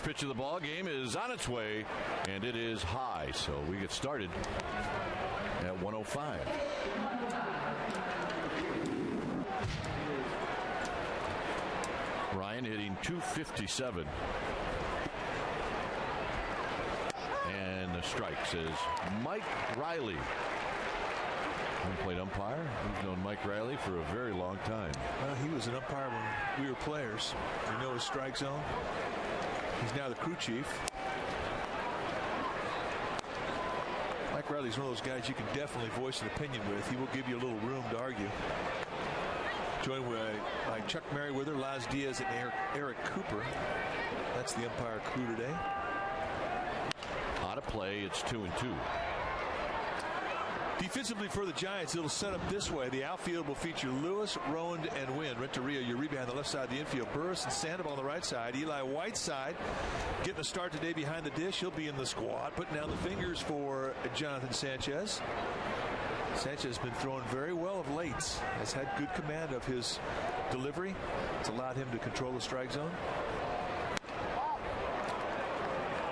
First pitch of the ball game is on its way, and it is high. So we get started at 105. Ryan hitting .257. And the strike says Mike Riley. Home-plate umpire. We've known Mike Riley for a very long time. Well, he was an umpire when we were players. You know his strike zone. He's now the crew chief. Mike Riley's one of those guys you can definitely voice an opinion with. He will give you a little room to argue. Joined by Chuck Merriweather, Laz Diaz, and Eric Cooper. That's the umpire crew today. Out of play, it's 2-2. Defensively for the Giants, it'll set up this way. The outfield will feature Lewis, Rowand, and Wynn. Renteria, Uribe on the left side of the infield. Burris and Sandoval on the right side. Eli Whiteside getting a start today behind the dish. He'll be in the squad. Putting down the fingers for Jonathan Sanchez. Sanchez has been throwing very well of late. Has had good command of his delivery. It's allowed him to control the strike zone.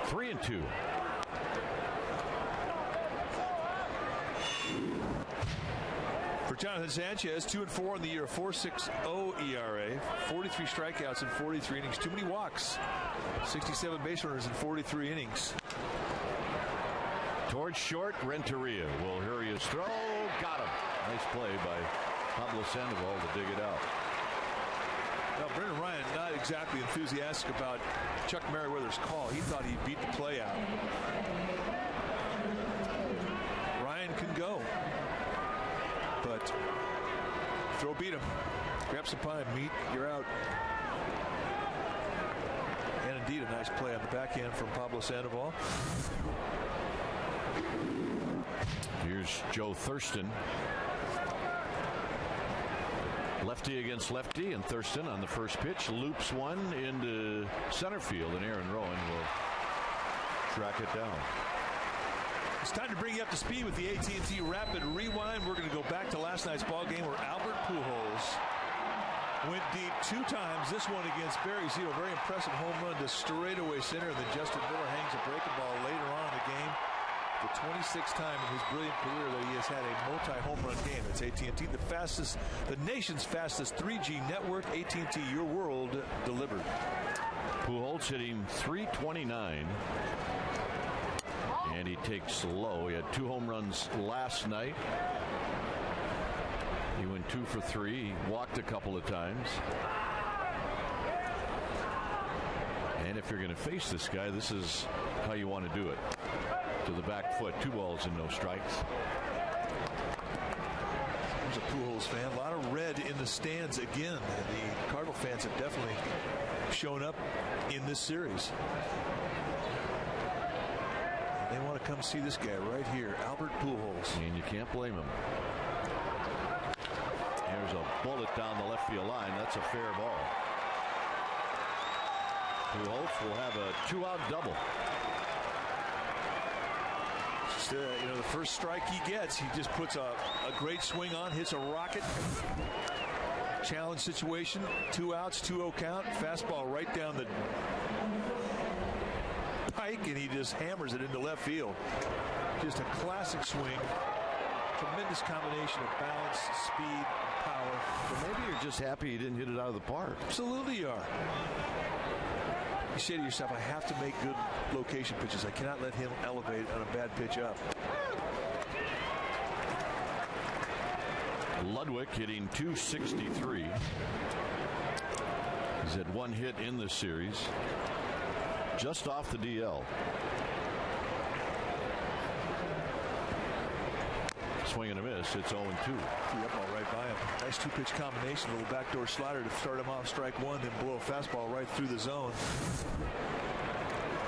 3-2. For Jonathan Sanchez, 2-4 in the year, 4.60 ERA, 43 strikeouts in 43 innings. Too many walks. 67 base runners in 43 innings. Towards short, Renteria will hurry his throw. Got him. Nice play by Pablo Sandoval to dig it out. Now, Brendan Ryan not exactly enthusiastic about Chuck Merriweather's call. He thought he beat the play out. Ryan can go. But throw beat him. Grab some pine, meat, you're out. And indeed a nice play on the backhand from Pablo Sandoval. Here's Joe Thurston. Lefty against lefty, and Thurston on the first pitch loops one into center field, and Aaron Rowan will track it down. It's time to bring you up to speed with the AT&T Rapid Rewind. We're going to go back to last night's ball game where Albert Pujols went deep 2 times. This one against Barry Zito. Very impressive home run to straightaway center. And then Justin Miller hangs a breaking ball later on in the game. The 26th time in his brilliant career that he has had a multi-home run game. It's AT&T, the nation's fastest 3G network. AT&T, your world delivered. Pujols hitting .329. And he takes low. He had 2 home runs last night. He went 2 for 3. He walked a couple of times. And if you're going to face this guy, this is how you want to do it. To the back foot. 2 balls and no strikes. There's a Pujols fan. A lot of red in the stands again. And the Cardinal fans have definitely shown up in this series. They want to come see this guy right here, Albert Pujols. And you can't blame him. There's a bullet down the left field line. That's a fair ball. Pujols will have a 2-out double. Just, the first strike he gets, he just puts a great swing on, hits a rocket. Challenge situation, 2 outs, 2-0 count. Fastball right down the pike, and he just hammers it into left field. Just a classic swing. Tremendous combination of balance, speed, power. Well, maybe you're just happy he didn't hit it out of the park. Absolutely you are. You say to yourself, I have to make good location pitches. I cannot let him elevate on a bad pitch up. Ludwig hitting .263. He's had 1 hit in this series. Just off the DL. Swing and a miss. It's 0-2. Threw up all right by him. Nice 2-pitch combination. A little backdoor slider to start him off strike 1, then blow a fastball right through the zone.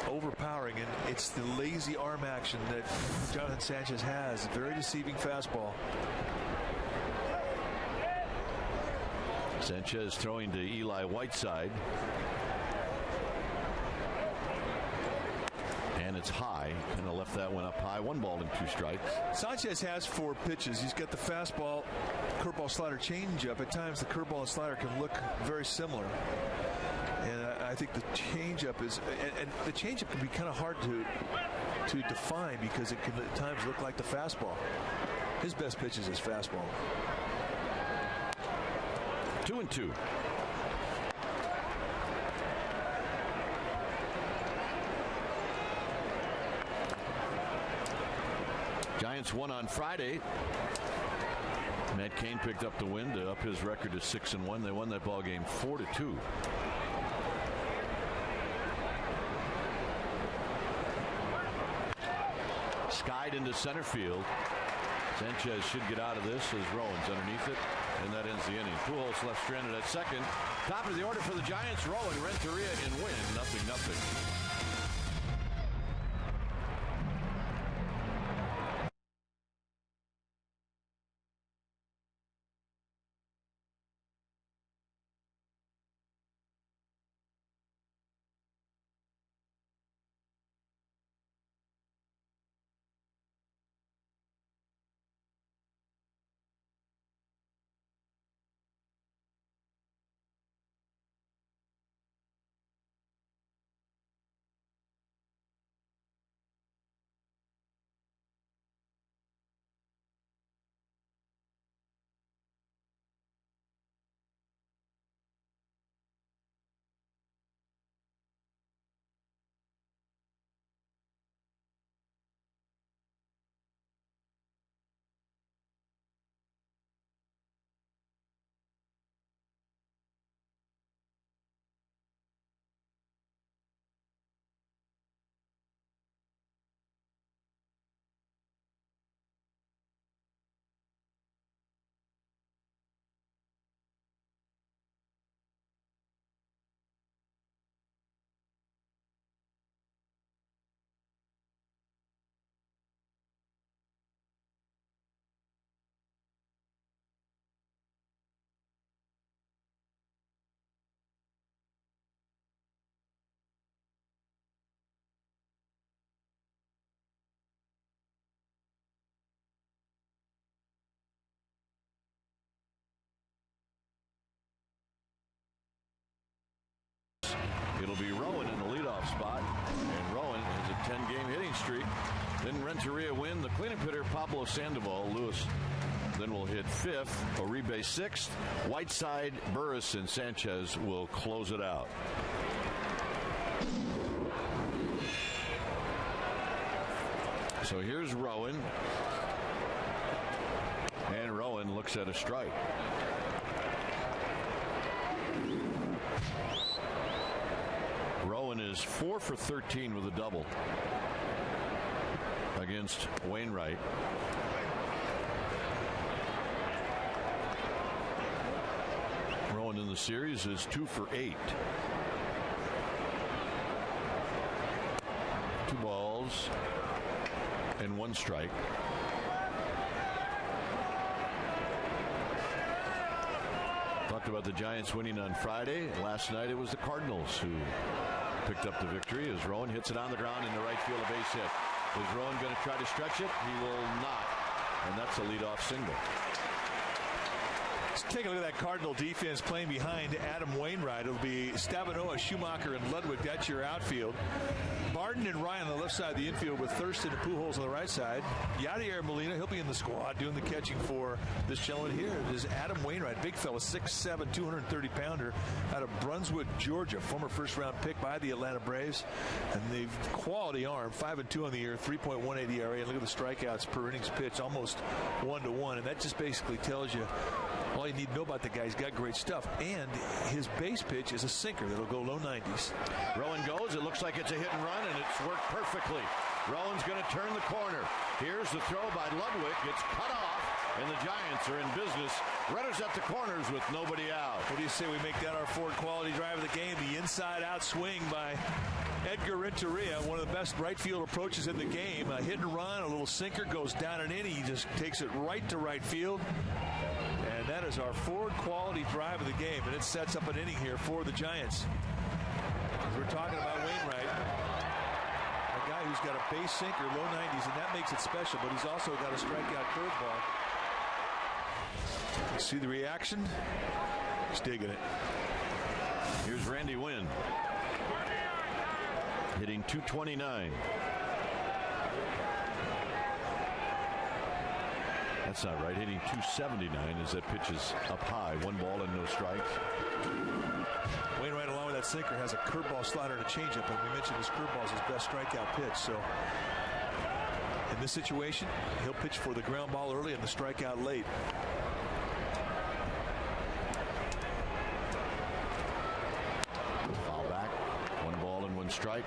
Overpowering, and it's the lazy arm action that Jonathan Sanchez has. Very deceiving fastball. Sanchez throwing to Eli Whiteside. And it's high. Kind of left that one up high. 1 ball and 2 strikes. Sanchez has 4 pitches. He's got the fastball, curveball, slider, changeup. At times the curveball and slider can look very similar. And I I think the changeup is, and the changeup can be kind of hard to define because it can at times look like the fastball. His best pitch is his fastball. 2-2. Giants won on Friday. Matt Cain picked up the win to up his record to 6-1. They won that ball game 4-2. Skied into center field. Sanchez should get out of this as Rowan's underneath it, and that ends the inning. Pujols left stranded at second. Top of the order for the Giants. Rowan, Renteria, and Wynn. 0-0. It'll be Rowan in the leadoff spot, and Rowan has a 10-game hitting streak. Then Renteria win. The cleanup hitter, Pablo Sandoval. Lewis then will hit fifth. Uribe sixth. Whiteside, Burris, and Sanchez will close it out. So here's Rowan. And Rowan looks at a strike. Rowan is 4 for 13 with a double against Wainwright. Rowan in the series is 2 for 8. 2 balls and 1 strike. Talked about the Giants winning on Friday. Last night it was the Cardinals who picked up the victory as Rowan hits it on the ground in the right field, a base hit. Is Rowan going to try to stretch it? He will not. And that's a leadoff single. Let's take a look at that Cardinal defense playing behind Adam Wainwright. It'll be Stabenoa, Schumacher, and Ludwig. That's your outfield. Barden and Ryan on the left side of the infield with Thurston and Pujols on the right side. Yadier Molina, he'll be in the squad doing the catching for this gentleman here. It is Adam Wainwright, big fella, 6'7", 230-pounder out of Brunswick, Georgia, former first-round pick by the Atlanta Braves. And the quality arm, 5-2 on the year, 3.18 ERA. And look at the strikeouts per innings pitched, almost 1-to-1. And that just basically tells you all you need to know about the guy. He's got great stuff. And his base pitch is a sinker that'll go low 90s. Rowan goes. It looks like it's a hit and run, and it's worked perfectly. Rowan's going to turn the corner. Here's the throw by Ludwig. It's cut off, and the Giants are in business. Runners at the corners with nobody out. What do you say we make that our forward quality drive of the game? The inside-out swing by Edgar Renteria, one of the best right field approaches in the game. A hit and run, a little sinker, goes down and in. He just takes it right to right field. And that is our forward quality drive of the game, and it sets up an inning here for the Giants. We're talking about Wainwright, a guy who's got a base sinker, low 90s, and that makes it special, but he's also got a strikeout curveball. See the reaction? He's digging it. Here's Randy Wynn. hitting .229. That's not right. Hitting .279 as that pitch is up high. 1 ball and no strikes. Wainwright, along with that sinker, has a curveball, slider, and a changeup. And we mentioned his curveball is his best strikeout pitch. So in this situation, he'll pitch for the ground ball early and the strikeout late. Foul back. 1 ball and 1 strike.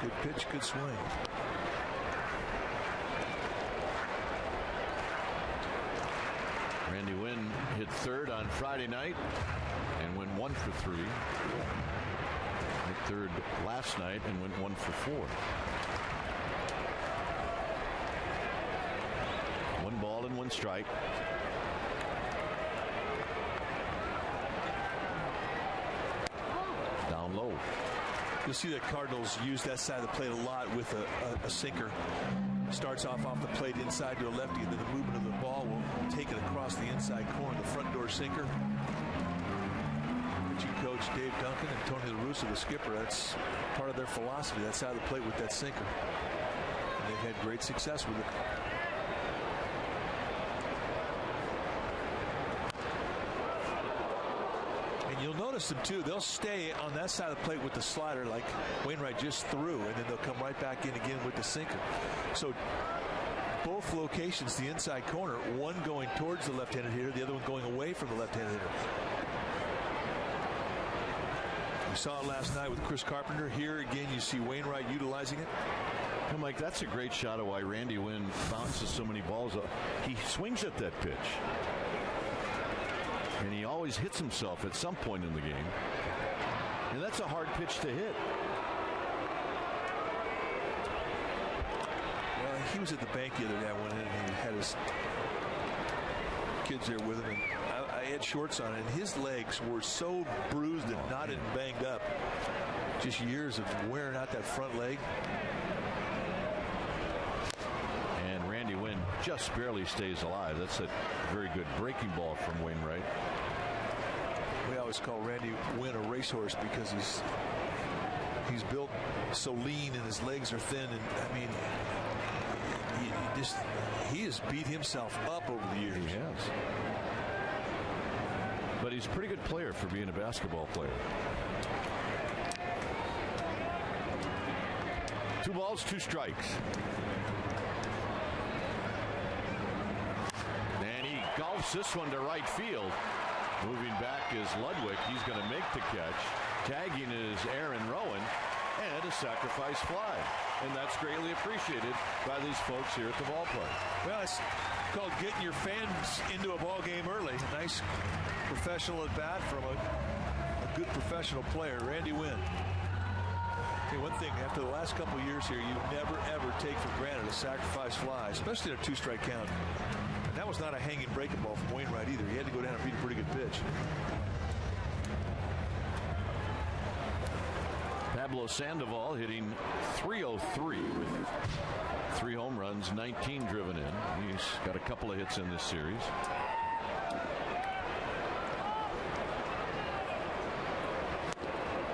Good pitch, good swing. Randy Wynn hit 3rd on Friday night and went 1 for 3. Hit 3rd last night and went 1 for 4. 1 ball and 1 strike. Down low. You'll see the Cardinals use that side of the plate a lot with a sinker. Starts off the plate inside to a lefty, and then the movement of the ball will take it across the inside corner. The front door sinker. Pitching coach Dave Duncan and Tony La Russa, the skipper, that's part of their philosophy, that side of the plate with that sinker. And they've had great success with it. You'll notice them too. They'll stay on that side of the plate with the slider like Wainwright just threw, and then they'll come right back in again with the sinker. So both locations, the inside corner, one going towards the left-handed hitter, the other one going away from the left-handed hitter. We saw it last night with Chris Carpenter. Here again you see Wainwright utilizing it. And Mike, that's a great shot of why Randy Wynn bounces so many balls. He swings at that pitch. And he always hits himself at some point in the game. And that's a hard pitch to hit. Well, he was at the bank the other day. I went in and he had his kids there with him. And I had shorts on, and his legs were so bruised and knotted and banged up. Just years of wearing out that front leg. And Randy Wynn just barely stays alive. That's a very good breaking ball from Wainwright. We always call Randy Wynn a racehorse because he's built so lean and his legs are thin, and I mean he has beat himself up over the years. He has. But he's a pretty good player for being a basketball player. 2 balls, 2 strikes. And he golfs this one to right field. Moving back is Ludwig. He's going to make the catch. Tagging is Aaron Rowan. And a sacrifice fly. And that's greatly appreciated by these folks here at the ballpark. Well, it's called getting your fans into a ball game early. Nice professional at bat from a good professional player, Randy Wynn. Hey, one thing, after the last couple of years here, you never, ever take for granted a sacrifice fly, especially in a 2-strike count. And that was not a hanging breaking ball from Wainwright either. He had to go down and beat a pretty good pitch. Pablo Sandoval hitting .303 with 3 home runs, 19 driven in. He's got a couple of hits in this series.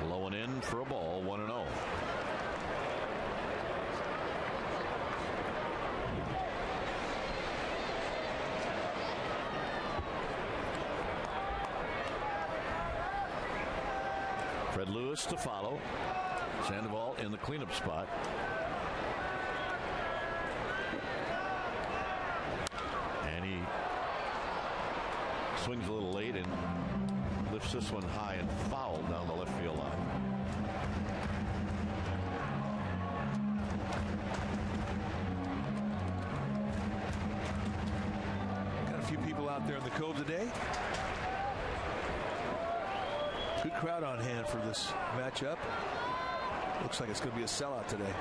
Low and in for a ball, 1-0. Fred Lewis to follow. Sandoval in the cleanup spot. And he swings a little late and lifts this one high and foul down the left field line. Got a few people out there in the Cove today. Good crowd on hand for this matchup. Looks like it's going to be a sellout today.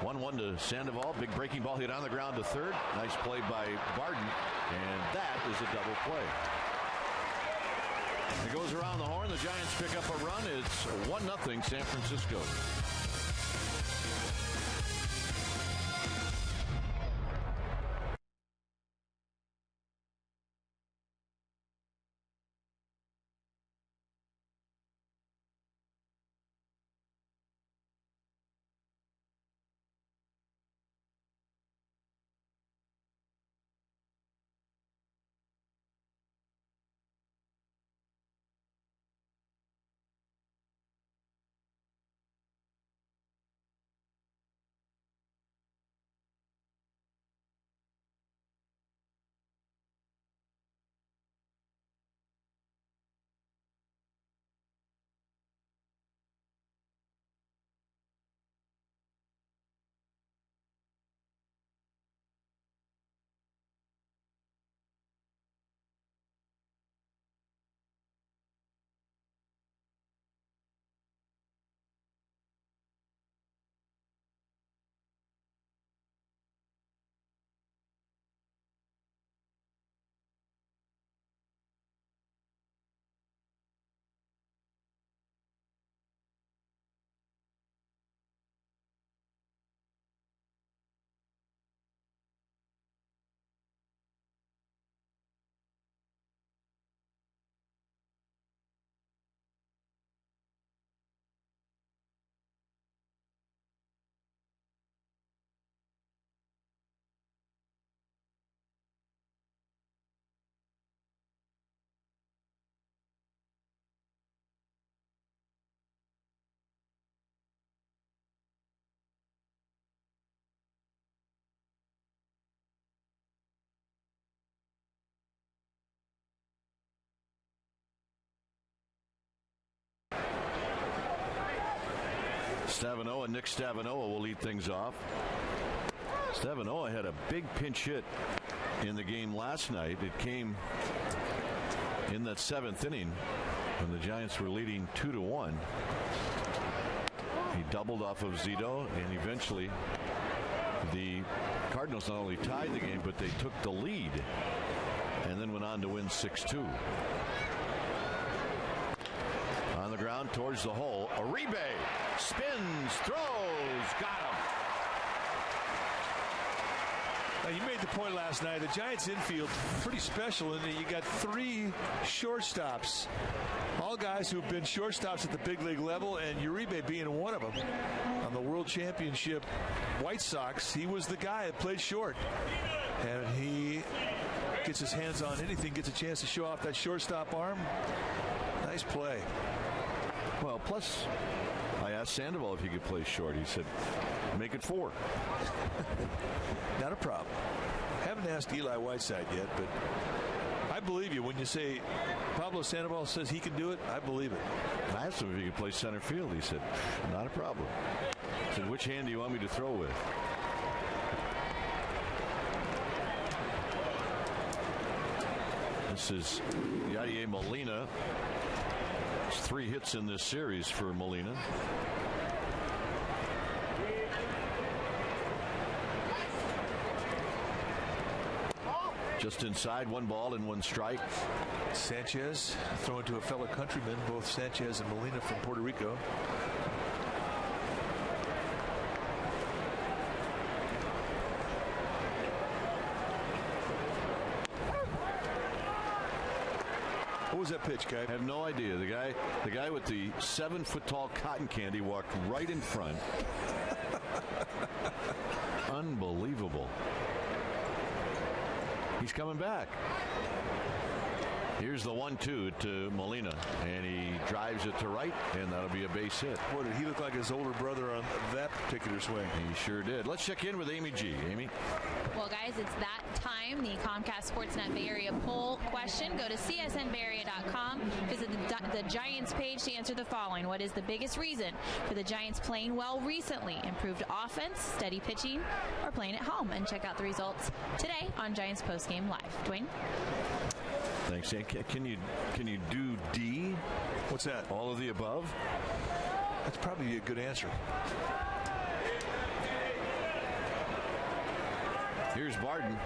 1-1 to Sandoval. Big breaking ball hit on the ground to third. Nice play by Barden. And that is a double play. It goes around the horn. The Giants pick up a run. It's 1-0 San Francisco. Stavanoa, Nick Stavanoa will lead things off. Stavanoa had a big pinch hit in the game last night. It came in that 7th inning when the Giants were leading 2-1. He doubled off of Zito, and eventually the Cardinals not only tied the game, but they took the lead and then went on to win 6-2. On the ground towards the hole, Uribe spins, throws, got him. Now, you made the point last night. The Giants infield pretty special in that you got 3 shortstops, all guys who've been shortstops at the big league level, and Uribe being one of them. On the World Championship White Sox, he was the guy that played short, and he gets his hands on anything, gets a chance to show off that shortstop arm. Nice play. Well, plus, I asked Sandoval if he could play short. He said, make it 4. Not a problem. Haven't asked Eli Whiteside yet, but I believe you when you say Pablo Sandoval says he can do it. I believe it. I asked him if he could play center field. He said, not a problem. I said, which hand do you want me to throw with? This is Yadier Molina. It's 3 hits in this series for Molina. Just inside, 1 ball and 1 strike. Sanchez throwing to a fellow countryman, both Sanchez and Molina from Puerto Rico. What was that pitch, Kai? I have no idea. The guy with the 7-foot-tall cotton candy walked right in front. Unbelievable. He's coming back. Here's the 1-2 to Molina, and he drives it to right, and that'll be a base hit. Boy, did he look like his older brother on that particular swing. He sure did. Let's check in with Amy G. Amy? Well, guys, it's that time. The Comcast Sportsnet Bay Area poll question. Go to csnbayarea.com. Visit the Giants page to answer the following. What is the biggest reason for the Giants playing well recently? Improved offense, steady pitching, or playing at home? And check out the results today on Giants Postgame Live. Dwayne? Thanks. Can you do D? What's that? All of the above? That's probably a good answer. Here's Barden.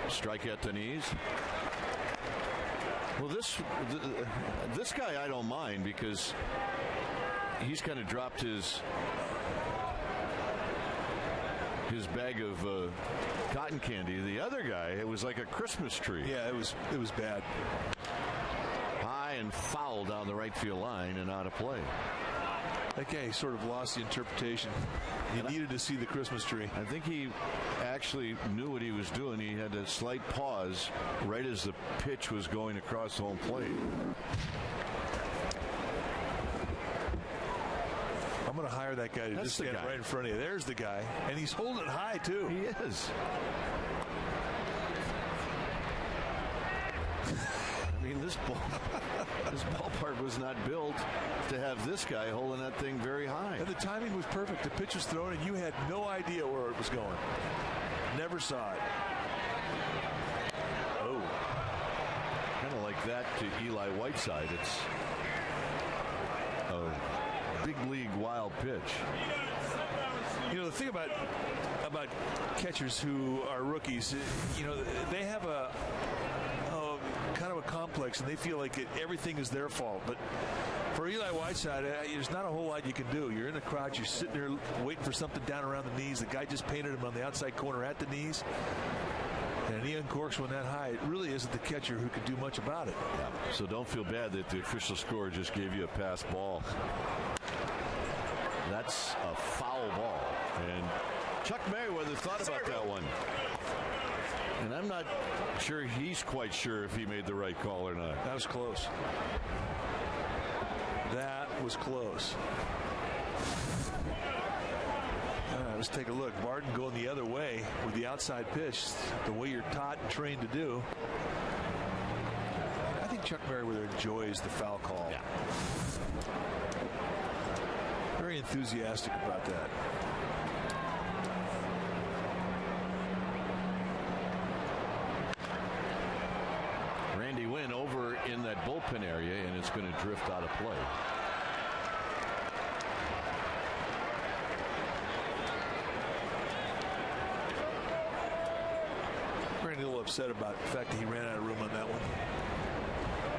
Strike at the knees. Well, this guy I don't mind because he's kind of dropped his bag of cotton candy. The other guy, it was like a Christmas tree. Yeah, it was bad. High and foul down the right field line and out of play. That guy sort of lost the interpretation. He needed to see the Christmas tree. I think he actually knew what he was doing. He had a slight pause right as the pitch was going across home plate. I'm going to hire that guy to just stand right in front of you. There's the guy. And he's holding it high, too. He is. I mean, this ballpark was not built to have this guy holding that thing very high. And the timing was perfect. The pitch was thrown, and you had no idea where it was going. Never saw it. Oh. Kind of like that to Eli Whiteside. It's a big league wild pitch. You know, the thing about catchers who are rookies, you know, they have a kind of a complex, and they feel like everything is their fault. But for Eli Whiteside, there's not a whole lot you can do. You're in the crowd, you're sitting there waiting for something down around the knees. The guy just painted him on the outside corner at the knees, and he uncorks one that high. It really isn't the catcher who can do much about it. Yeah. So don't feel bad that the official score just gave you a pass ball. That's a foul ball. And Chuck Merriweather thought about that one. And I'm not sure he's quite sure if he made the right call or not. That was close. That was close. All right, let's take a look. Barden going the other way with the outside pitch, the way you're taught and trained to do. I think Chuck Merriweather enjoys the foul call. Yeah. Very enthusiastic about that. Randy Wynn over in that bullpen area, and it's going to drift out of play. Randy a little upset about the fact that he ran out of room on that one.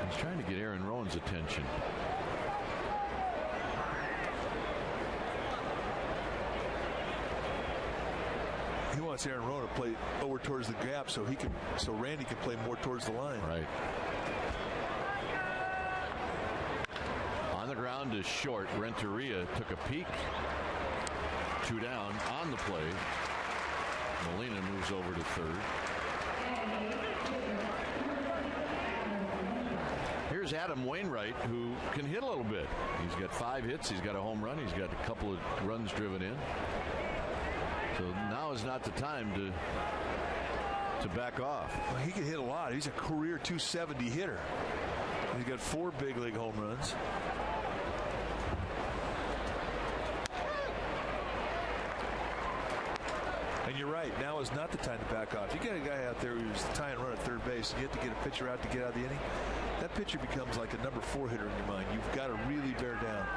He's trying to get Aaron Rowan's attention. He wants Aaron Rowan to play over towards the gap so Randy can play more towards the line. Right. On the ground is short. Renteria took a peek. 2 down on the play. Molina moves over to third. Here's Adam Wainwright, who can hit a little bit. He's got 5 hits. He's got a home run. He's got a couple of runs driven in. So now is not the time to back off. Well, he can hit a lot. He's a career 270 hitter. He's got 4 big league home runs. And you're right. Now is not the time to back off. You got a guy out there who's tying run at third base, and you have to get a pitcher out to get out of the inning. That pitcher becomes like a number 4 hitter in your mind. You've got to really bear down.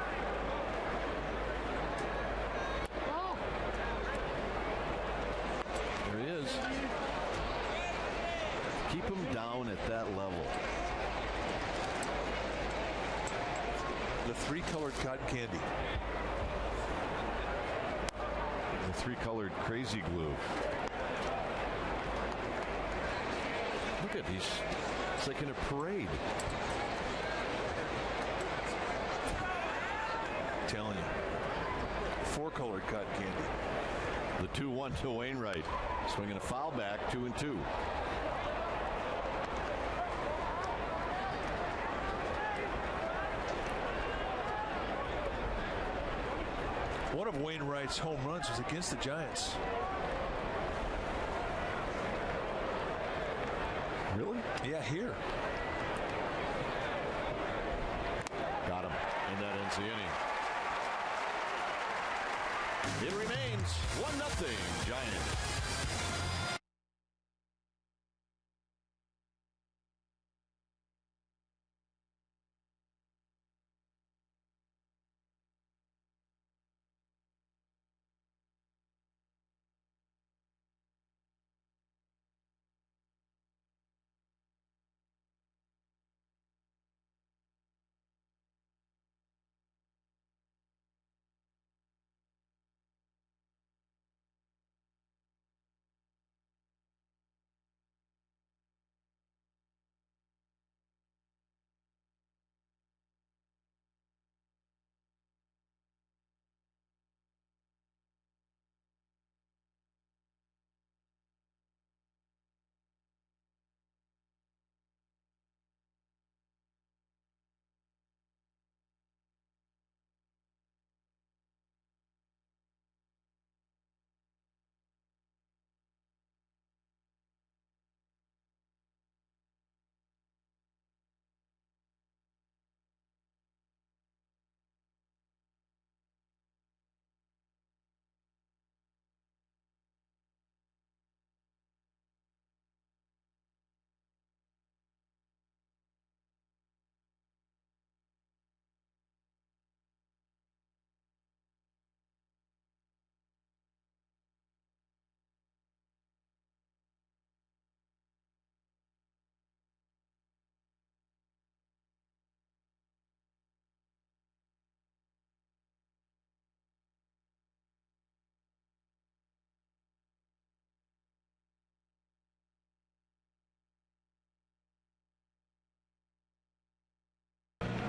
There he is. Keep him down at that level. The 3-colored cotton candy. The 3-colored crazy glue. Look at these. It's like in a parade. I'm telling you. 4-colored cotton candy. The 2-1 to Wainwright. Swinging a foul back, 2-2. One of Wainwright's home runs was against the Giants. Really? Yeah, here. Got him. And that ends the inning. It remains 1-0 Giants.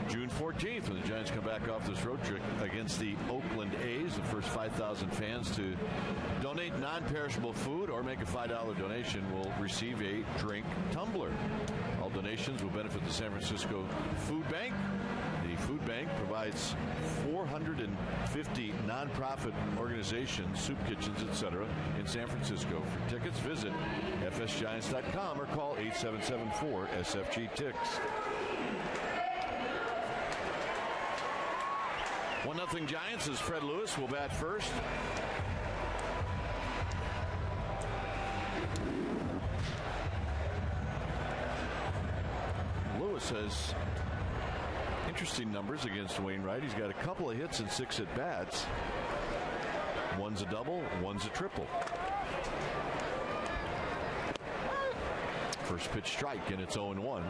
June 14th, when the Giants come back off this road trip against the Oakland A's. The first 5,000 fans to donate non-perishable food or make a $5 donation will receive a drink tumbler. All donations will benefit the San Francisco Food Bank. The food bank provides 450 nonprofit organizations, soup kitchens, etc. in San Francisco. For tickets, visit fsgiants.com or call 877-4-SFG-TICKS. 1-0 Giants as Fred Lewis will bat first. Lewis has interesting numbers against Wainwright. He's got a couple of hits and 6 at-bats. One's a double, one's a triple. First pitch strike, and it's 0-1.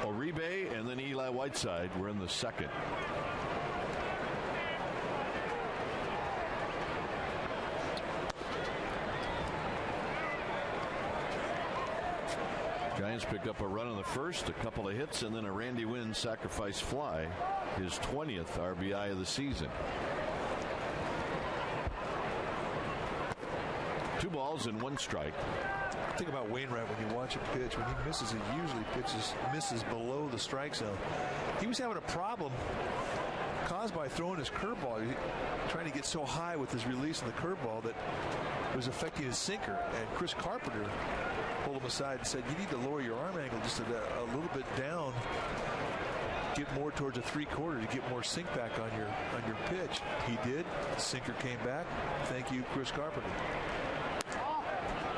Uribe and then Eli Whiteside were in the second. Giants picked up a run in the first, a couple of hits, and then a Randy Wynn sacrifice fly, his 20th RBI of the season. 2 balls and 1 strike. Think about Wainwright when you watch him pitch. When he misses, he usually misses below the strike zone. He was having a problem caused by throwing his curveball, trying to get so high with his release of the curveball that it was affecting his sinker. And Chris Carpenter pulled him aside and said, you need to lower your arm angle just a little bit down, get more towards a 3/4 to get more sink back on your pitch. He did. The sinker came back. Thank you, Chris Carpenter.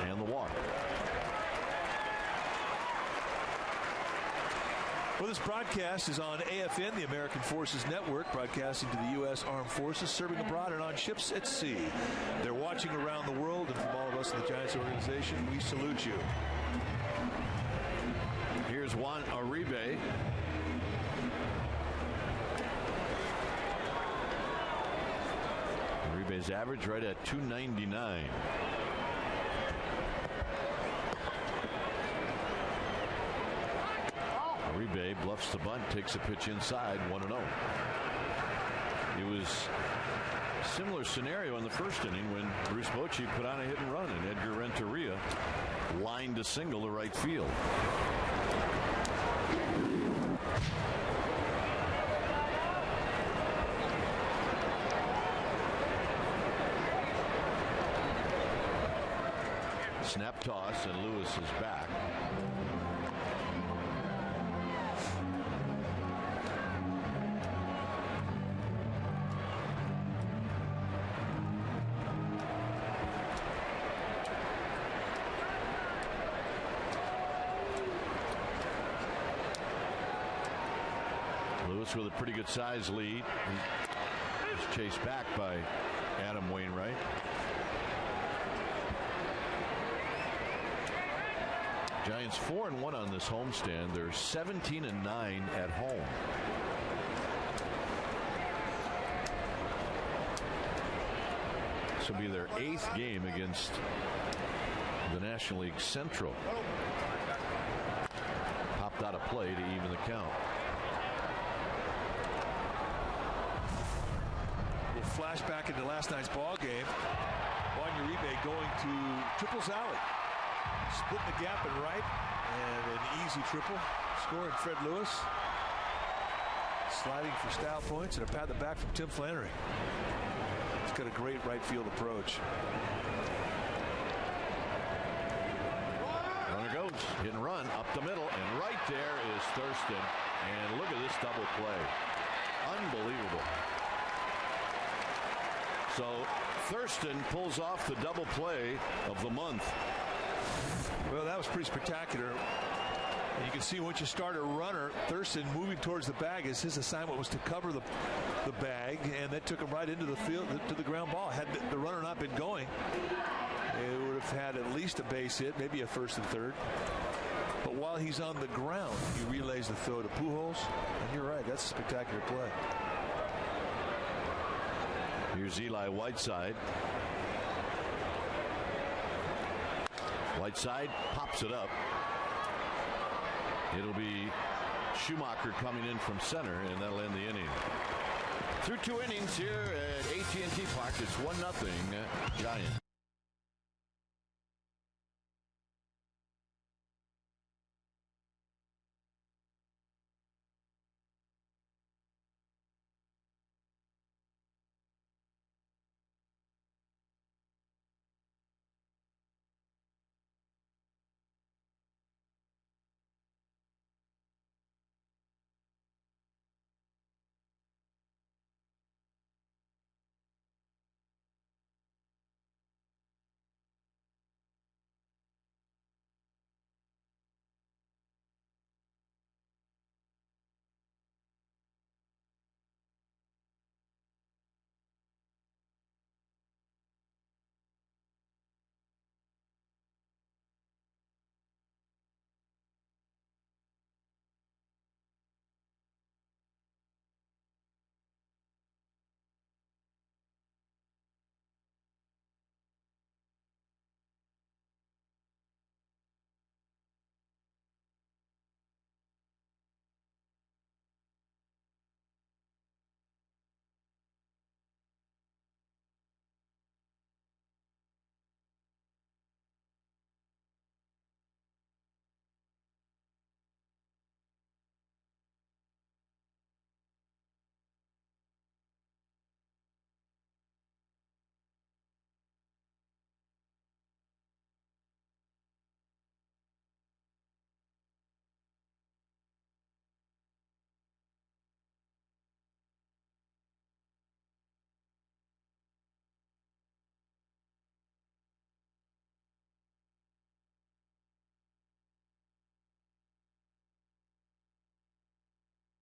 And the walk. Well, this broadcast is on AFN, the American Forces Network, broadcasting to the U.S. Armed Forces, serving abroad and on ships at sea. They're watching around the world, and from all of us in the Giants organization, we salute you. Here's Juan Uribe. Uribe's average right at .299. Uribe bluffs the bunt, takes a pitch inside, 1-0. It was a similar scenario in the first inning when Bruce Bochy put on a hit and run, and Edgar Renteria lined a single to right field. Snap toss, and Lewis is back. Lewis with a pretty good size lead. He's chased back by Adam Wainwright. Giants 4-1 on this homestand. They're 17-9 at home. This will be their 8th game against the National League Central. Popped out of play to even the count. We'll flash back into last night's ball game. Juan Uribe going to Triples Alley. Splitting the gap in right, and an easy triple. Scoring Fred Lewis. Sliding for style points, and a pat in the back from Tim Flannery. He's got a great right field approach. Runner goes, hit and run, up the middle, and right there is Thurston. And look at this double play. Unbelievable. So Thurston pulls off the double play of the month. Well, that was pretty spectacular. And you can see once you start a runner, Thurston moving towards the bag, as his assignment was to cover the bag, and that took him right into the field to the ground ball. Had the runner not been going, it would have had at least a base hit, maybe a first and third. But while he's on the ground, he relays the throw to Pujols, and you're right, that's a spectacular play. Here's Eli Whiteside. Whiteside pops it up. It'll be Schumacher coming in from center, and that'll end the inning. Through 2 innings here at AT&T Park, it's 1-0 Giants.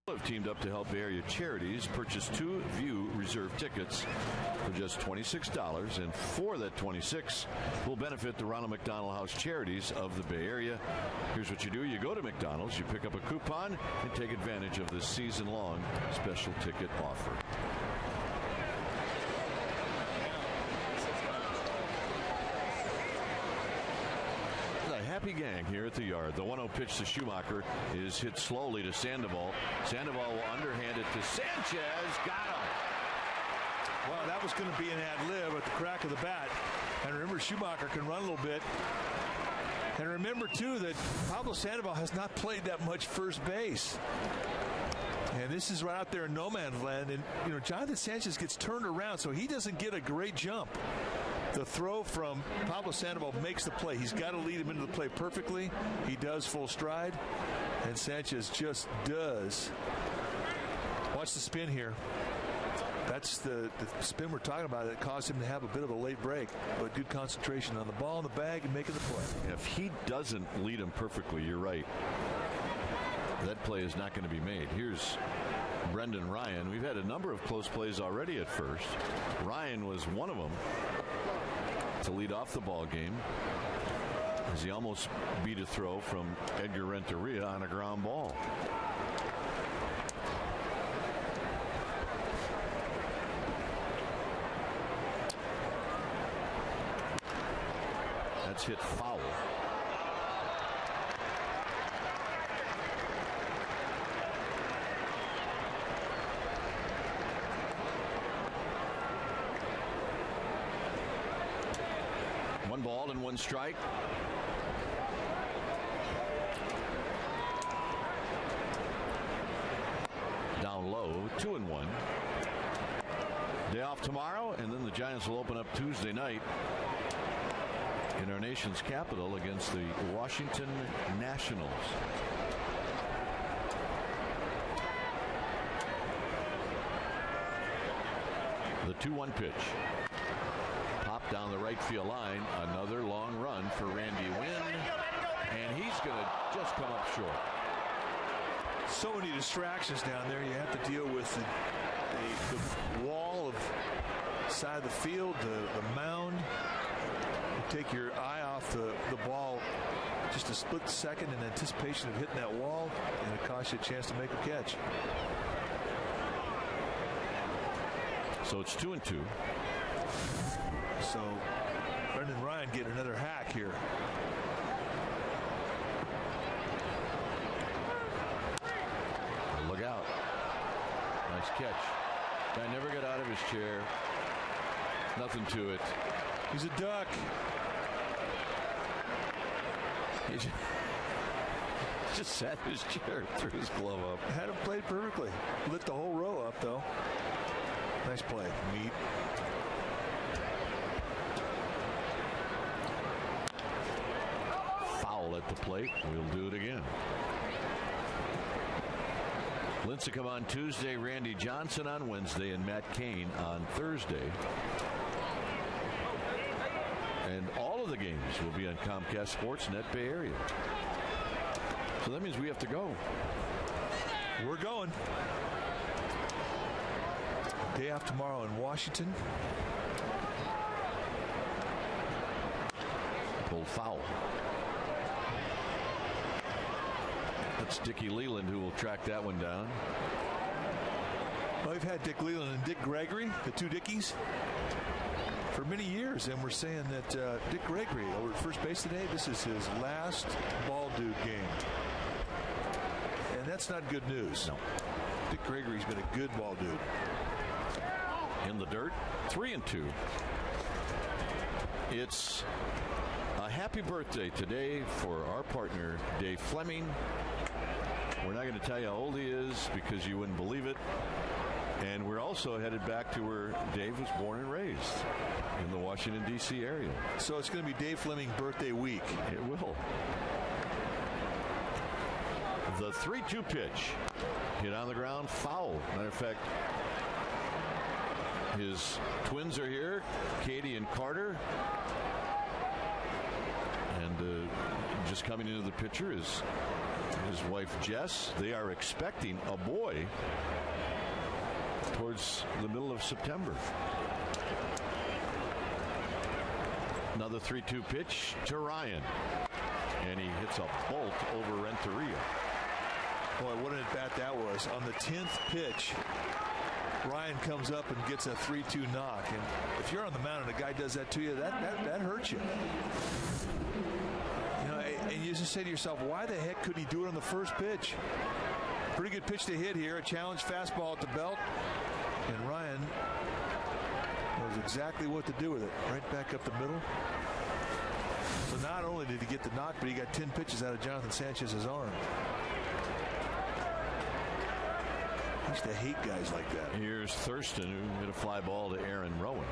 Have teamed up to help area charities. Purchase 2 View Reserve tickets for just $26, and for that $26 will benefit the Ronald McDonald House charities of the Bay Area. Here's what you do. You go to McDonald's, you pick up a coupon, and take advantage of this season-long special ticket offer. Happy gang here at the yard. The 1-0 pitch to Schumacher is hit slowly to Sandoval. Sandoval will underhand it to Sanchez. Got him. Well, that was going to be an ad-lib at the crack of the bat. And remember, Schumacher can run a little bit. And remember, too, that Pablo Sandoval has not played that much first base. And this is right out there in no man's land. And, you know, Jonathan Sanchez gets turned around, so he doesn't get a great jump. The throw from Pablo Sandoval makes the play. He's got to lead him into the play perfectly. He does full stride, and Sanchez just does. Watch the spin here. That's the spin we're talking about that caused him to have a bit of a late break, but good concentration on the ball in the bag and making the play. If he doesn't lead him perfectly, you're right. That play is not going to be made. Here's Brendan Ryan. We've had a number of close plays already at first. Ryan was one of them to lead off the ball game, as he almost beat a throw from Edgar Renteria on a ground ball. That's hit foul. One ball and one strike. Down low, 2-1. Day off tomorrow, and then the Giants will open up Tuesday night in our nation's capital against the Washington Nationals. The 2-1 pitch. Down the right field line, another long run for Randy Wynn, and he's going to just come up short. So many distractions down there. You have to deal with the wall of side of the field, the mound. You take your eye off the ball just a split second in anticipation of hitting that wall, and it costs you a chance to make a catch. So it's 2-2. So Brendan Ryan getting another hack here. Look out. Nice catch. Guy never got out of his chair. Nothing to it. He's a duck. He just sat in his chair, threw his glove up. Had him played perfectly. Lit the whole row up, though. Nice play. Meat. At the plate. We'll do it again. Lincecum on Tuesday, Randy Johnson on Wednesday, and Matt Cain on Thursday. And all of the games will be on Comcast Sportsnet Bay Area. So that means we have to go. We're going. Day off tomorrow in Washington. Pulled foul. That's Dickie Leland who will track that one down. Well, we've had Dick Leland and Dick Gregory, the two Dickies, for many years, and we're saying that Dick Gregory over at first base today, this is his last ball dude game. And that's not good news. No. Dick Gregory's been a good ball dude. In the dirt, 3-2. It's a happy birthday today for our partner, Dave Fleming. We're not going to tell you how old he is because you wouldn't believe it. And we're also headed back to where Dave was born and raised, in the Washington, D.C. area. So it's going to be Dave Fleming birthday week. It will. The 3-2 pitch. Hit on the ground, foul. Matter of fact, his twins are here, Katie and Carter. And just coming into the picture is his wife Jess. They are expecting a boy towards the middle of September. Another 3-2 pitch to Ryan. And he hits a bolt over Renteria. Boy, what an at-bat that was. On the 10th pitch, Ryan comes up and gets a 3-2 knock. And if you're on the mound and a guy does that to you, that hurts you. You know, and you just say to yourself, why the heck could he do it on the first pitch? Pretty good pitch to hit here. A challenge fastball at the belt. And Ryan knows exactly what to do with it. Right back up the middle. So not only did he get the knock, but he got 10 pitches out of Jonathan Sanchez's arm. I used to hate guys like that. Here's Thurston, who hit a fly ball to Aaron Rowan.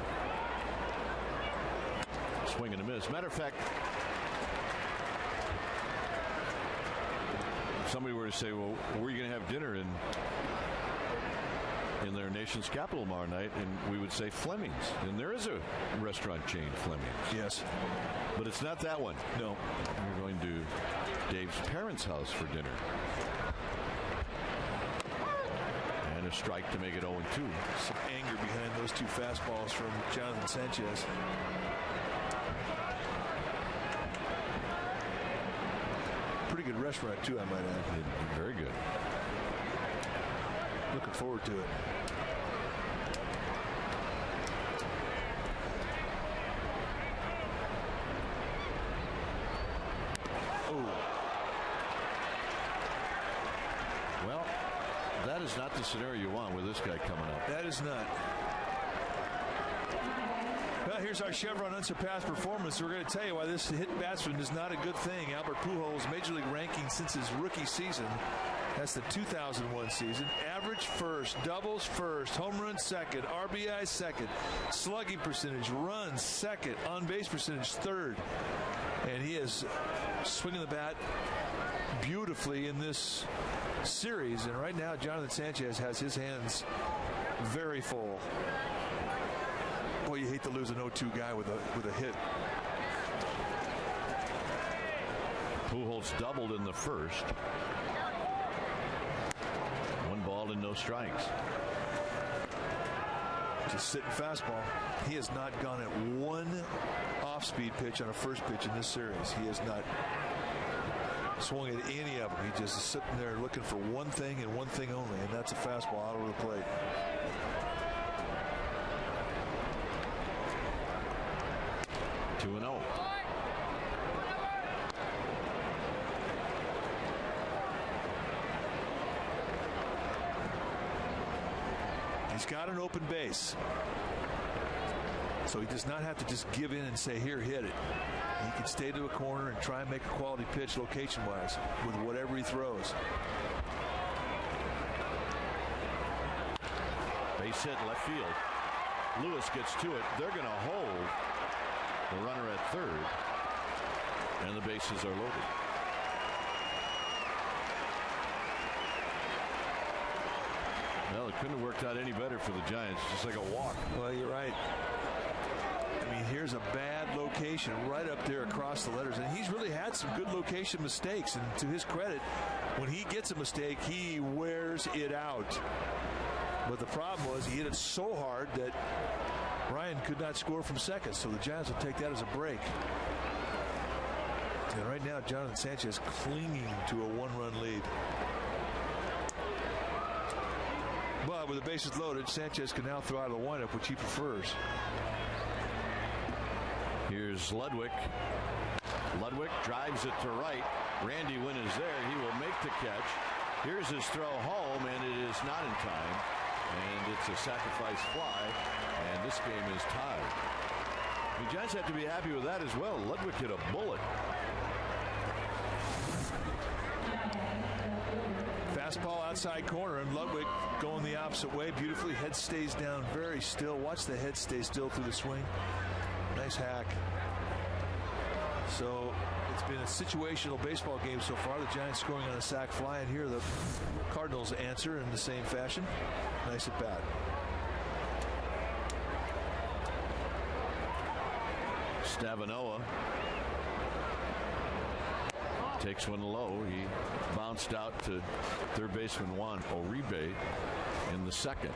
Swing and a miss. Matter of fact, if somebody were to say, well, where are you going to have dinner in their nation's capital tomorrow night? And we would say Fleming's. And there is a restaurant chain, Fleming's. Yes. But it's not that one. No. We're going to Dave's parents' house for dinner. And a strike to make it 0-2. Some anger behind those two fastballs from Jonathan Sanchez. Pretty good restaurant, too, I might add. Very good. Looking forward to it. Well, that is not the scenario you want with this guy coming up. That is not. Well, here's our Chevron unsurpassed performance. We're going to tell you why this hit batsman is not a good thing. Albert Pujols' major league ranking since his rookie season. That's the 2001 season. Average first, doubles first, home run second, RBI second, slugging percentage, runs second, on base percentage third. And he is swinging the bat beautifully in this series. And right now, Jonathan Sanchez has his hands very full. Boy, you hate to lose an 0-2 guy with a hit. Pujols doubled in the first. 1 ball and no strikes. Just sitting fastball. He has not gone at one off-speed pitch on a first pitch in this series. He has not swung at any of them. He just is sitting there looking for one thing and one thing only, and that's a fastball out over the plate. Two and 0. He's got an open base. So he does not have to just give in and say, here, hit it. He can stay to a corner and try and make a quality pitch location-wise with whatever he throws. Base hit left field. Lewis gets to it. They're going to hold the runner at third. And the bases are loaded. Well, it couldn't have worked out any better for the Giants. Just like a walk. Well, you're right. I mean, here's a bad location right up there across the letters. And he's really had some good location mistakes. And to his credit, when he gets a mistake, he wears it out. But the problem was he hit it so hard that Ryan could not score from second. So the Giants will take that as a break. And right now, Jonathan Sanchez clinging to a 1-run lead. But with the bases loaded, Sanchez can now throw out of the windup, which he prefers. Here's Ludwig. Ludwig drives it to right. Randy Wynn is there. He will make the catch. Here's his throw home, and it is not in time. And it's a sacrifice fly, and this game is tied. The Giants have to be happy with that as well. Ludwig hit a bullet. Fastball outside corner, and Ludwig going the opposite way beautifully. Head stays down very still. Watch the head stay still through the swing. Nice hack. So it's been a situational baseball game so far. The Giants scoring on a sac fly, and here the Cardinals answer in the same fashion. Nice at bat. Stavanoa takes one low. He bounced out to third baseman Juan Uribe in the second.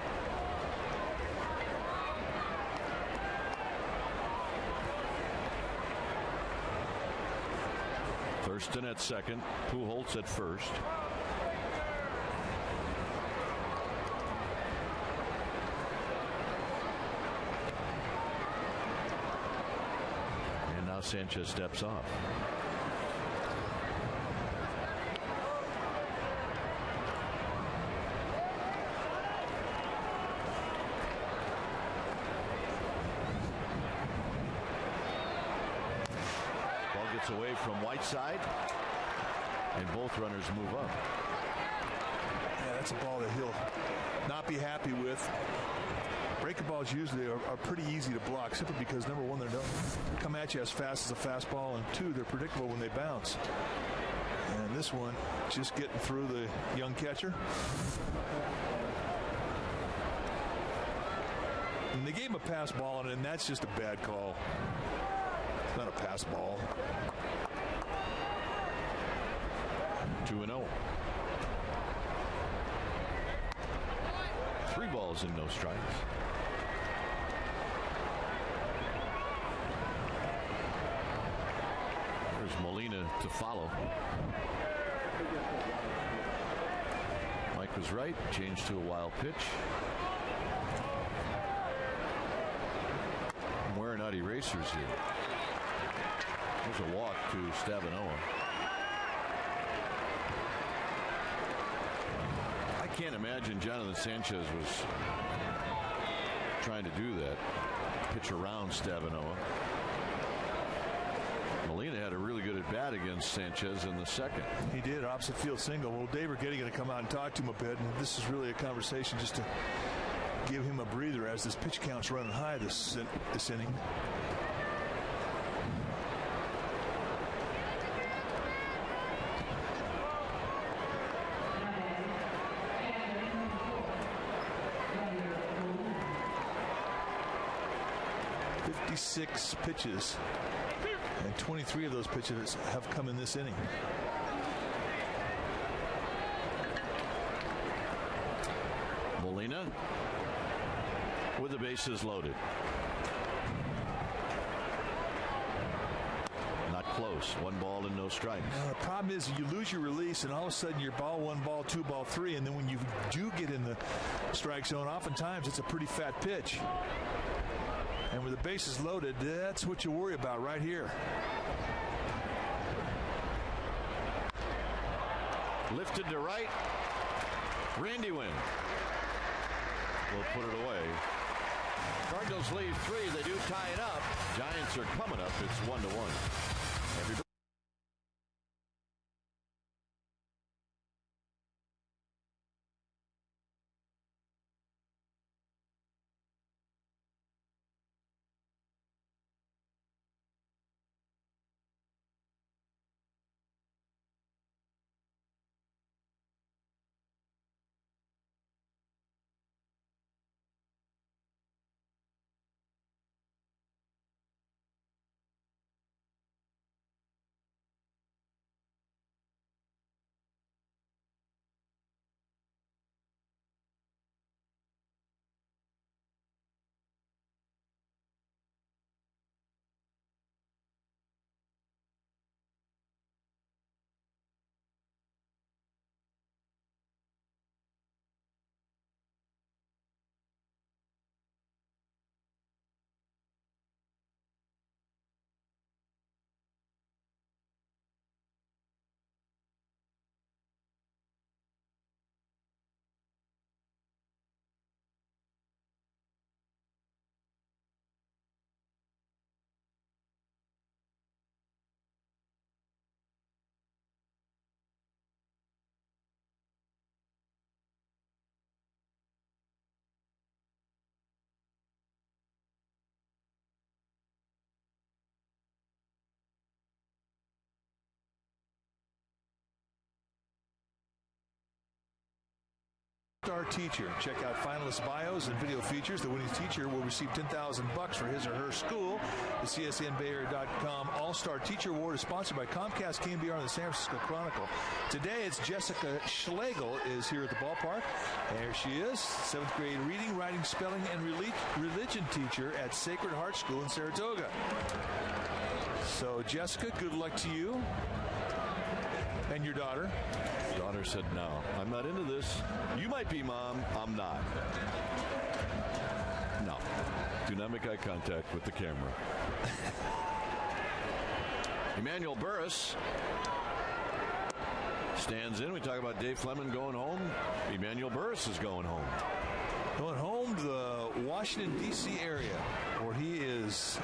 Thurston at second, Pujols at first. And now Sanchez steps off. Away from Whiteside, and both runners move up. Yeah, that's a ball that he'll not be happy with. Breaking balls usually are pretty easy to block, simply because, number one, they don't come at you as fast as a fastball, and two, they're predictable when they bounce. And this one, just getting through the young catcher. And they gave him a pass ball, and that's just a bad call. It's not a pass ball. 2-0. 3 balls and no strikes. There's Molina to follow. Mike was right. Changed to a wild pitch. I'm wearing out erasers here. There's a walk to Stabenoa. I can't imagine Jonathan Sanchez was trying to do that. Pitch around Stabenoa. Molina had a really good at bat against Sanchez in the second. He did, opposite field single. Well, Dave Righetti going to come out and talk to him a bit, and this is really a conversation just to give him a breather as this pitch count's running high this inning. Six pitches, and 23 of those pitches have come in this inning. Molina with the bases loaded. Not close. 1 ball and no strikes. Now, the problem is you lose your release, and all of a sudden you're ball 1, ball 2, ball 3, and then when you do get in the strike zone, oftentimes it's a pretty fat pitch. And with the bases loaded, that's what you worry about right here. Lifted to right. Randy Wynn will put it away. Cardinals lead 3. They do tie it up. Giants are coming up. It's 1-1. All-Star Teacher. Check out finalist bios and video features. The winning teacher will receive $10,000 for his or her school. The CSNBayArea.com All-Star Teacher Award is sponsored by Comcast, KMBR, and the San Francisco Chronicle. Today, it's Jessica Schlegel is here at the ballpark. There she is, 7th grade reading, writing, spelling, and religion teacher at Sacred Heart School in Saratoga. So, Jessica, good luck to you and your daughter. Daughter said, no, I'm not into this. You might be, Mom. I'm not. No. Do not make eye contact with the camera. Emmanuel Burris stands in. We talk about Dave Fleming going home. Emmanuel Burris is going home. Going home to the Washington, D.C. area, where he is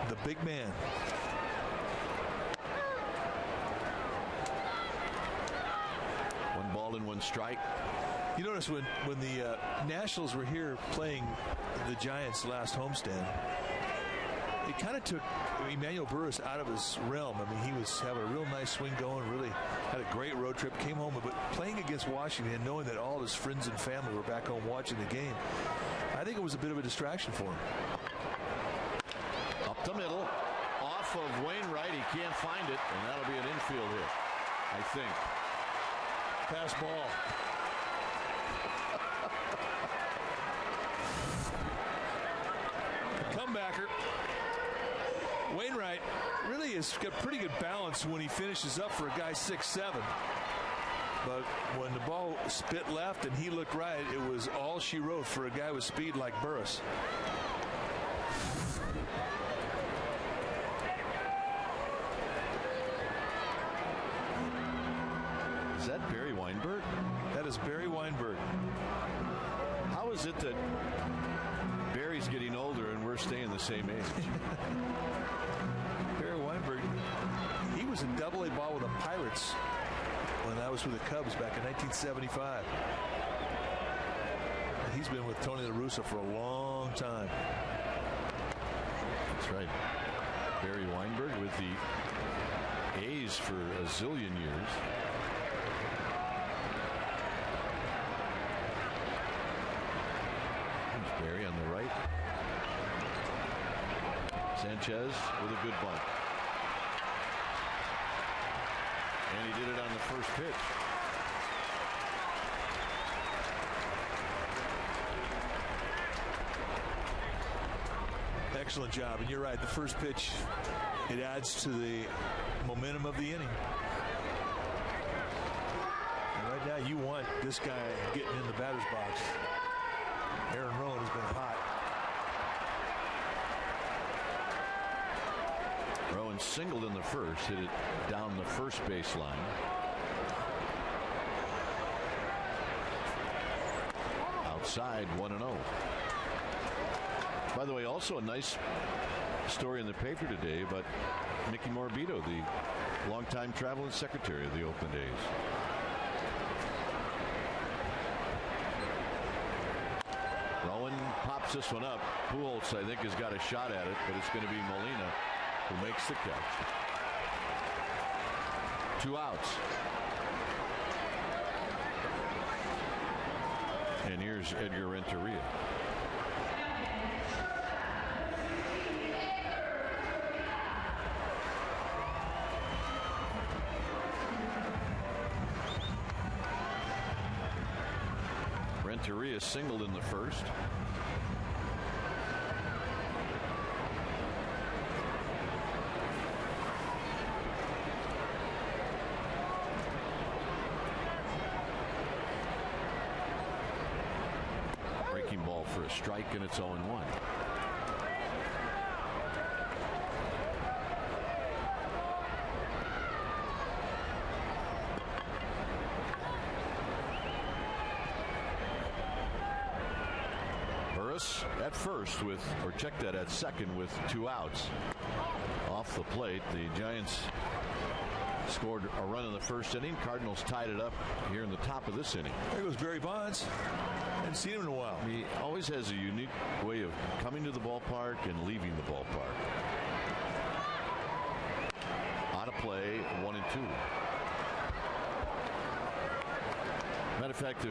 the big man. One ball and one strike. You notice when the Nationals were here playing the Giants last homestand, it kind of took Emmanuel Burris out of his realm. I mean, he was having a real nice swing going, really had a great road trip, came home, but playing against Washington and knowing that all of his friends and family were back home watching the game, I think it was a bit of a distraction for him. Up the middle, off of Wainwright. He can't find it, and that'll be an infield hit, I think. Pass ball. Comebacker. Wainwright really has got pretty good balance when he finishes up for a guy 6'7". But when the ball spit left and he looked right, it was all she wrote for a guy with speed like Burris. Is that Barry Weinberg? That is Barry Weinberg. How is it that Barry's getting older and we're staying the same age? Barry Weinberg, he was a double-A ball with the Pirates when I was with the Cubs back in 1975. And he's been with Tony La Russa for a long time. That's right. Barry Weinberg with the A's for a zillion years. Barry on the right. Sanchez with a good bunt. And he did it on the first pitch. Excellent job. And you're right, the first pitch, it adds to the momentum of the inning. And right now you want this guy getting in the batter's box. Aaron Rowan has been hot. Rowan singled in the first, hit it down the first baseline. Outside, 1-0. By the way, also a nice story in the paper today about Mickey Morabito, the longtime traveling secretary of the Oakland A's. Rowan pops this one up. Pujols, I think, has got a shot at it, but it's going to be Molina who makes the catch. 2 outs. And here's Edgar Renteria. Renteria singled in the first. Breaking ball for a strike, and it's 0-1. At first with, or check that at second with 2 outs. Off the plate, the Giants scored a run in the first inning. Cardinals tied it up here in the top of this inning. There goes Barry Bonds. Haven't seen him in a while. He always has a unique way of coming to the ballpark and leaving the ballpark. On a play, 1-2. Matter of fact,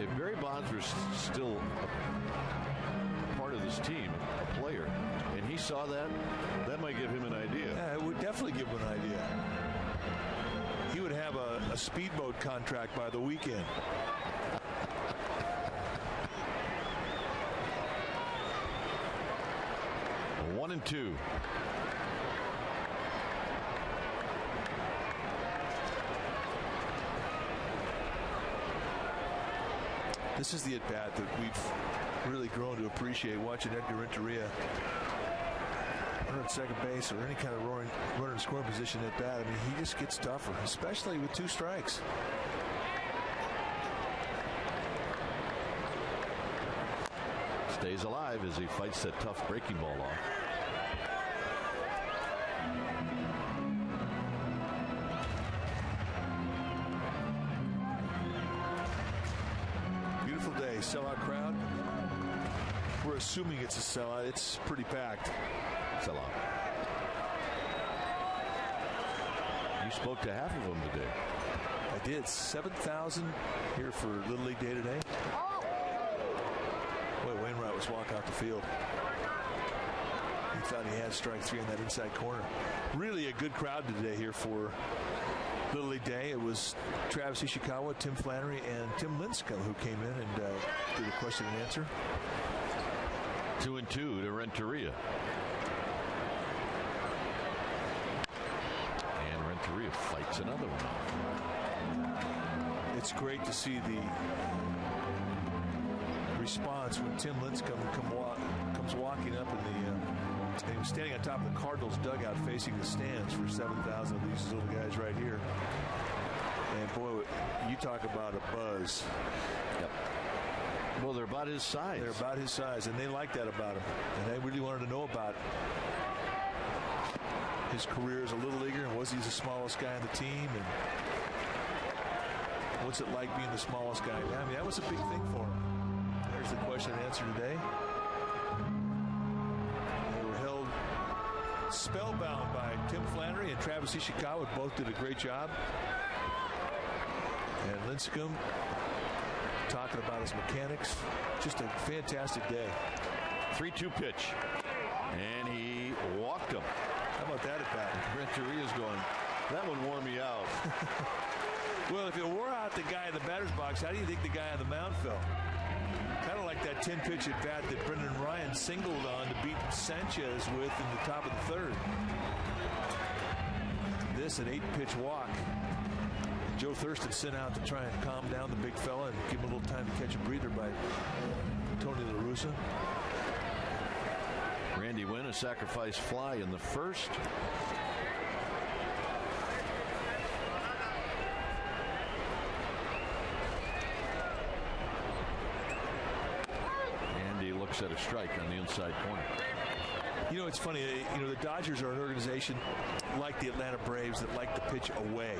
if Barry Bonds was still a part of this team, a player, and he saw that, that might give him an idea. Yeah, it would definitely give him an idea. He would have a speedboat contract by the weekend. One and two. This is the at-bat that we've really grown to appreciate, watching Edgar Renteria run at second base or any kind of runner in scoring position at bat. I mean, he just gets tougher, especially with 2 strikes. Stays alive as he fights that tough breaking ball off. Beautiful day, sellout crowd. We're assuming it's a sellout. It's pretty packed. Sellout. You spoke to half of them today. I did. 7,000 here for Little League Day today. Boy, Wainwright was walking off the field. He thought he had strike 3 in that inside corner. Really a good crowd today here for Little League Day. It was Travis Ishikawa, Tim Flannery, and Tim Lincecum who came in and did a question and answer. 2-2 to Renteria. And Renteria fights another one. It's great to see the response when Tim Lincecum comes walking up in the he was standing on top of the Cardinals dugout facing the stands for 7,000 of these little guys right here. And boy, you talk about a buzz. Yep. Well, they're about his size. They're about his size, and they like that about him. And they really wanted to know about his career as a little leaguer, and was he the smallest guy on the team, and what's it like being the smallest guy? I mean, that was a big thing for him. There's the question and answer today. They were held spellbound by Tim Flannery and Travis Ishikawa. Both did a great job. And Lincecum talking about his mechanics. Just a fantastic day. 3-2 pitch. And he walked him. How about that at bat? Renteria's going, that one wore me out. Well, if it wore out the guy in the batter's box, how do you think the guy on the mound felt? Kind of like that 10-pitch at bat that Brendan Ryan singled on to beat Sanchez with in the top of the 3rd. This an 8-pitch walk. Joe Thurston sent out to try and calm down the big fella and give him a little time to catch a breather by Tony La Russa. Randy Wynn, a sacrifice fly in the 1st. Andy looks at a strike on the inside corner. You know, it's funny. You know, the Dodgers are an organization like the Atlanta Braves that like to pitch away.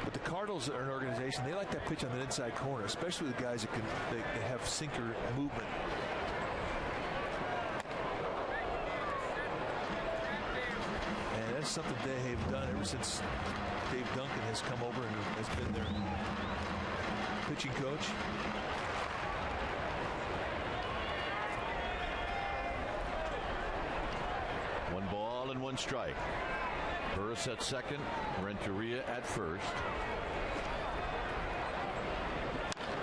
But the Cardinals are an organization, they like that pitch on the inside corner, especially the guys that have sinker movement. And that's something they have done ever since Dave Duncan has come over and has been their pitching coach. One ball and 1 strike. Burris at second, Renteria at first.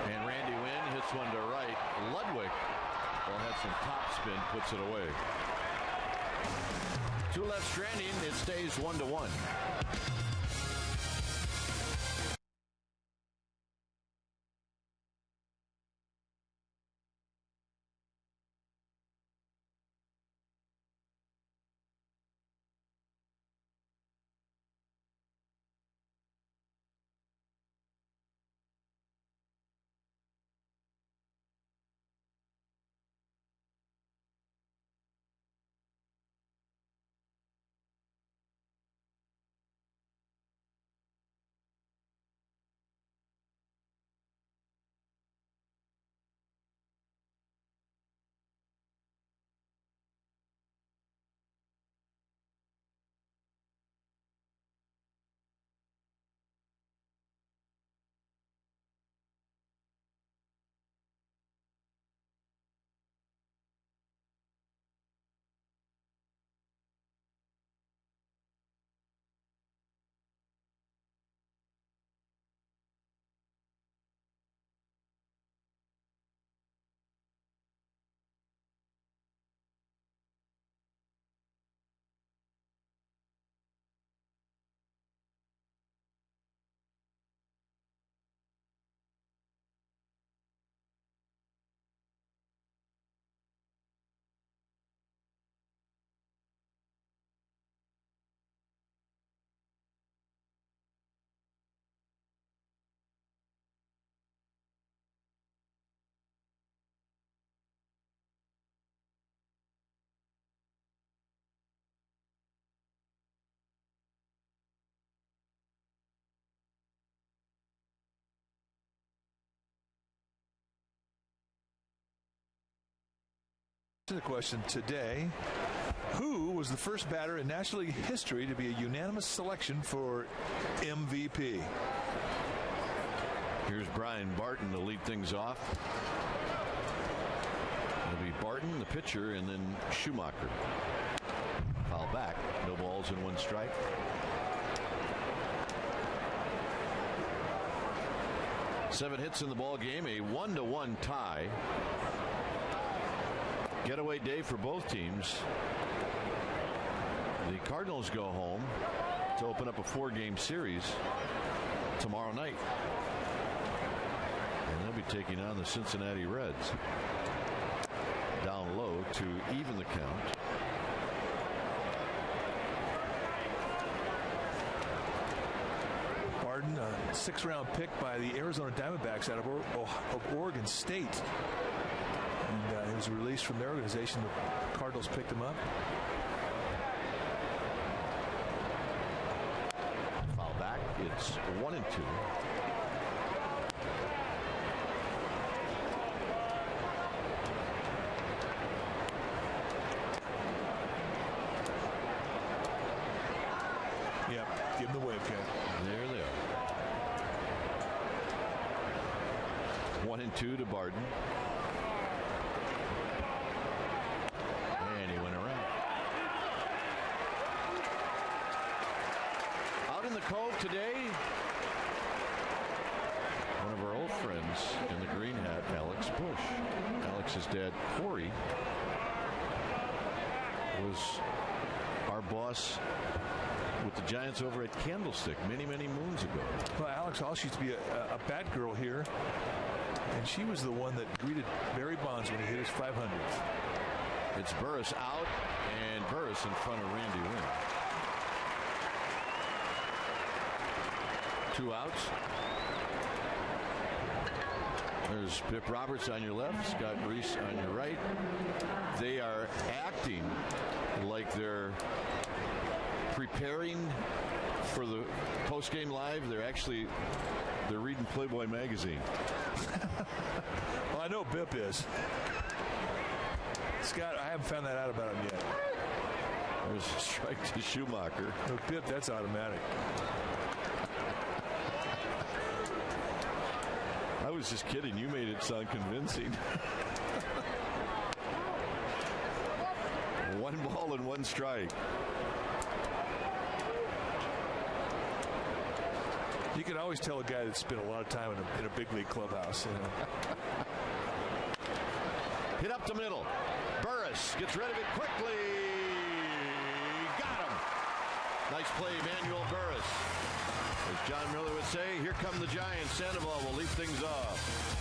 And Randy Wynn hits one to right. Ludwig will have some top spin, puts it away. 2 left stranding, it stays 1-1. The question today: who was the first batter in National League history to be a unanimous selection for MVP? Here's Brian Barton to lead things off. It'll be Barton, the pitcher, and then Schumacher. Foul back. No balls and 1 strike. Seven hits in the ball game. A 1-1 tie. Getaway day for both teams. The Cardinals go home to open up a 4-game series tomorrow night. And they'll be taking on the Cincinnati Reds. Down low to even the count. Barton, a 6th-round pick by the Arizona Diamondbacks out of Oregon State. And he was released from their organization. The Cardinals picked him up. Foul back. It's 1-2. Yep, give him the wave, Ken. There they are. 1-2 to Barton. And he went around. Out in the Cove today, one of our old friends in the green hat, Alex Bush. Alex's dad, Corey, was our boss with the Giants over at Candlestick many moons ago. Well, Alex also used to be a bat girl here, and she was the one that greeted Barry Bonds when he hit his 500th. It's Burris out, and Burris in front of Randy Wynn. 2 outs. There's Pip Roberts on your left, Scott Reese on your right. They are acting like they're preparing for the post-game live. They're reading Playboy magazine. Well, I know Bip is. Scott, I haven't found that out about him yet. There's a strike to Schumacher. No, Bip, that's automatic. I was just kidding. You made it sound convincing. 1 ball and 1 strike. You can always tell a guy that's spent a lot of time in a big league clubhouse. You know? Hit up the middle. Burris gets rid of it quickly. Got him. Nice play, Emmanuel Burris. As John Miller would say, here come the Giants. Sandoval will lead things off.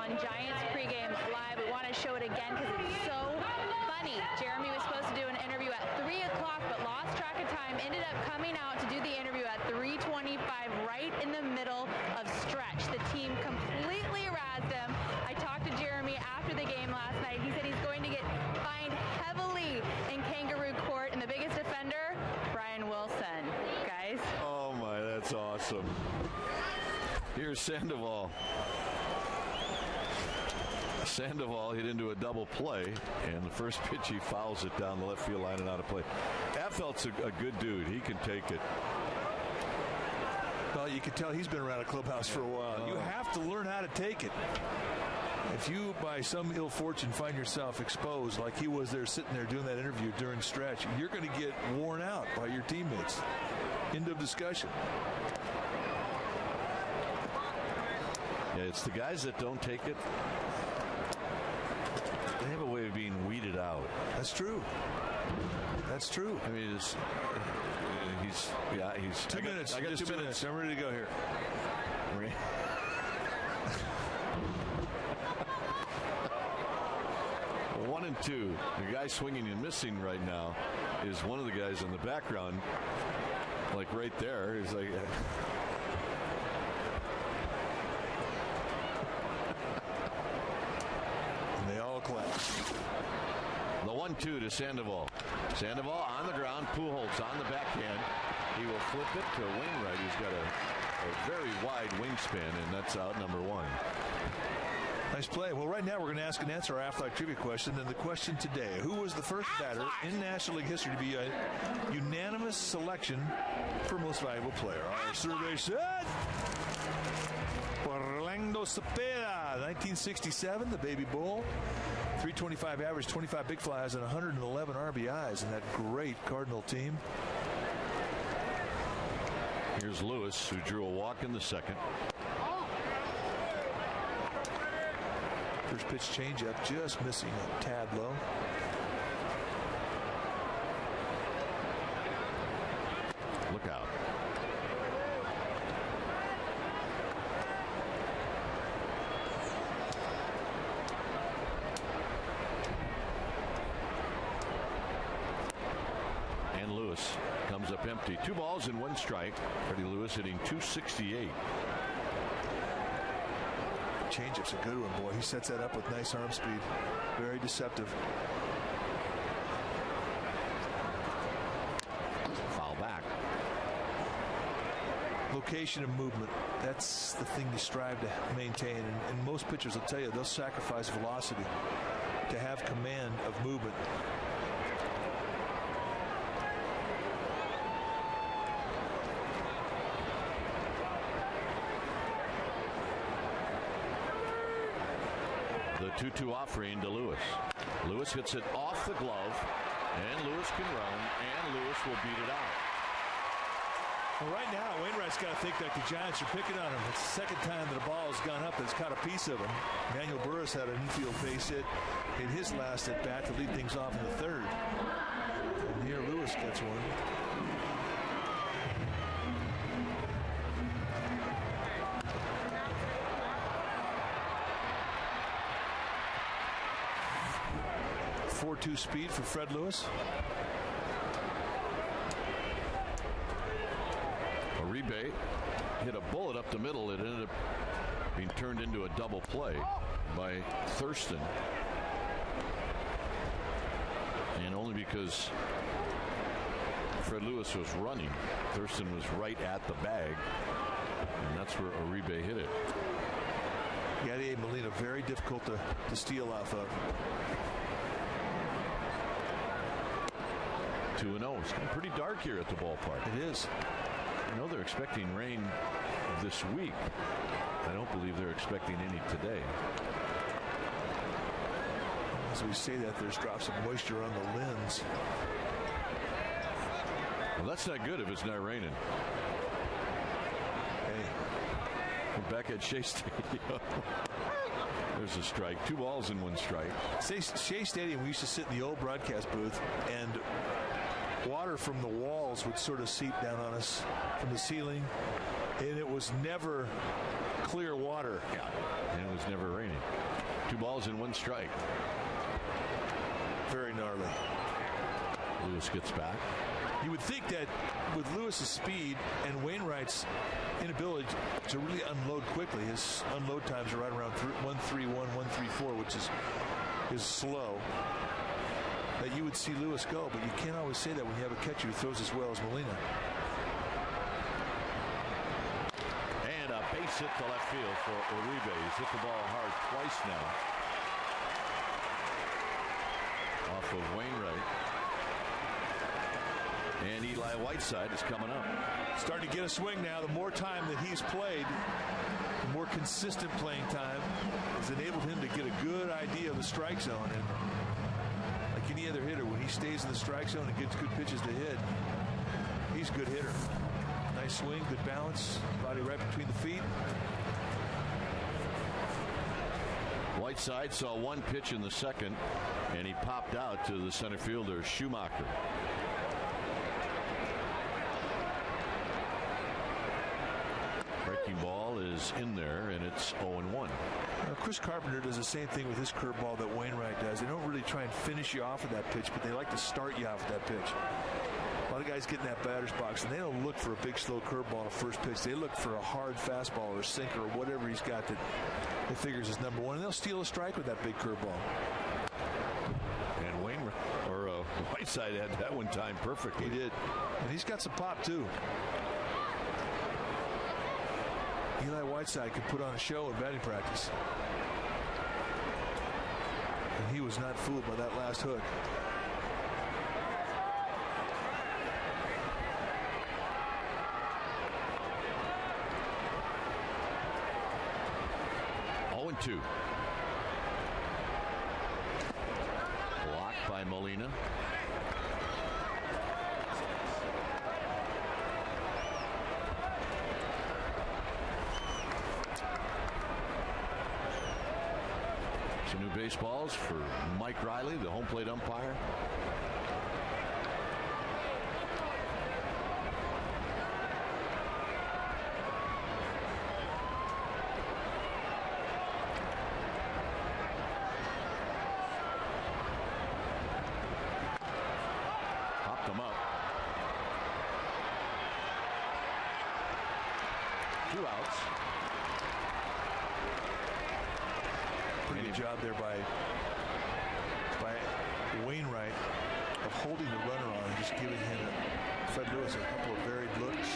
on Giants pregame live. We want to show it again because it's so funny. Jeremy was supposed to do an interview at 3 o'clock, but lost track of time. Ended up coming out to do the interview at 3:25, right in the middle of stretch. The team completely razzed him. I talked to Jeremy after the game last night. He said he's going to get fined heavily in kangaroo court, and the biggest offender, Brian Wilson. Guys. Oh my, that's awesome. Here's Sandoval. Sandoval hit into a double play, and the first pitch he fouls it down the left field line and out of play. Affeld's a good dude. He can take it. Well, you can tell he's been around a clubhouse for a while. You have to learn how to take it. If you, by some ill fortune, find yourself exposed like he was there sitting there doing that interview during stretch, you're going to get worn out by your teammates. End of discussion. Yeah, it's the guys that don't take it. They have a way of being weeded out. That's true. That's true. I mean, he's 2 minutes. I got 2 minutes. I'm ready to go here. 1 and 2. The guy swinging and missing right now is one of the guys in the background, like right there. He's like. And they all collapse. The 1-2 to Sandoval. Sandoval on the ground. Pujols on the backhand. He will flip it to Wainwright, who's got a very wide wingspan, and that's out number 1. Nice play. Well, right now we're going to ask and answer our Aflac trivia question. And the question today, who was the first batter in National League history to be a unanimous selection for most valuable player? Our survey said Orlando Cepeda, 1967, the baby bull. 325 average, 25 big flies, and 111 RBIs in that great Cardinal team. Here's Lewis, who drew a walk in the second. First pitch changeup, just missing a tad low. Look out. And Lewis comes up empty. 2 balls and 1 strike. Freddie Lewis hitting .268. Changeup's a good one, boy. He sets that up with nice arm speed. Very deceptive. Foul back. Location and movement. That's the thing you strive to maintain. And most pitchers will tell you they'll sacrifice velocity to have command of movement. The 2-2 offering to Lewis. Lewis hits it off the glove, and Lewis can run, and Lewis will beat it out. Well, right now, Wainwright's got to think that the Giants are picking on him. It's the second time that a ball has gone up that's caught a piece of him. Daniel Burris had an infield base hit in his last at bat to lead things off in the third. And here Lewis gets one. .4.2 speed for Fred Lewis. Uribe hit a bullet up the middle. It ended up being turned into a double play by Thurston. And only because Fred Lewis was running. Thurston was right at the bag. And that's where Uribe hit it. Yadier Molina, very difficult to steal off of. 2-0. It's getting pretty dark here at the ballpark. It is. I know they're expecting rain this week. I don't believe they're expecting any today. As we say that, there's drops of moisture on the lens. Well, that's not good if it's not raining. Hey. We're back at Shea Stadium. There's a strike. 2 balls and 1 strike. Shea Stadium, we used to sit in the old broadcast booth, and water from the walls would sort of seep down on us from the ceiling. And it was never clear water. Yeah, and it was never raining. 2 balls and 1 strike. Very gnarly. Lewis gets back. You would think that with Lewis's speed and Wainwright's inability to really unload quickly, his unload times are right around 131, 134, which is slow, that you would see Lewis go, but you can't always say that when you have a catcher who throws as well as Molina. And a base hit to left field for Uribe. He's hit the ball hard twice now. Off of Wainwright. And Eli Whiteside is coming up. Starting to get a swing now. The more time that he's played, the more consistent playing time has enabled him to get a good idea of the strike zone. And like any other hitter, when he stays in the strike zone and gets good pitches to hit, he's a good hitter. Nice swing, good balance, body right between the feet. Whiteside saw 1 pitch in the second, and he popped out to the center fielder, Schumacher. Breaking ball is in there, and it's 0-1. Now, Chris Carpenter does the same thing with his curveball that Wainwright does. They don't really try and finish you off with that pitch, but they like to start you off with that pitch. A lot of guys get in that batter's box, and they don't look for a big, slow curveball on a first pitch. They look for a hard fastball or a sinker or whatever he's got that he figures is number 1, and they'll steal a strike with that big curveball. And Whiteside had that one timed perfectly. He did. And he's got some pop, too. Eli Whiteside could put on a show in batting practice. And he was not fooled by that last hook. Two. Blocked by Molina. Some new baseballs for Mike Riley, the home plate umpire. Job there by Wainwright of holding the runner on and just giving him Fred Lewis a couple of varied looks.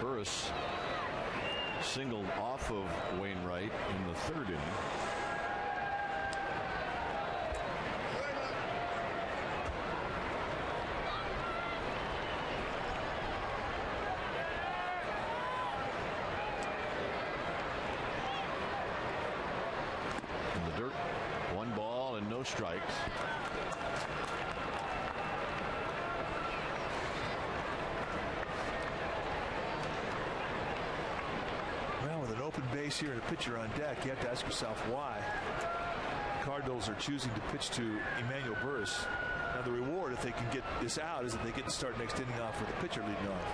Burris singled off of Wainwright in the 3rd inning. Strikes. Well, with an open base here and a pitcher on deck, you have to ask yourself why Cardinals are choosing to pitch to Emmanuel Burris. Now, the reward, if they can get this out, is that they get to start next inning off with the pitcher leading off.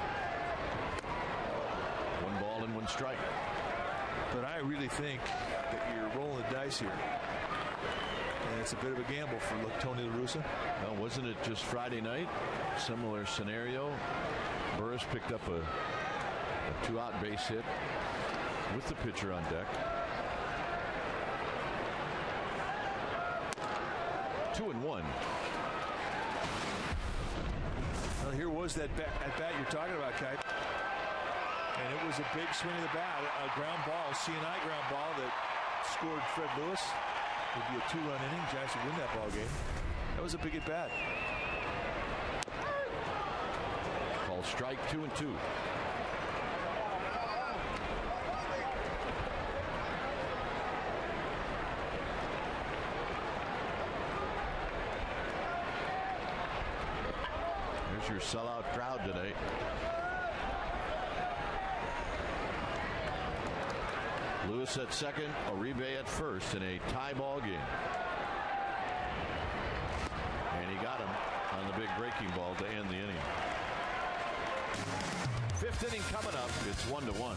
1 ball and 1 strike. But I really think that you're rolling the dice here. And it's a bit of a gamble for Tony La Russa. Well, wasn't it just Friday night? Similar scenario. Burris picked up a 2-out base hit with the pitcher on deck. 2-1. Well, here was that at bat you're talking about, Kite. And it was a big swing of the bat, a ground ball, C&I ground ball that scored Fred Lewis. It would be a 2-run inning. Giants would win that ball game. That was a big at bat. Called strike 2-2. There's your sellout crowd today. Lewis at second, Uribe at first in a tie ball game. And he got him on the big breaking ball to end the inning. Fifth inning coming up. It's 1-1.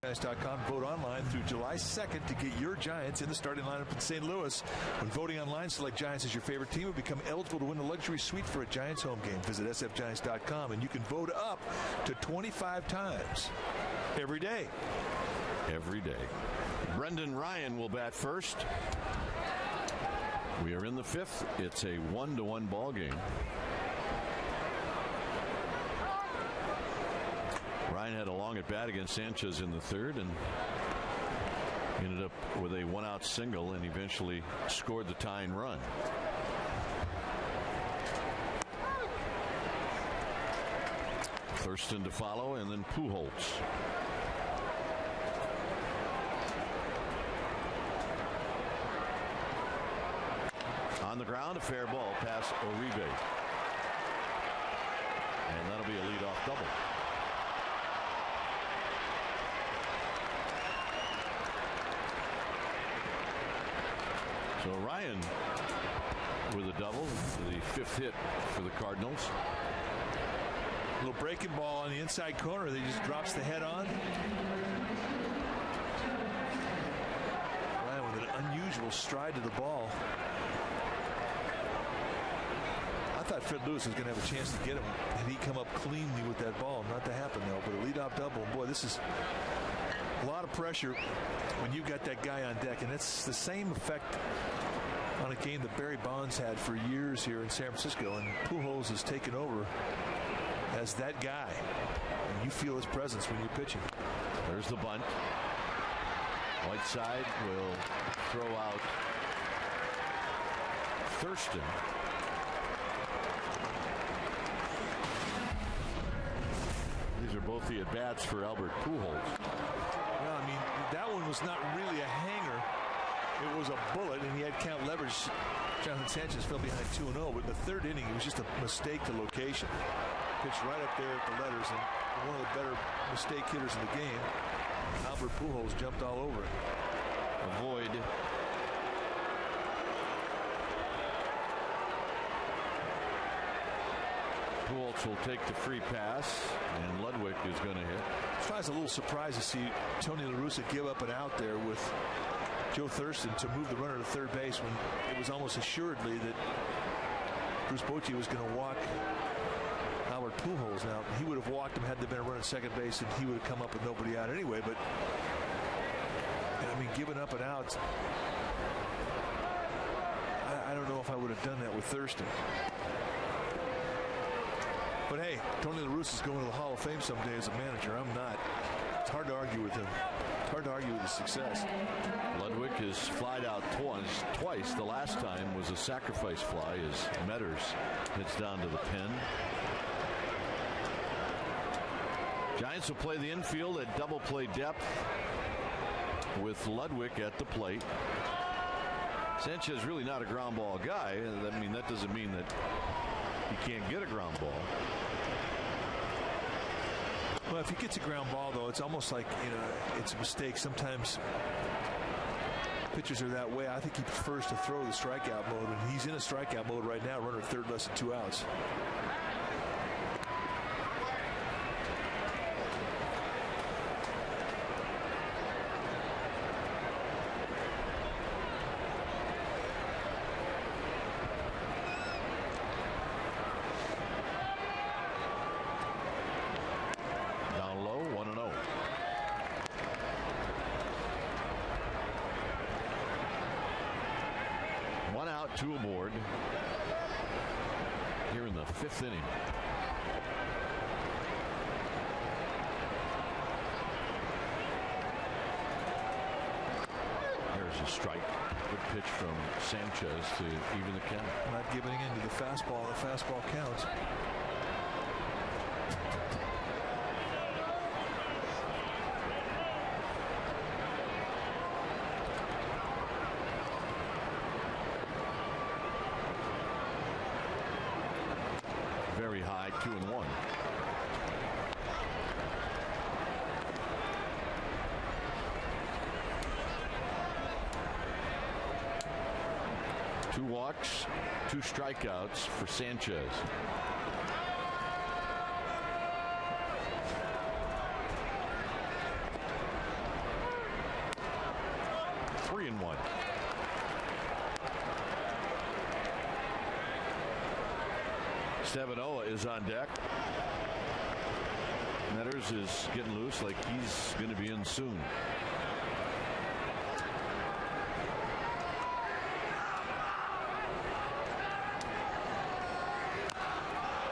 Giants.com. Vote online through July 2nd to get your Giants in the starting lineup in St. Louis. When voting online, select Giants as your favorite team and become eligible to win the luxury suite for a Giants home game. Visit sfgiants.com and you can vote up to 25 times every day. Every day. Brendan Ryan will bat first. We are in the fifth. It's a 1-1 ball game. Ryan had a long at bat against Sanchez in the third and ended up with a one-out single and eventually scored the tying run. Thurston to follow, and then Pujols. On the ground, a fair ball past Uribe. And that'll be a leadoff double. So Ryan with a double, the fifth hit for the Cardinals. A little breaking ball on the inside corner that he just drops the head on. Ryan with an unusual stride to the ball. I thought Fred Lewis was going to have a chance to get him, and he come up cleanly with that ball. Not to happen though, but a leadoff double. And boy, this is a lot of pressure when you've got that guy on deck, and it's the same effect on a game that Barry Bonds had for years here in San Francisco, and Pujols has taken over as that guy, and you feel his presence when you're pitching. There's the bunt. Whiteside will throw out Thurston. These are both the at-bats for Albert Pujols. Well, I mean, that one was not really a hanger. It was a bullet, and he had count leverage. Jonathan Sanchez fell behind 2-0, but in the third inning, it was just a mistake to location. Pitched right up there at the letters, and one of the better mistake hitters in the game, Albert Pujols, jumped all over it. Avoid. Pujols will take the free pass, and Ludwig is going to hit. I was a little surprised to see Tony La Russa give up an out there with Joe Thurston to move the runner to third base when it was almost assuredly that Bruce Bochy was going to walk Albert Pujols. Now, he would have walked him had there been a run at second base, and he would have come up with nobody out anyway. But, I mean, giving up an out have done that with Thurston. But hey, Tony La Russa is going to the Hall of Fame someday as a manager. I'm not. It's hard to argue with him. It's hard to argue with his success. Ludwig has flied out twice. The last time was a sacrifice fly as Metters hits down to the pin. Giants will play the infield at double play depth with Ludwig at the plate. Sanchez really not a ground ball guy. I mean, that doesn't mean that he can't get a ground ball. Well, if he gets a ground ball, though, it's almost like, it's a mistake. Sometimes pitchers are that way. I think he prefers to throw the strikeout mode, and he's in a strikeout mode right now, runner third, less than 2 outs. Two aboard here in the 5th inning. There's a strike. Good pitch from Sanchez to even the count. Not giving in to the fastball. The fastball counts. Very high, 2-1. Two walks, 2 strikeouts for Sanchez. Three and 1. Stevanoa is on deck. Metters is getting loose like he's going to be in soon.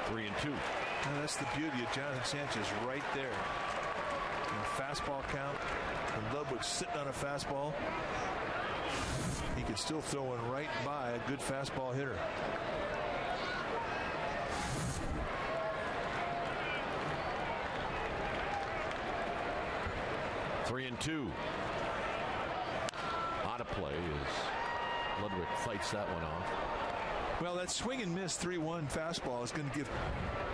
Three and 2. And that's the beauty of Jonathan Sanchez right there. In a fastball count, when Ludwig's sitting on a fastball, he can still throw one right by a good fastball hitter. Three and 2. Out of play as Ludwig fights that one off. Well, that swing and miss 3-1 fastball is going to give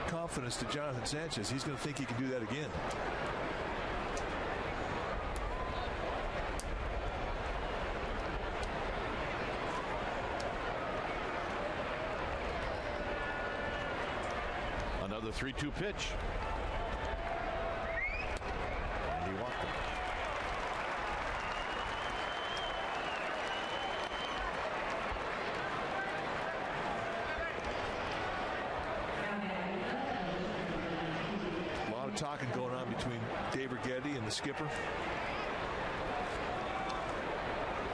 confidence to Jonathan Sanchez. He's going to think he can do that again. Another 3-2 pitch. And he walked him. A lot of talking going on between Dave Righetti and the skipper.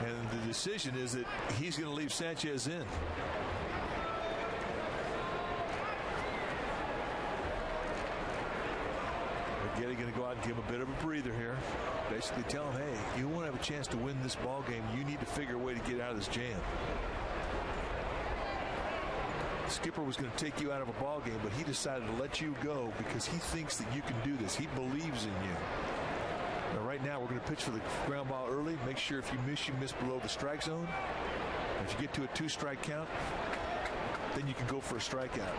And the decision is that he's going to leave Sanchez in. Righetti going to go out and give him a bit of a breather here. Basically tell him, hey, you want to have a chance to win this ball game. You need to figure a way to get out of this jam. The skipper was going to take you out of a ball game, but he decided to let you go because he thinks that you can do this. He believes in you. Now, right now, we're going to pitch for the ground ball early. Make sure if you miss below the strike zone. If you get to a 2-strike count, then you can go for a strikeout.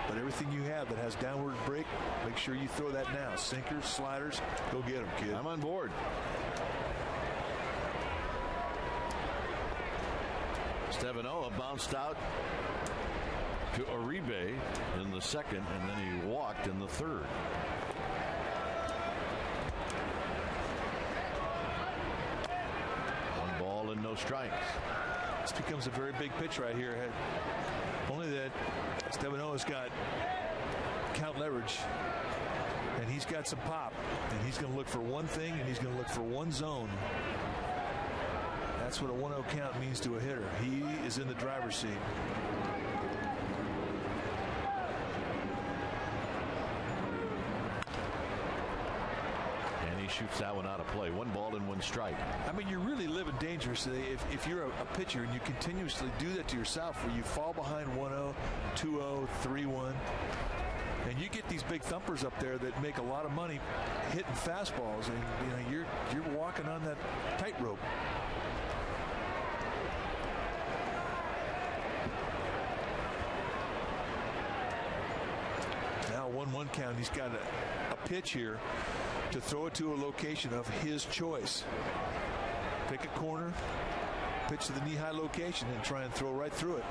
But everything you have that has downward break, make sure you throw that now. Sinkers, sliders, go get them, kid. I'm on board. Stevanoa bounced out to Uribe in the second, and then he walked in the third. One ball and no strikes. This becomes a very big pitch right here. Only that Stevanoa's got count leverage, and he's got some pop, and he's going to look for one thing, and he's going to look for one zone. That's what a 1-0 count means to a hitter. He is in the driver's seat. And he shoots that one out of play. 1 ball and 1 strike. I mean, you're really living dangerously if you're a pitcher and you continuously do that to yourself, where you fall behind 1-0, 2-0, 3-1. And you get these big thumpers up there that make a lot of money hitting fastballs, and you're walking on that tightrope. Now 1-1 count. He's got a pitch here to throw it to a location of his choice. Pick a corner, pitch to the knee-high location, and try and throw right through it.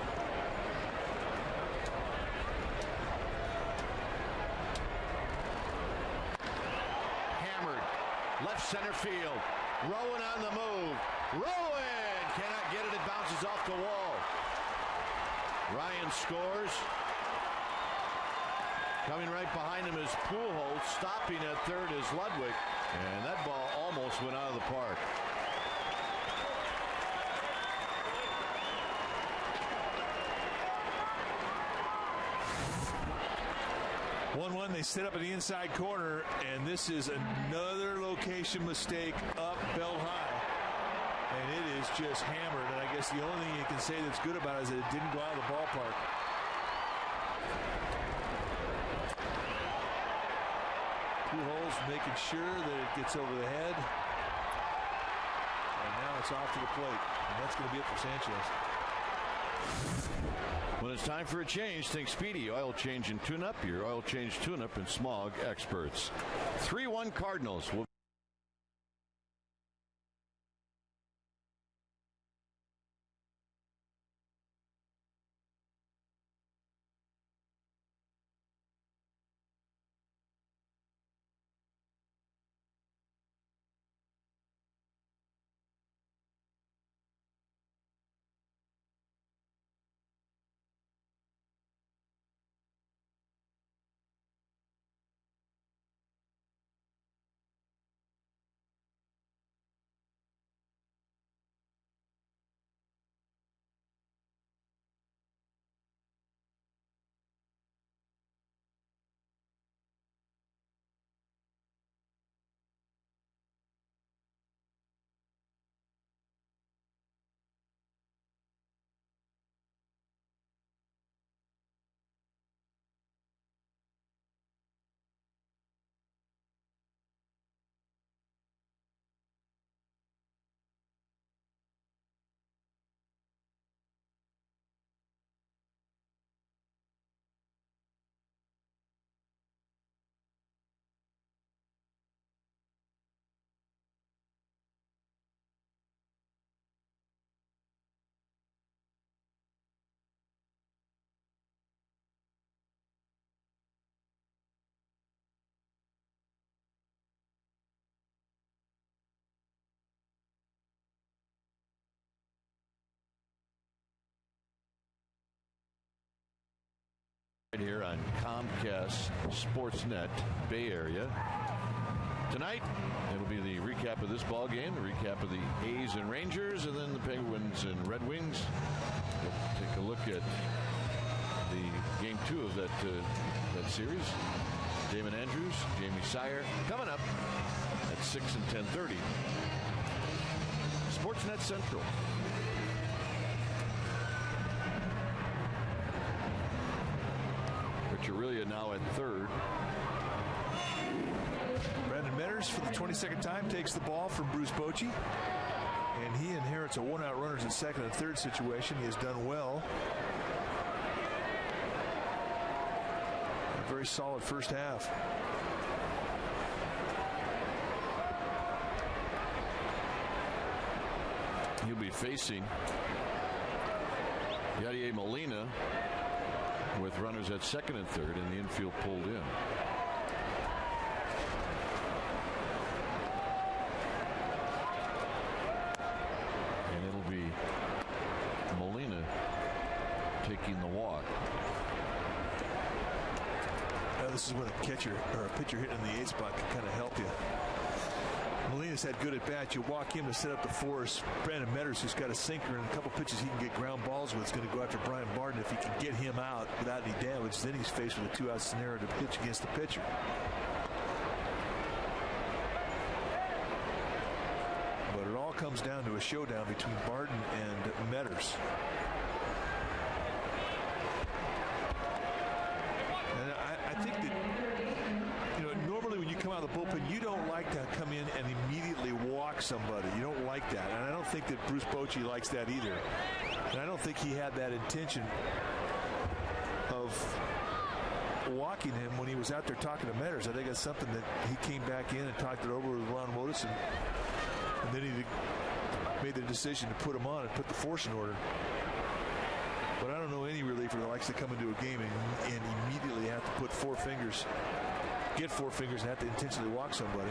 Left center field. Rowan on the move. Rowan cannot get it. It bounces off the wall. Ryan scores. Coming right behind him is Pujols. Stopping at third is Ludwig. And that ball almost went out of the park. They sit up in the inside corner, and this is another location mistake up belt high, and it is just hammered. And I guess the only thing you can say that's good about it is that it didn't go out of the ballpark. Pujols making sure that it gets over the head, and now it's off to the plate, and that's going to be it for Sanchez. When it's time for a change, think Speedy Oil Change and Tune-Up, your oil change tune-up and smog experts. 3-1 Cardinals. Here on Comcast Sportsnet Bay Area. Tonight, it'll be the recap of this ball game, the recap of the A's and Rangers, and then the Penguins and Red Wings. We'll take a look at the game 2 of that series. Damon Andrews, Jamie Sire, coming up at 6 and 10:30. Sportsnet Central. Aurelia now at third. Brandon Metters, for the 22nd time, takes the ball from Bruce Bochy, and he inherits a one-out runners at second and third situation. He has done well. A very solid first half. He'll be facing Yadier Molina with runners at second and third, and the infield pulled in. And it'll be Molina taking the walk. This is when a catcher or a pitcher hitting in the 8 spot can kind of help you. Molina's had good at bats. You walk him to set up the force. Brandon Metters, who's got a sinker and a couple pitches he can get ground balls with, is going to go after Brian Barton. If he can get him out without any damage, then he's faced with a 2-out scenario to pitch against the pitcher. But it all comes down to a showdown between Barton and Metters. And I think that, normally when you come out of the bullpen, you don't like to come in and immediately walk somebody. You don't like that. And I don't think that Bruce Bochy likes that either. And I don't think he had that intention of walking him when he was out there talking to Metters. I think that's something that he came back in and talked it over with Ron Wotus, and then he made the decision to put him on and put the force in order. But I don't know any reliever that likes to come into a game and immediately have to put get four fingers and have to intentionally walk somebody.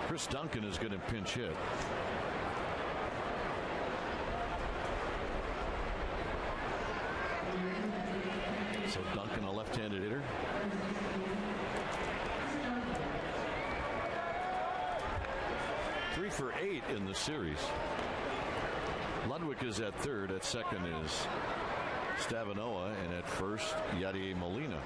Chris Duncan is going to pinch hit. So Duncan, a left-handed hitter. Three for 8 in the series. Ludwig is at third. At second is Stavinoa, and at first, Yadier Molina.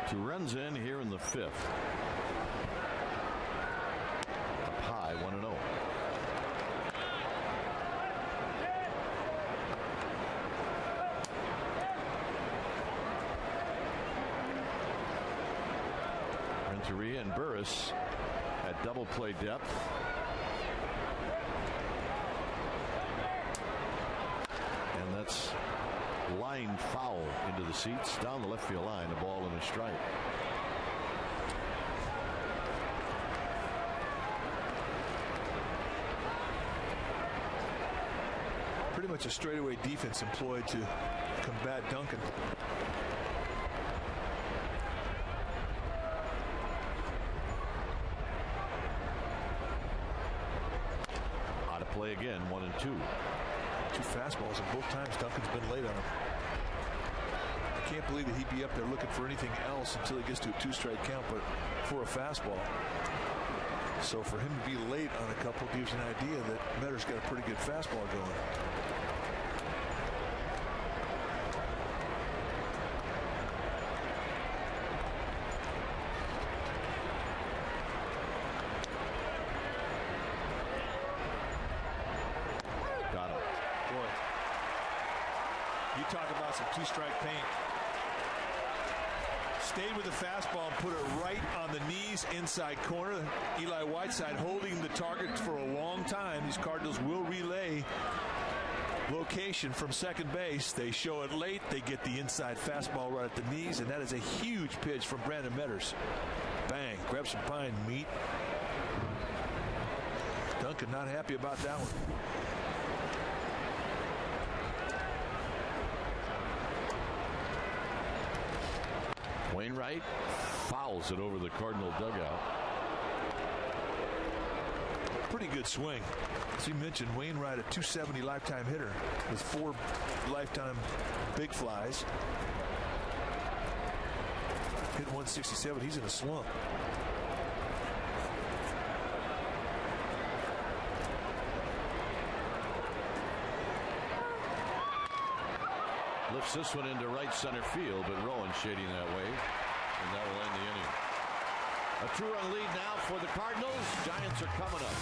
Two runs in here in the fifth. Up high, 1-0. Renteria and Burris at double play depth. And that's line foul into the seats down the left field line. A ball and a strike. Pretty much a straightaway defense employed to combat Duncan. Out of play again, 1-2. Two fastballs, and both times Duncan's been late on him. I can't believe that he'd be up there looking for anything else until he gets to a 2-strike count, but for a fastball. So for him to be late on a couple gives you an idea that Metters got a pretty good fastball going. Talk about some 2-strike paint. Stayed with the fastball and put it right on the knees, inside corner. Eli Whiteside holding the target for a long time. These Cardinals will relay location from second base. They show it late. They get the inside fastball right at the knees, and that is a huge pitch from Brandon Metters. Bang, grab some pine meat. Duncan not happy about that one. Wainwright fouls it over the Cardinal dugout. Pretty good swing. As you mentioned, Wainwright, a 270 lifetime hitter with 4 lifetime big flies. Hit 167. He's in a slump. Lifts this one into right center field, but Rowan shading that way, and that will end the inning. A 2-run lead now for the Cardinals. Giants are coming up.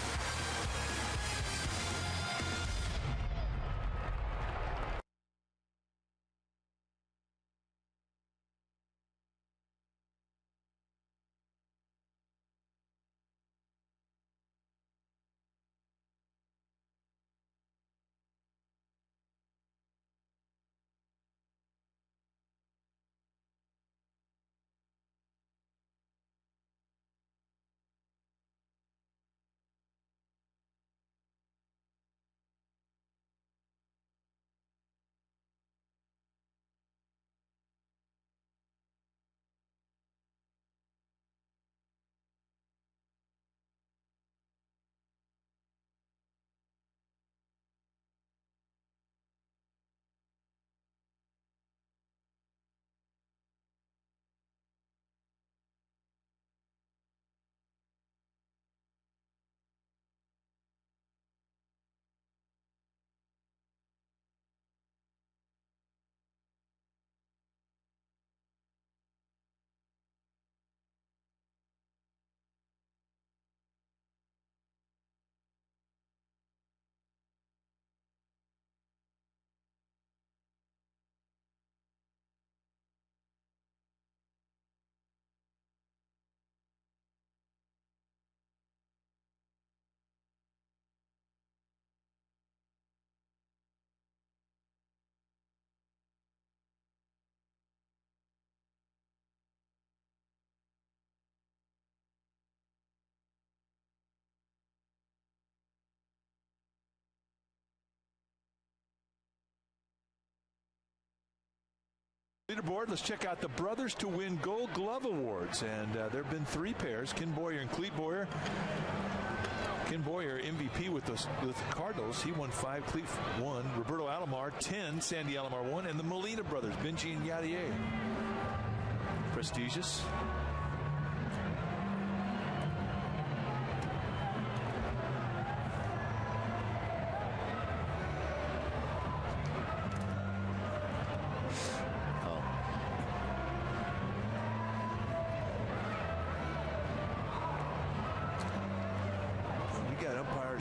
Leaderboard, let's check out the Brothers to Win Gold Glove Awards. And there have been 3 pairs, Ken Boyer and Cleet Boyer. Ken Boyer, MVP with the Cardinals. He won 5, Cleet 1. Roberto Alomar, 10. Sandy Alomar, 1. And the Molina brothers, Benji and Yadier. Prestigious.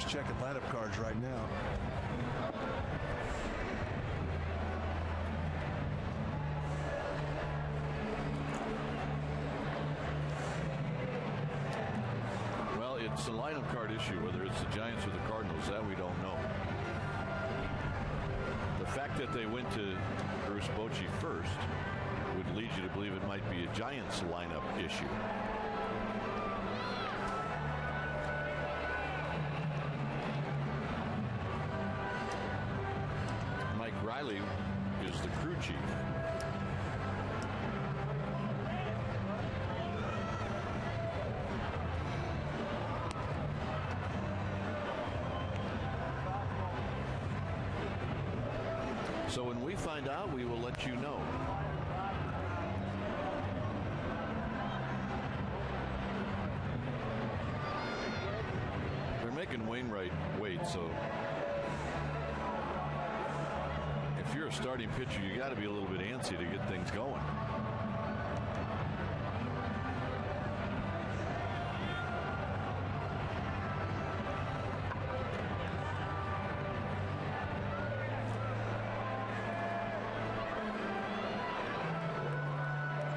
Checking lineup cards right now. Well, it's a lineup card issue, whether it's the Giants or the Cardinals, that we don't know. The fact that they went to Bruce Bochy first would lead you to believe it might be a Giants lineup issue. Riley is the crew chief. So when we find out, we will let you know. They're making Wainwright wait, so if you're a starting pitcher, you got to be a little bit antsy to get things going.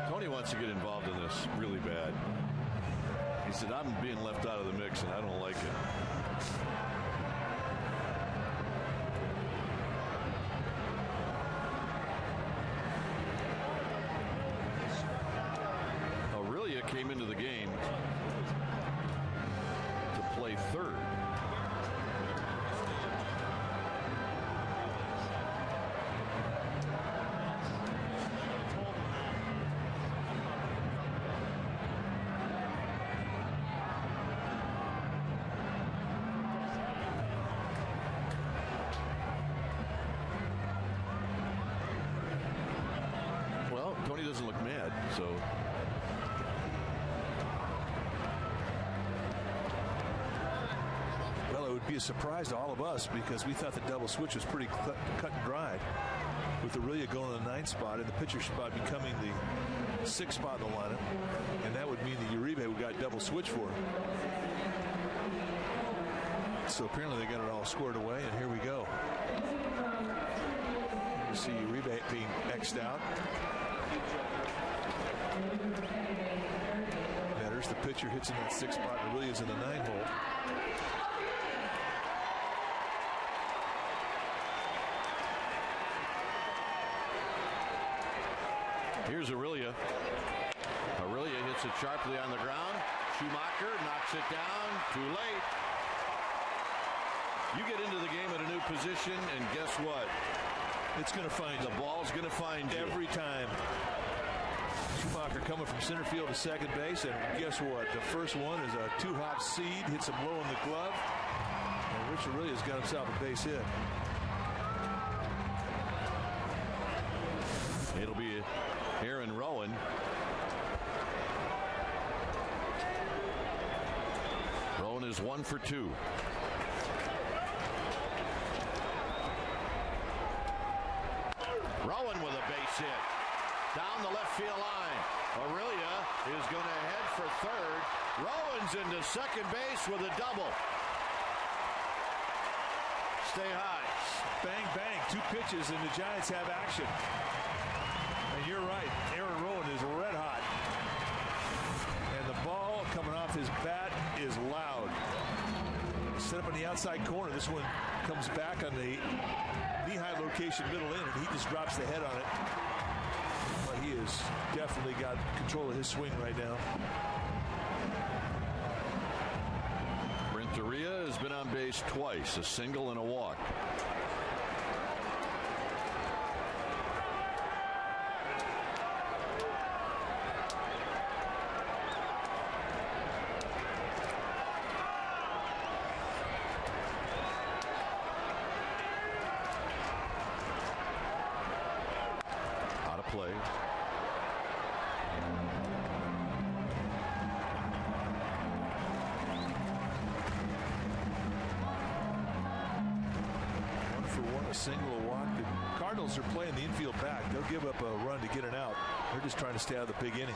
Tony wants to get involved in this really bad. He said, I'm being left out of the mix and I don't like it. Came into the game to play third. Well, Tony doesn't look mad, so be a surprise to all of us because we thought the double switch was pretty cut and dried, with Aurelia going to the 9th spot and the pitcher spot becoming the 6th spot in the lineup, and that would mean that Uribe got double switch for him. So apparently they got it all squared away, and here we go. You see Uribe being X'd out. Matters, the pitcher hits in that 6th spot, and Aurelia's in the 9 hole. Here's Aurelia. Aurelia hits it sharply on the ground. Schumacher knocks it down. Too late. You get into the game at a new position, and guess what? It's going to find you. The ball's going to find you. Every time. Schumacher coming from center field to second base, and guess what? The first one is a 2-hop seed, hits him low in the glove, and Rich Aurelia's got himself a base hit. It'll be Aaron Rowan. Rowan is 1 for 2. Rowan with a base hit down the left field line. Aurelia is going to head for third. Rowan's into second base with a double. Stay high. Bang, bang. 2 pitches, and the Giants have action. And you're right. Aaron Rowan is red hot. And the ball coming off his bat is loud. Set up on the outside corner. This one comes back on the knee-high location middle in, and he just drops the head on it. But he has definitely got control of his swing right now. Renteria has been on base twice, a single and a walk. play. A single, a walk. The Cardinals are playing the infield back. They'll give up a run to get an out. They're just trying to stay out of the big inning.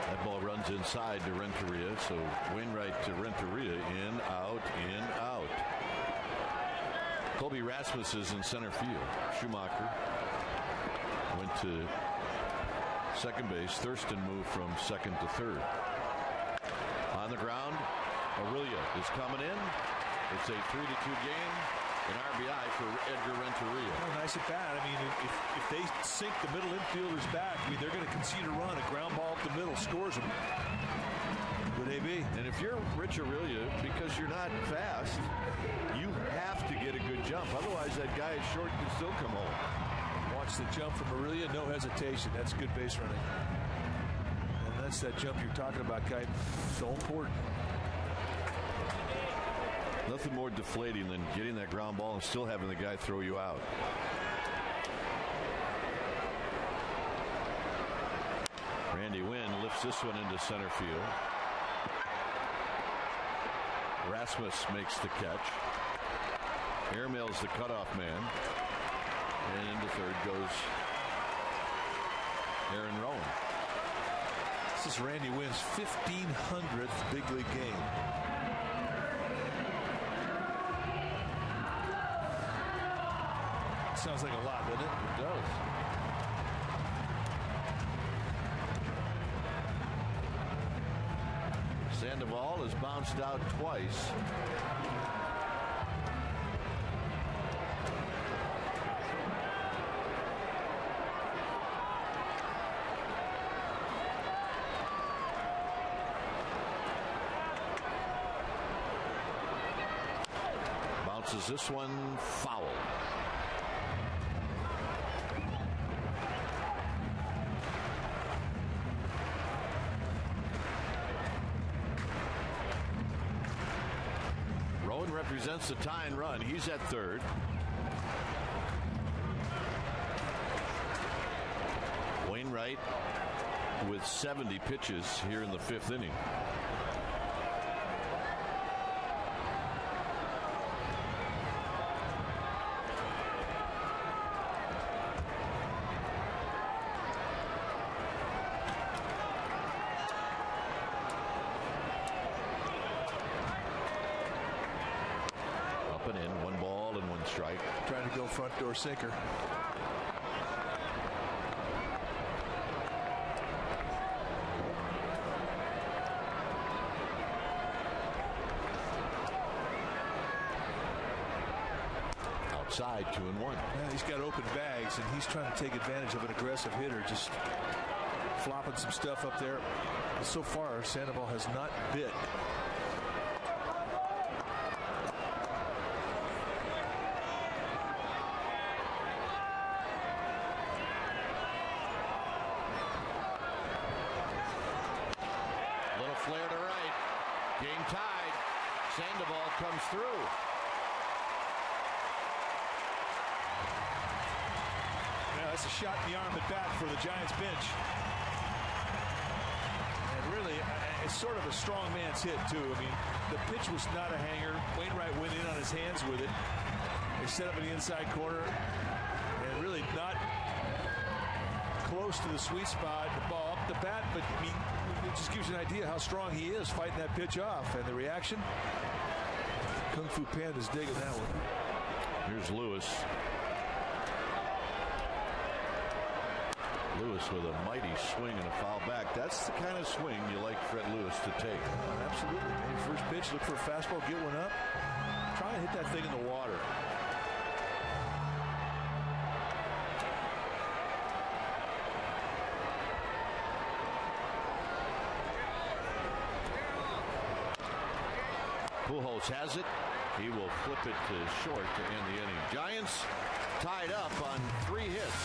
That ball runs inside to Renteria, so Wainwright to Renteria, in, out, in, out. Colby Rasmus is in center field. Schumacher went to second base. Thurston moved from second to third. On the ground, Aurelia is coming in. It's a 3-2 game. An RBI for Edgar Renteria. Oh, nice at bat. I mean, if they sink the middle infielders back, I mean, they're going to concede a run. A ground ball up the middle scores them. Good AB. And if you're Rich Aurelia, because you're not fast, you have to get a good jump. Otherwise, that guy at short can still come home. Watch the jump from Aurelia, no hesitation. That's good base running. And that's that jump you're talking about, Guy. So important. Nothing more deflating than getting that ground ball and still having the guy throw you out. Randy Wynn lifts this one into center field. Rasmus makes the catch. Airmail's the cutoff man. And into third goes Aaron Rowan. This is Randy Wynn's 1,500th big league game. Sounds like a lot, doesn't it? It does. Sandoval has bounced out twice. Bounces this one foul. Represents the tying run. He's at third. Wainwright with 70 pitches here in the fifth inning. Front door sinker. Outside, 2-1. Yeah, he's got open bags, and he's trying to take advantage of an aggressive hitter, just flopping some stuff up there. But so far, Sandoval has not bit. Flare to right. Game tied. Sandoval comes through. Yeah, that's a shot in the arm at bat for the Giants bench. And really, it's sort of a strong man's hit, too. I mean, the pitch was not a hanger. Wainwright went in on his hands with it. They set up in the inside corner. And really not close to the sweet spot. The ball up the bat, but I mean, it just gives you an idea how strong he is fighting that pitch off. And the reaction, Kung Fu Panda's digging that one. Here's Lewis. Lewis with a mighty swing and a foul back. That's the kind of swing you like Fred Lewis to take. Absolutely. Man, first pitch, look for a fastball, get one up. Try and hit that thing in the water. Pujols has it. He will flip it to short to end the inning. Giants tied up on 3 hits.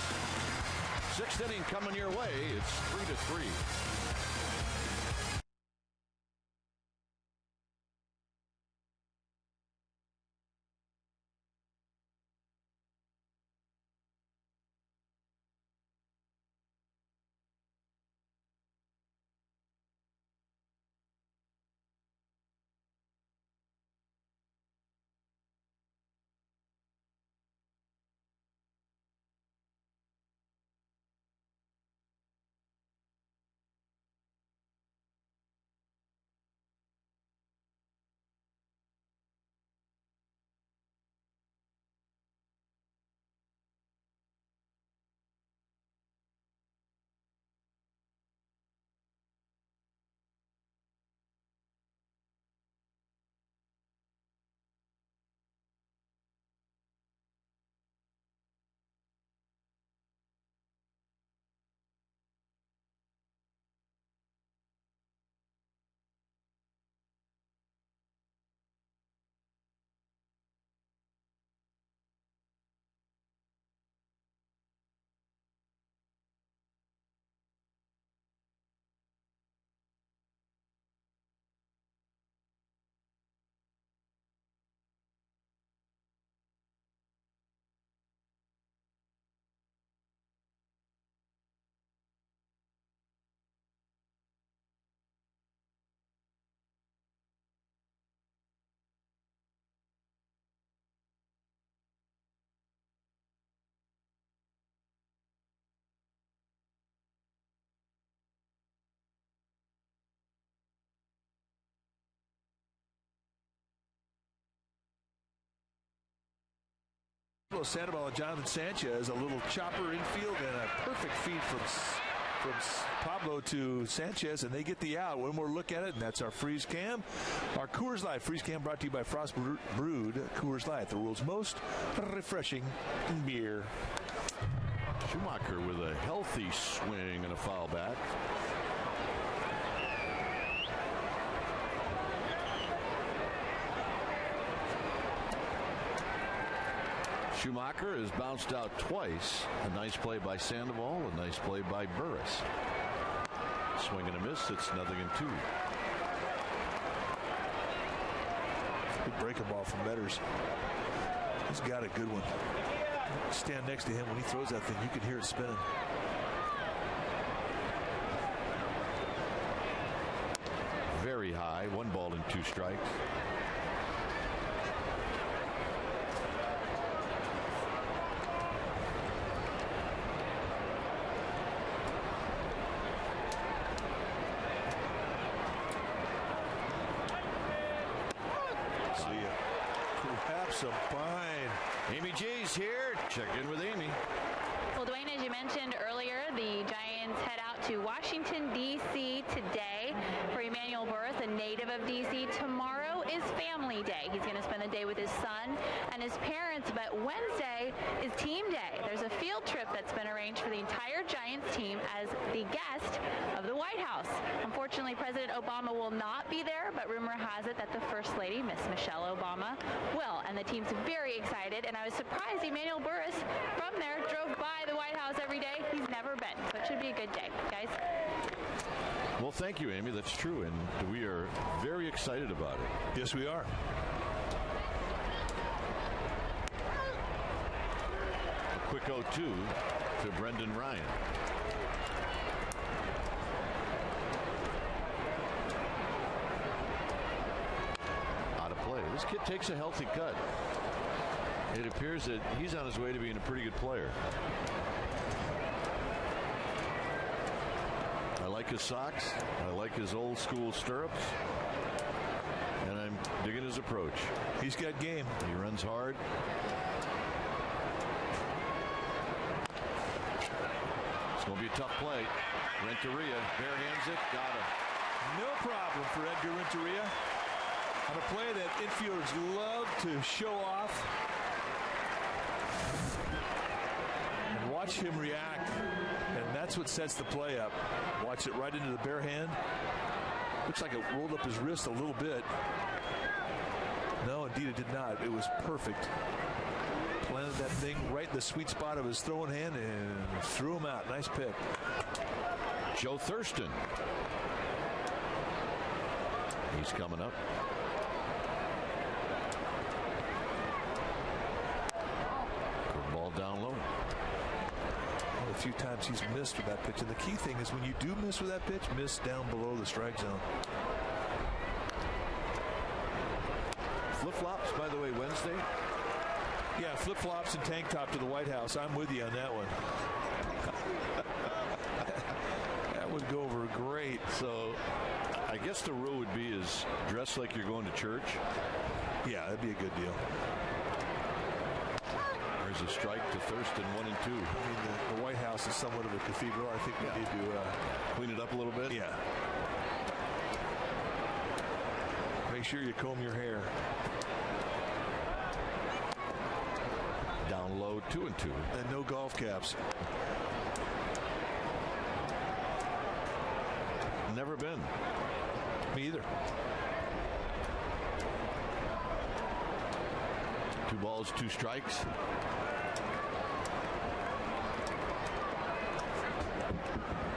Sixth inning coming your way. It's 3-3. Pablo Sandoval and Jonathan Sanchez, a little chopper infield and a perfect feed from Pablo to Sanchez, and they get the out. One more look at it, and that's our freeze cam. Our Coors Light freeze cam brought to you by Frost Brewed Coors Light, the world's most refreshing beer. Schumacher with a healthy swing and a foul back. Schumacher has bounced out twice. A nice play by Sandoval, a nice play by Burris. Swing and a miss. It's 0-2. Good breaker ball from Betters. He's got a good one. Stand next to him when he throws that thing. You can hear it spinning. Very high. 1 ball and 2 strikes. Some fine. Amy G's here. Check in with Amy. Well, Dwayne, as you mentioned earlier, the Giants head out to Washington, D.C. today for Emmanuel Burris, a native of D.C. Tomorrow is family day. He's going to spend the day with his son and his parents, but Wednesday is team day. There's a field trip that's been arranged for the entire Giants team as the guest of the White House. Unfortunately, President Obama will not be there, but rumor has it that the First Lady, Miss Michelle Obama, will, and the team's very excited, and I was surprised Emmanuel Burris from there drove by the White House every day. He's never been, so it should be a good day, guys. Well, thank you, Amy. That's true, and we are very excited about it. Yes, we are. A quick 0-2 to Brendan Ryan. Out of play. This kid takes a healthy cut. It appears that he's on his way to being a pretty good player. I like his socks. I like his old school stirrups. And I'm digging his approach. He's got game. He runs hard. It's going to be a tough play. Renteria barehands it. Got him. No problem for Edgar Renteria. On a play that infielders love to show off. And watch him react. And that's what sets the play up. Watch it right into the bare hand. Looks like it rolled up his wrist a little bit. No, indeed it did not. It was perfect. Planted that thing right in the sweet spot of his throwing hand and threw him out. Nice pick. Joe Thurston. He's coming up. Good ball down low. A few times he's missed with that pitch, and the key thing is when you do miss with that pitch, miss down below the strike zone. Flip-flops, by the way, Wednesday. Yeah, flip-flops and tank top to the White House. I'm with you on that one. That would go over great. So I guess the rule would be is dress like you're going to church. Yeah, that'd be a good deal. There's a strike to Thurston, 1 and 2. I mean, the White House is somewhat of a cathedral. I think we need to clean it up a little bit. Yeah. Make sure you comb your hair. Down low, 2 and 2. And no golf caps. Never been. Me either. 2 balls, 2 strikes.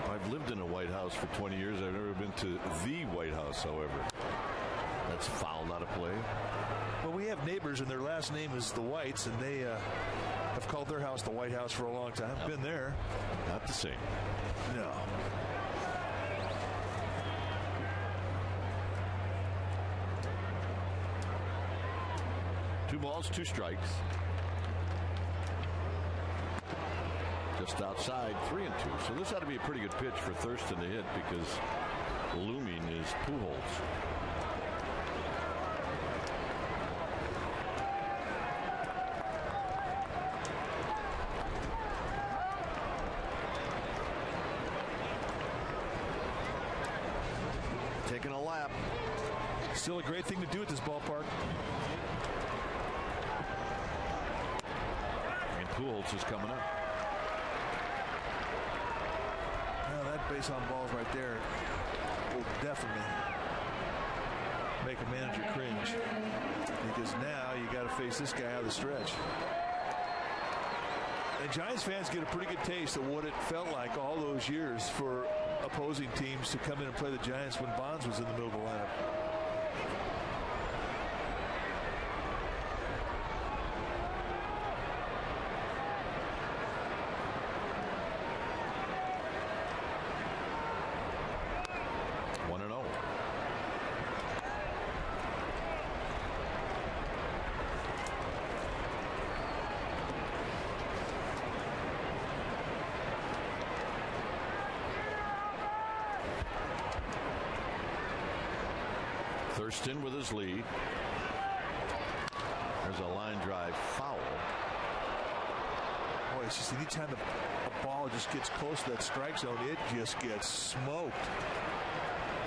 I've lived in a White House for 20 years. I've never been to the White House, however. That's foul, not a play. Well, we have neighbors, and their last name is the Whites, and they have called their house the White House for a long time. Been there. Not the same. No. Two balls, 2 strikes. Just outside, 3 and 2. So this ought to be a pretty good pitch for Thurston to hit because looming is Pujols. taking a lap. Still a great thing to do at this ballpark. And Pujols is coming up. Now that base on balls right there will definitely make a manager cringe, because now you got to face this guy out of the stretch. And Giants fans get a pretty good taste of what it felt like all those years for opposing teams to come in and play the Giants when Bonds was in the middle of the lineup. Thurston with his lead. There's a line drive foul. Boy, it's just anytime a ball just gets close to that strike zone, it just gets smoked.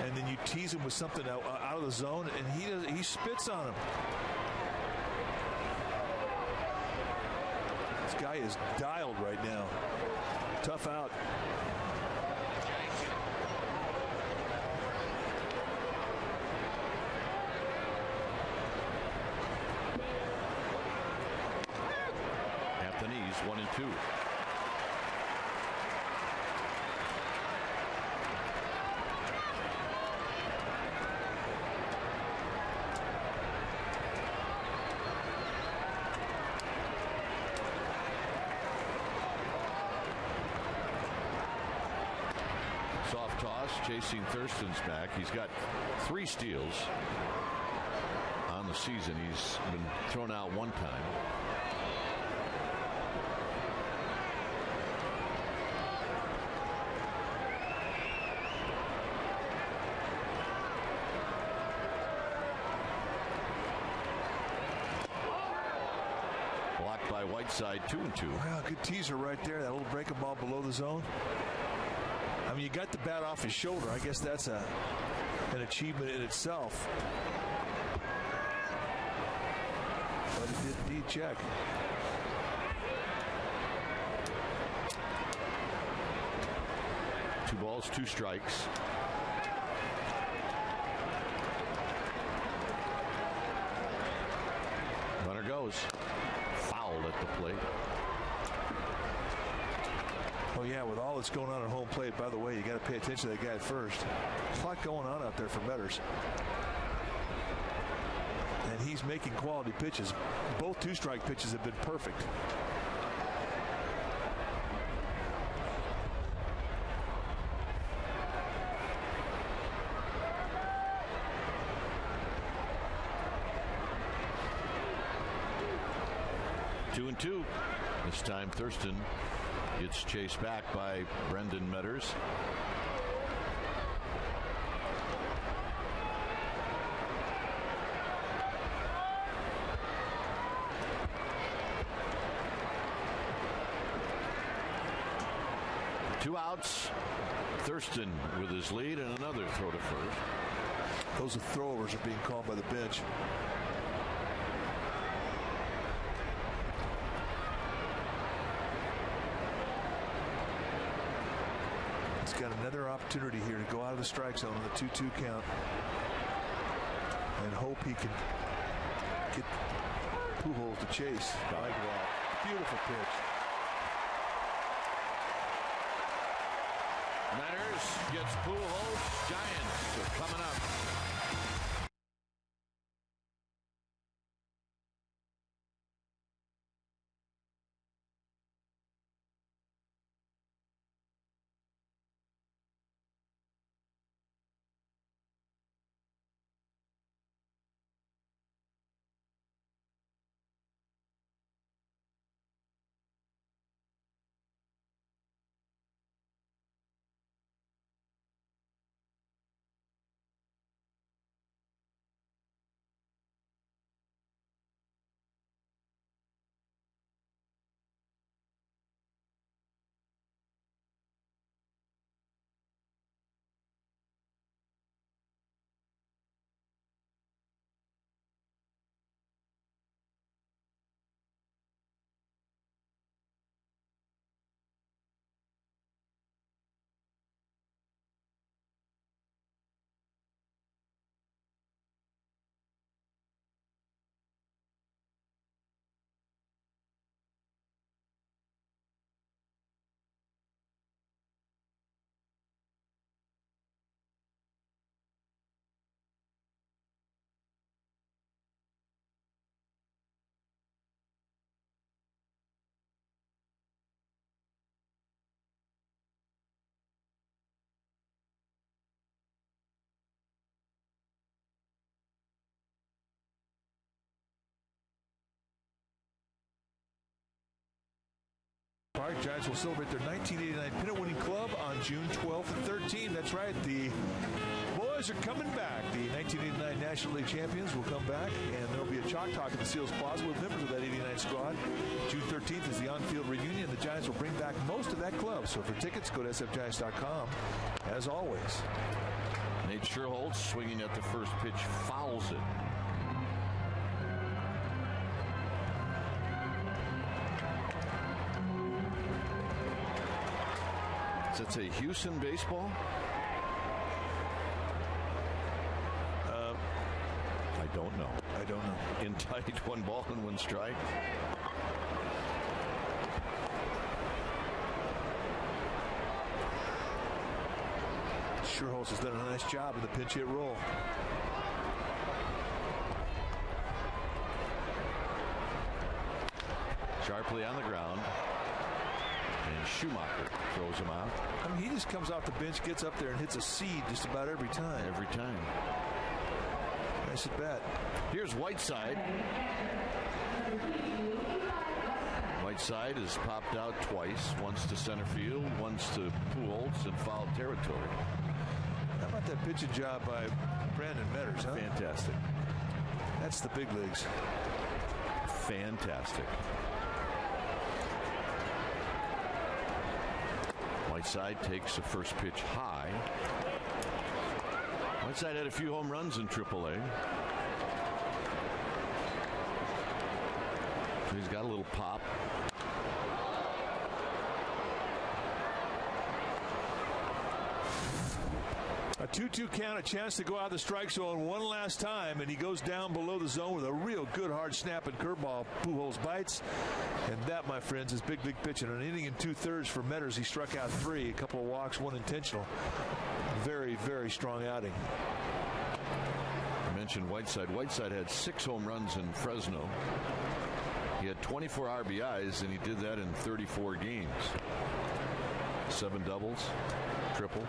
And then you tease him with something out of the zone, and he spits on him. This guy is dialed right now. Tough out. The knees, 1-2. Soft toss, chasing Thurston's back. He's got 3 steals on the season. He's been thrown out 1 time. By Whiteside, 2-2. Well, good teaser right there. That little breaking ball below the zone. I mean, you got the bat off his shoulder. I guess that's an achievement in itself. But it did indeed check. Two balls, 2 strikes. Runner goes. At the plate. Oh yeah, with all that's going on at home plate, by the way, you got to pay attention to that guy at first. There's a lot going on out there for Metters. And he's making quality pitches. Both 2-strike pitches have been perfect. Two and 2. This time Thurston gets chased back by Brendan Metters. Two outs. Thurston with his lead and another throw to first. Those throwovers are being called by the bench. Got another opportunity here to go out of the strike zone on the 2-2 count and hope he can get Pujols to chase. Like that. Beautiful pitch. Metters gets Pujols. Giants are coming up. Park. Giants will celebrate their 1989 pennant-winning club on June 12th and 13th. That's right. The boys are coming back. The 1989 National League champions will come back, and there'll be a chalk talk at the Seals Plaza with members of that 89 squad. June 13th is the on-field reunion. The Giants will bring back most of that club. So for tickets, go to sfgiants.com. As always, Nate Sherholtz swinging at the first pitch, fouls it. Does that say Houston baseball? I don't know. In tight, 1 ball and 1 strike. Sherholtz has done a nice job in the pinch hit role. Sharply on the ground. And Schumacher throws him out. I mean, he just comes off the bench, gets up there, and hits a seed just about every time. Every time. Nice at bat. Here's Whiteside. Whiteside has popped out twice, once to center field, once to Pujols in foul territory. How about that pitching job by Brandon Metters, huh? Fantastic. That's the big leagues. Fantastic. Whiteside takes the first pitch high. Whiteside had a few home runs in AAA. So he's got a little pop. A 2-2 count, a chance to go out of the strike zone one last time, and he goes down below the zone with a real good hard snap and curveball. Pujols bites, and that, my friends, is big league pitching. An inning and 2/3 for Metters. He struck out 3, a couple of walks, 1 intentional. Very, very strong outing. I mentioned Whiteside. Whiteside had 6 home runs in Fresno. He had 24 RBIs, and he did that in 34 games. 7 doubles, triple.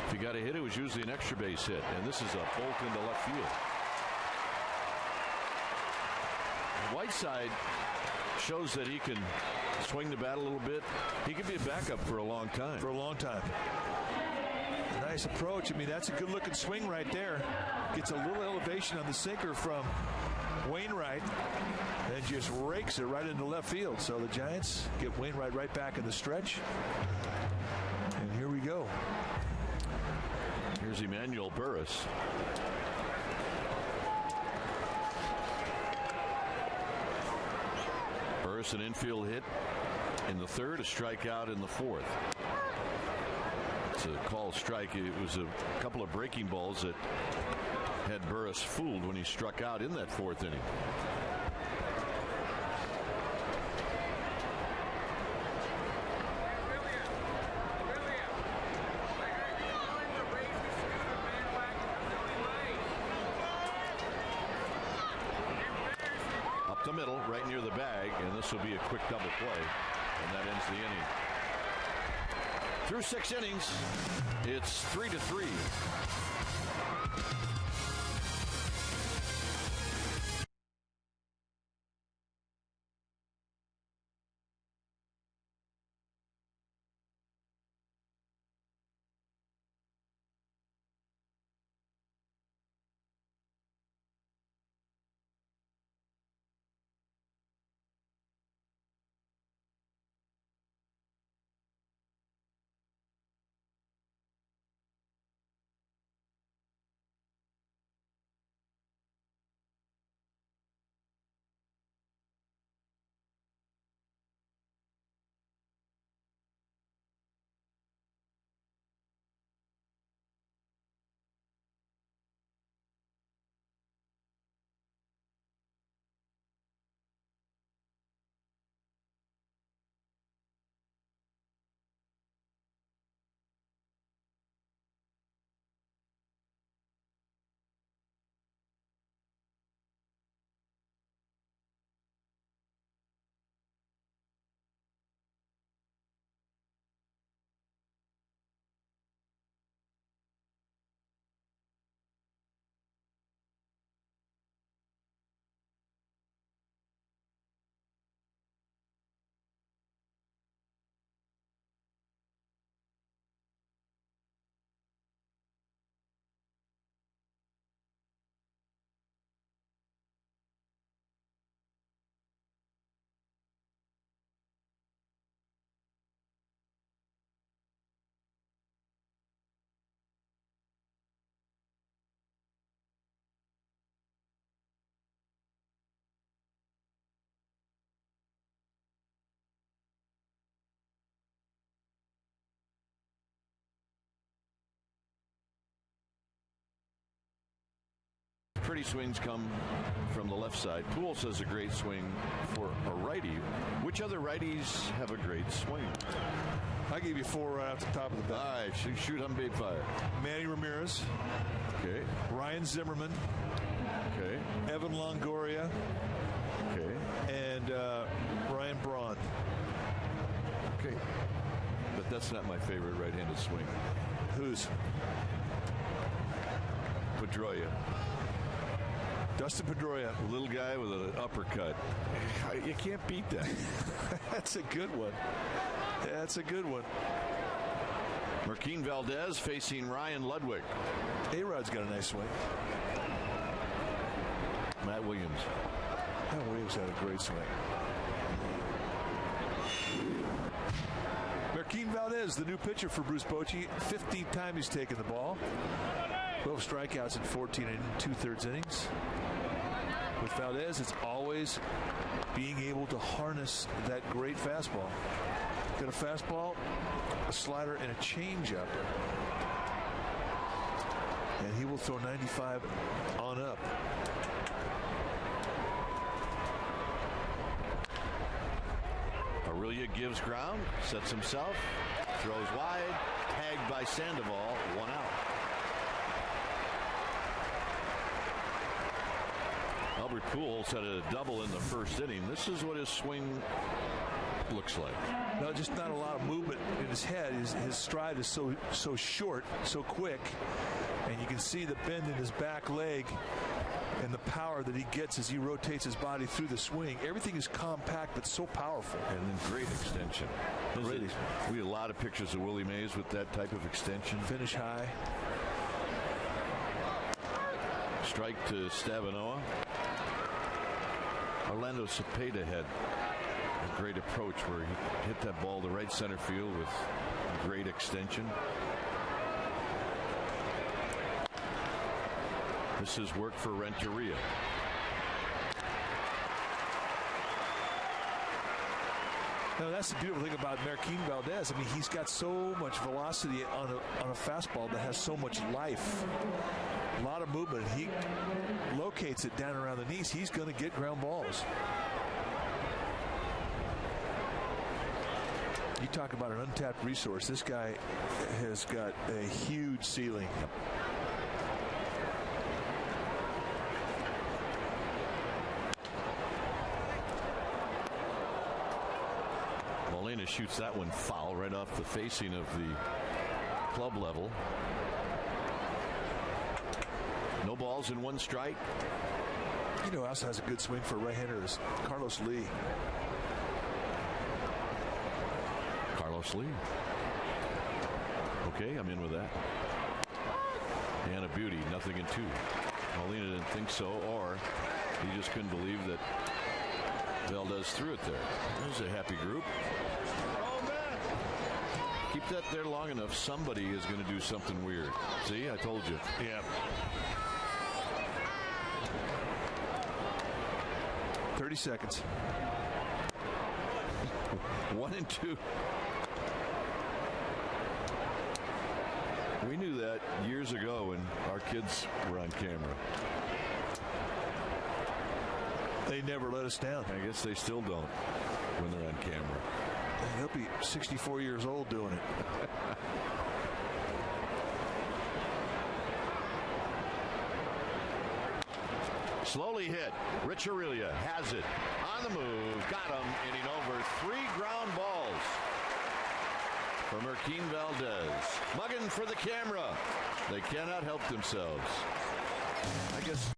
If you got a hit, it was usually an extra base hit, and this is a bolt into left field. Whiteside shows that he can swing the bat a little bit. He could be a backup for a long time. For a long time. Nice approach. I mean, that's a good-looking swing right there. Gets a little elevation on the sinker from Wainwright and just rakes it right into left field. So the Giants get Wainwright right back in the stretch. And here we go. Here's Emmanuel Burris. Burris, an infield hit in the 3rd, a strikeout in the 4th. It's a called strike. It was a couple of breaking balls that had Burris fooled when he struck out in that 4th inning. Up the middle, right near the bag, and this will be a quick double play, and that ends the inning. Through 6 innings, it's 3-3. pretty swings come from the left side. Pujols has a great swing for a righty. Which other righties have a great swing? I gave you 4 right off the top of the bat. All right, shoot on bait fire. Manny Ramirez. Okay. Ryan Zimmerman. Okay. Evan Longoria. Okay. And Ryan Braun. Okay. But that's not my favorite right-handed swing. Whose? Pedroia. Dustin Pedroia. Little guy with an uppercut. You can't beat that. That's a good one. That's a good one. Marquín Valdez facing Ryan Ludwig. A-Rod's got a nice swing. Matt Williams. Matt Williams had a great swing. Marquín Valdez, the new pitcher for Bruce Bochy. 15th time he's taken the ball. 12 strikeouts in 14 and 2/3 innings. With Valdez, it's always being able to harness that great fastball. Got a fastball, a slider, and a changeup. And he will throw 95 on up. Aurelia gives ground, sets himself, throws wide, tagged by Sandoval, 1 out. Albert Pujols had a double in the first inning. This is what his swing looks like. No, just not a lot of movement in his head. His stride is so short, so quick, and you can see the bend in his back leg and the power that he gets as he rotates his body through the swing. Everything is compact but so powerful. And then great extension. We had a lot of pictures of Willie Mays with that type of extension. Finish high. Strike to Stavinoa. Orlando Cepeda had a great approach where he hit that ball to right center field with great extension. This is work for Renteria. Now, that's the beautiful thing about Marquín Valdez. I mean, he's got so much velocity on a fastball that has so much life. A lot of movement. He locates it down around the knees. He's going to get ground balls. You talk about an untapped resource. This guy has got a huge ceiling. Molina shoots that one foul right off the facing of the club level. No balls and 1 strike. You know, also has a good swing for a right-hander is Carlos Lee. Carlos Lee. Okay, I'm in with that. And a beauty, nothing in 2. Molina didn't think so, or he just couldn't believe that Valdez threw it there. There's a happy group. Keep that there long enough, somebody is going to do something weird. See, I told you. Yeah. 30 seconds. 1 and 2. We knew that years ago when our kids were on camera. They never let us down. I guess they still don't when they're on camera. They'll be 64 years old doing it. Slowly hit. Rich Aurelia has it. On the move. Got him. Inning over. 3 ground balls for Marquín Valdez. Mugging for the camera. They cannot help themselves. I guess.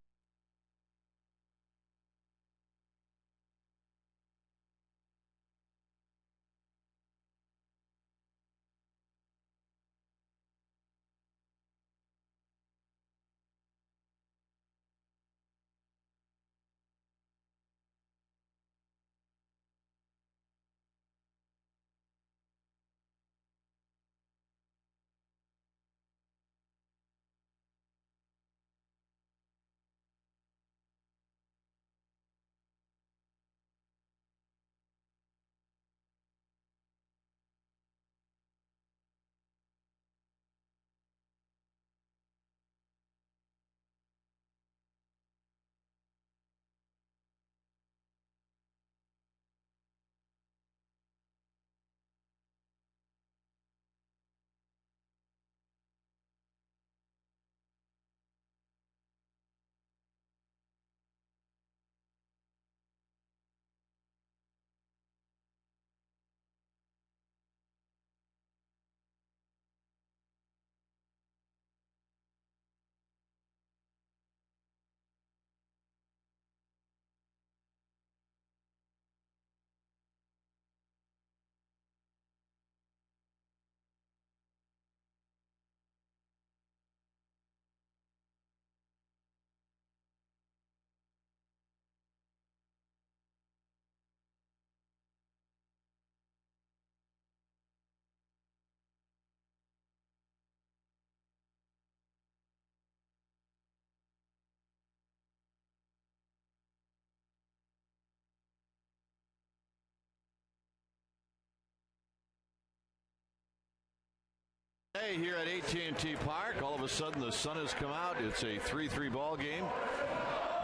Hey, here at AT&T Park, all of a sudden the sun has come out. It's a 3-3 ball game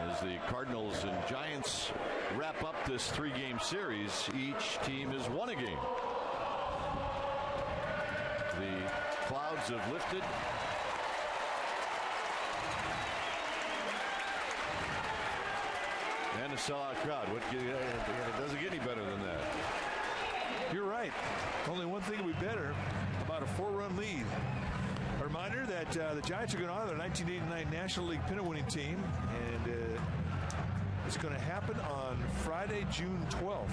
as the Cardinals and Giants wrap up this 3-game series. Each team has won a game. The clouds have lifted. And a sellout crowd. It doesn't get any better than that. You're right. Only one thing would be better, about a 4-run lead. A reminder that the Giants are going to honor their 1989 National League pennant winning team, and it's going to happen on Friday, June 12th.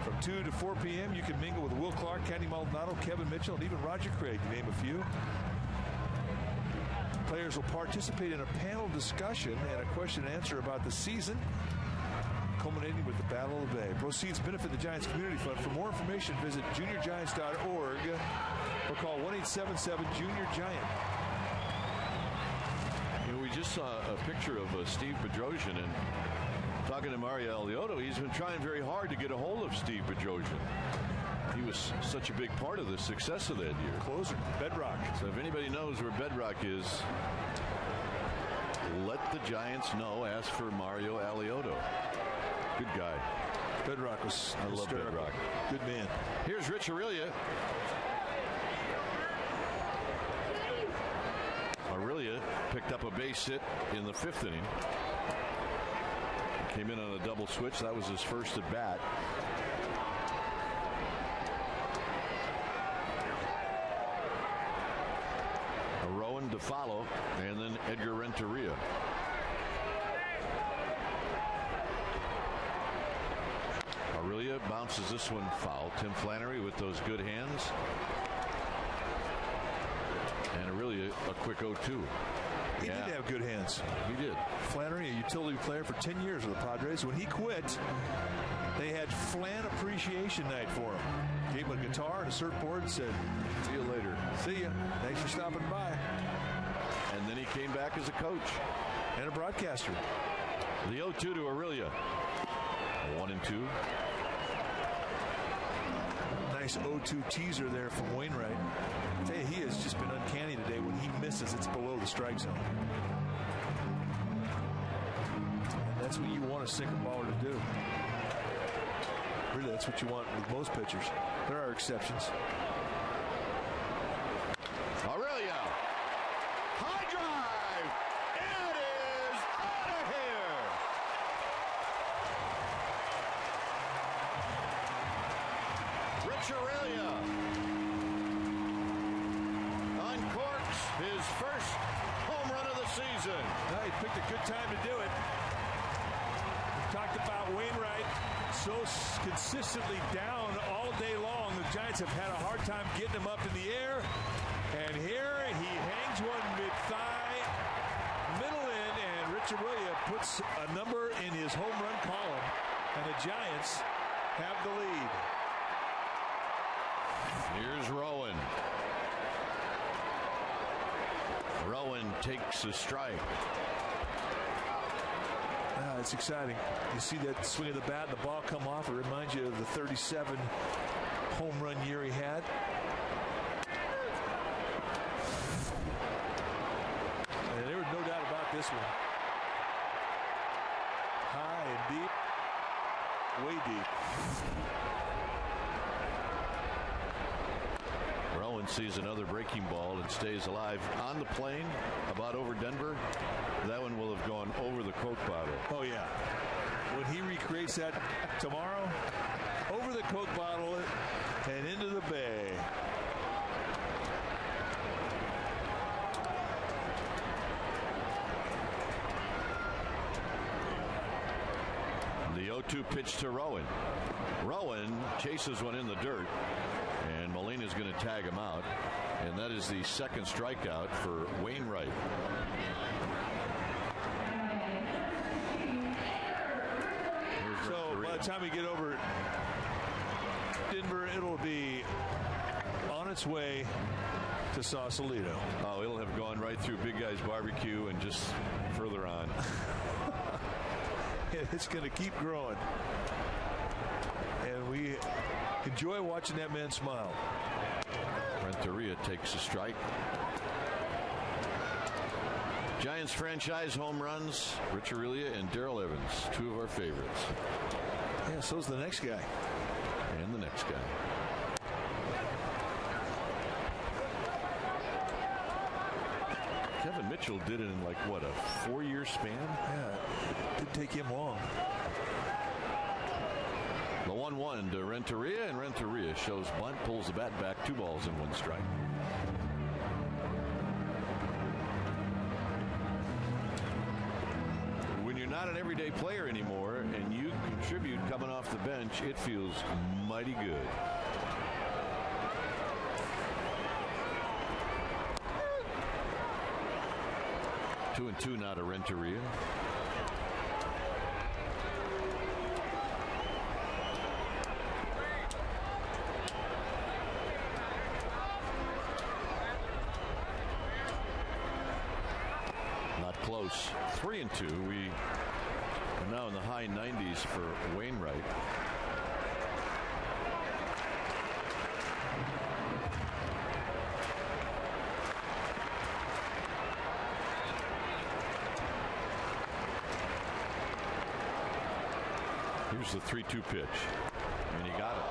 From 2 to 4 p.m., you can mingle with Will Clark, Kenny Maldonado, Kevin Mitchell, and even Roger Craig, to name a few. Players will participate in a panel discussion and a question and answer about the season, culminating with the Battle of the Bay. Proceeds benefit the Giants Community Fund. For more information, visit juniorgiants.org or call 1-877-JUNIOR-GIANT. You know, we just saw a picture of Steve Bedrosian, and talking to Mario Alioto, he's been trying very hard to get a hold of Steve Bedrosian. He was such a big part of the success of that year. Closer, Bedrock. So if anybody knows where Bedrock is, let the Giants know. Ask for Mario Alioto. Good guy. Bedrock was I love Bedrock. Good man. Here's Rich Aurelia. Aurelia picked up a base hit in the 5th inning. Came in on a double switch. That was his first at bat. Rowan to follow, and then Edgar Renteria. Aurelia bounces this one foul. Tim Flannery with those good hands. And Aurelia a quick 0-2. He did have good hands. He did. Flannery, a utility player for 10 years with the Padres. When he quit, they had Flan Appreciation Night for him. Gave him a guitar and a surfboard and said, "See you later." See ya. Thanks for stopping by. And then he came back as a coach and a broadcaster. The 0-2 to Aurelia. 1-2. Nice 0-2 teaser there from Wainwright. I tell you, he has just been uncanny today. When he misses, it's below the strike zone. And that's what you want a sinker baller to do. Really, that's what you want with most pitchers. There are exceptions. Aurelia. High drive. It is out of here. Rich Aurelia uncorks his first home run of the season. He picked a good time to do it. We talked about Wainwright so consistently down all day long. The Giants have had a hard time getting him up in the air. And here he hangs one mid-thigh, middle in, and Rich Aurelia puts a number in his home run column. And the Giants have the lead. Here's Rowan. Rowan takes a strike. It's exciting. You see that swing of the bat and the ball come off. It reminds you of the 37 home run year he had. And there was no doubt about this one. High and deep. Way deep. Rowan sees another breaking ball and stays alive on the plane about over Denver. That one will have gone over the Coke bottle. Oh, yeah. When he recreates that tomorrow, over the Coke bottle and into the bay. The 0-2 pitch to Rowan. Rowan chases one in the dirt, and Molina's going to tag him out. And that is the second strikeout for Wainwright. So by the time we get over Denver, it'll be on its way to Sausalito. Oh, it'll have gone right through Big Guy's Barbecue and just further on. It's going to keep growing. And we enjoy watching that man smile. Renteria takes a strike. Giants franchise home runs, Rich Aurelia and Darrell Evans, two of our favorites. Yeah, so's the next guy. And the next guy. Kevin Mitchell did it in like, what, a 4-year span? Yeah, it didn't take him long. The 1-1 to Renteria, and Renteria shows bunt, pulls the bat back, 2 balls and 1 strike. When you're not an everyday player anymore and you contribute coming off the bench, it feels mighty good. Two and two now to Renteria. Not close. 3 and 2. We are now in the high 90s for Wainwright. Here's the 3-2 pitch, and he got it.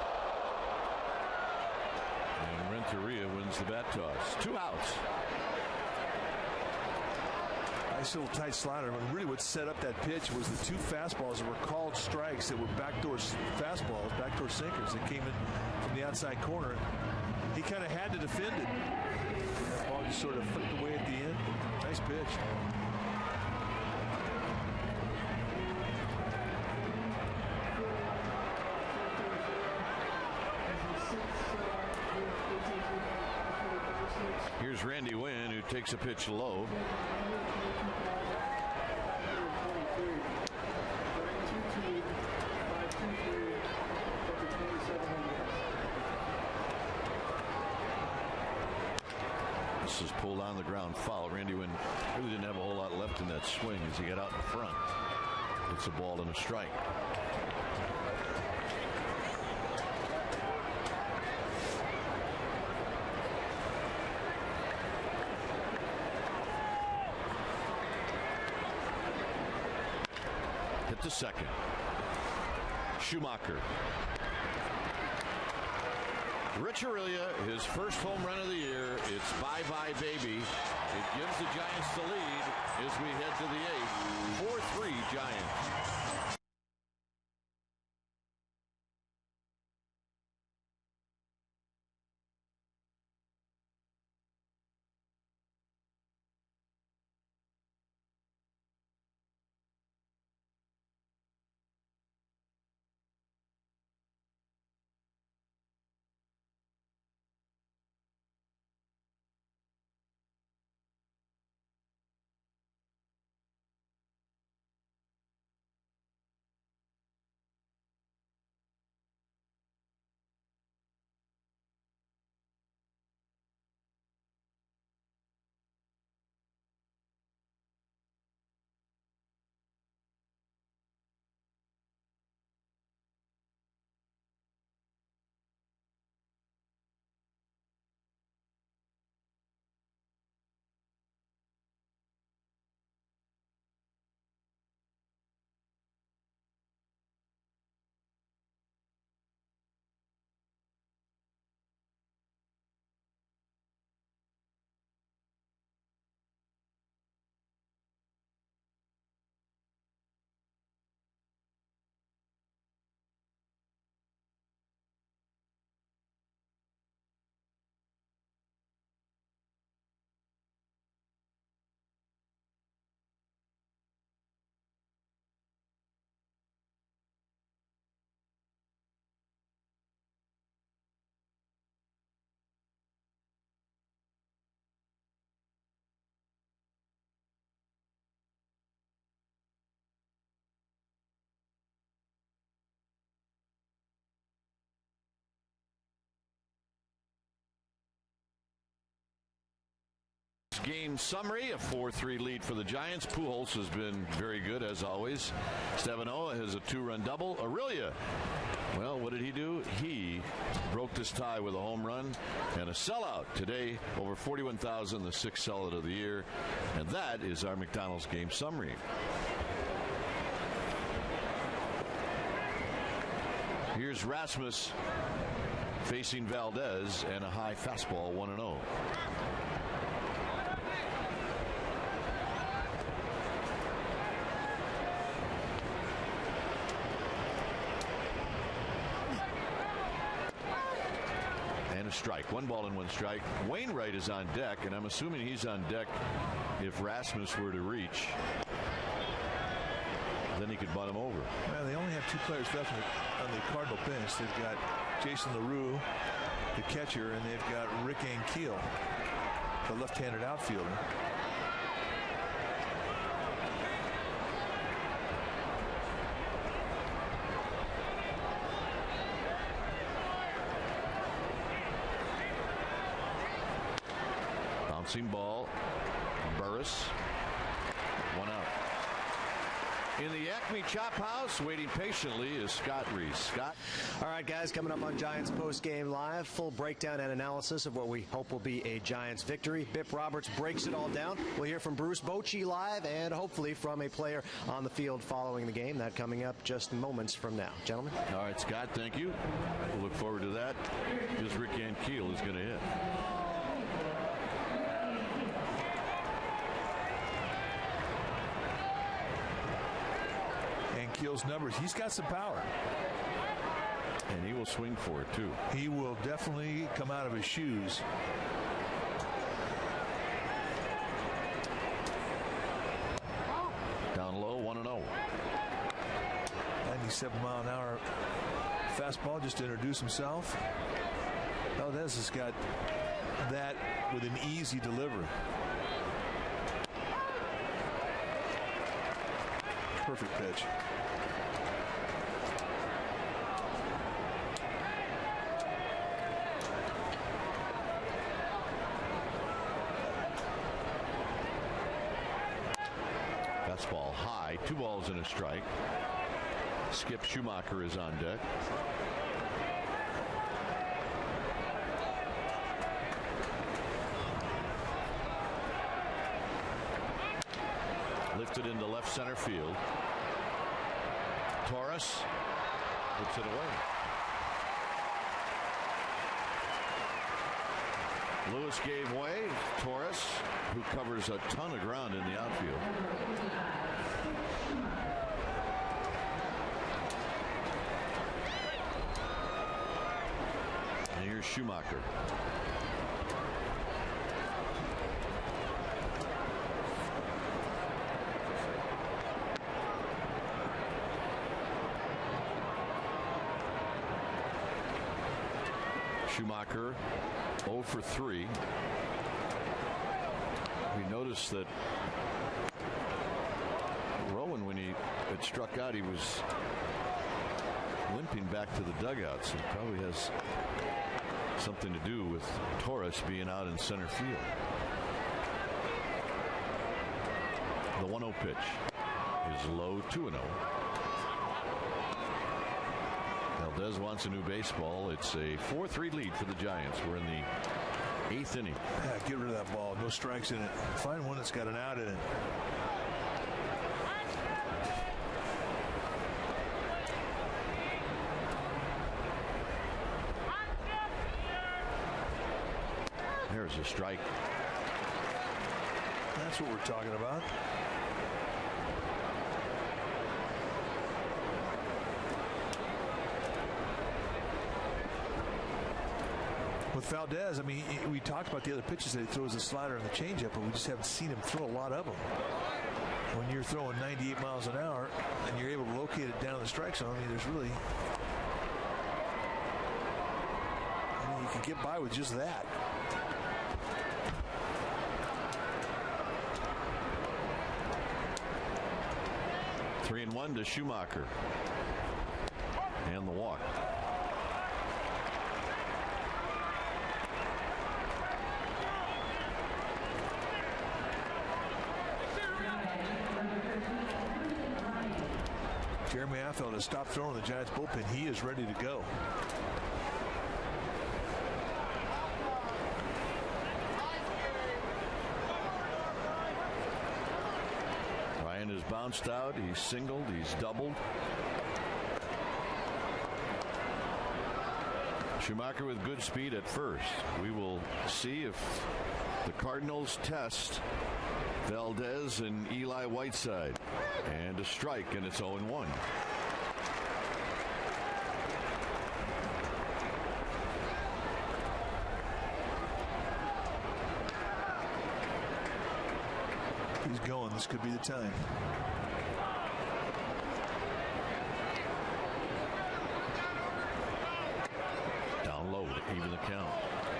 And Renteria wins the bat toss. 2 outs. Nice little tight slider. And really what set up that pitch was the 2 fastballs that were called strikes that were backdoor fastballs, backdoor sinkers that came in from the outside corner. He kind of had to defend it. That ball just sort of flipped away at the end. Nice pitch. Here's Randy Wynn, who takes a pitch low. This is pulled on the ground foul. Randy Wynn really didn't have a whole lot left in that swing as he got out in front. It's a ball and a strike. Hit to second. Schumacher. Rich Aurelia, his first home run of the year. It's bye-bye, baby. It gives the Giants the lead as we head to the 8th. 4-3 Giants. Game summary, a 4-3 lead for the Giants. Pujols has been very good as always. Stevanoa has a 2-run double. Aurelia Well, what did he do? He broke this tie with a home run and a sellout today. Over 41,000, the sixth sellout of the year. And that is our McDonald's game summary. Here's Rasmus facing Valdez and a high fastball, 1-0. And a strike. 1 ball and 1 strike. Wainwright is on deck, and I'm assuming he's on deck if Rasmus were to reach. Then he could butt him over. Well, they only have 2 players left on the Cardinal bench. They've got Jason LaRue, the catcher, and they've got Rick Ankiel, the left-handed outfielder. Bouncing ball. Burris. 1 out. In the Acme Chop House, waiting patiently, is Scott Reese. Scott? All right, guys, coming up on Giants Post Game Live, full breakdown and analysis of what we hope will be a Giants victory. Bip Roberts breaks it all down. We'll hear from Bruce Bochy live and hopefully from a player on the field following the game. That coming up just moments from now. Gentlemen? All right, Scott, thank you. We'll look forward to that. Here's Rick Ankiel who's going to hit. Keel's numbers. He's got some power. And he will swing for it, too. He will definitely come out of his shoes. Down low, 1-0. 97-mile-an-hour fastball just to introduce himself. Valdez has got that with an easy delivery. Perfect pitch. Fastball high, 2 balls and a strike. Skip Schumacher is on deck. Lifted into left center field. Torres puts it away. Lewis gave way. Torres, who covers a ton of ground in the outfield. And here's Schumacher. Schumacher 0 for 3. We noticed that Rowan, when he had struck out, he was limping back to the dugout, so it probably has something to do with Torres being out in center field. The 1-0 pitch is low, 2-0. Valdez wants a new baseball. It's a 4-3 lead for the Giants. We're in the 8th inning. Yeah, get rid of that ball. No strikes in it. Find one that's got an out in it. There's a strike. That's what we're talking about. With Valdez, I mean, we talked about the other pitches that he throws the slider and the changeup, but we just haven't seen him throw a lot of them. When you're throwing 98 miles an hour and you're able to locate it down the strike zone, I mean, there's really, you can get by with just that. Three and 1 to Schumacher. And the walk. Jeremy Affeldt has stopped throwing the Giants bullpen. He is ready to go. Ryan has bounced out. He's singled. He's doubled. Schumacher with good speed at first. We will see if the Cardinals test Valdez and Eli Whiteside. And a strike, and it's 0-1. He's going. This could be the time. Down low to even the count.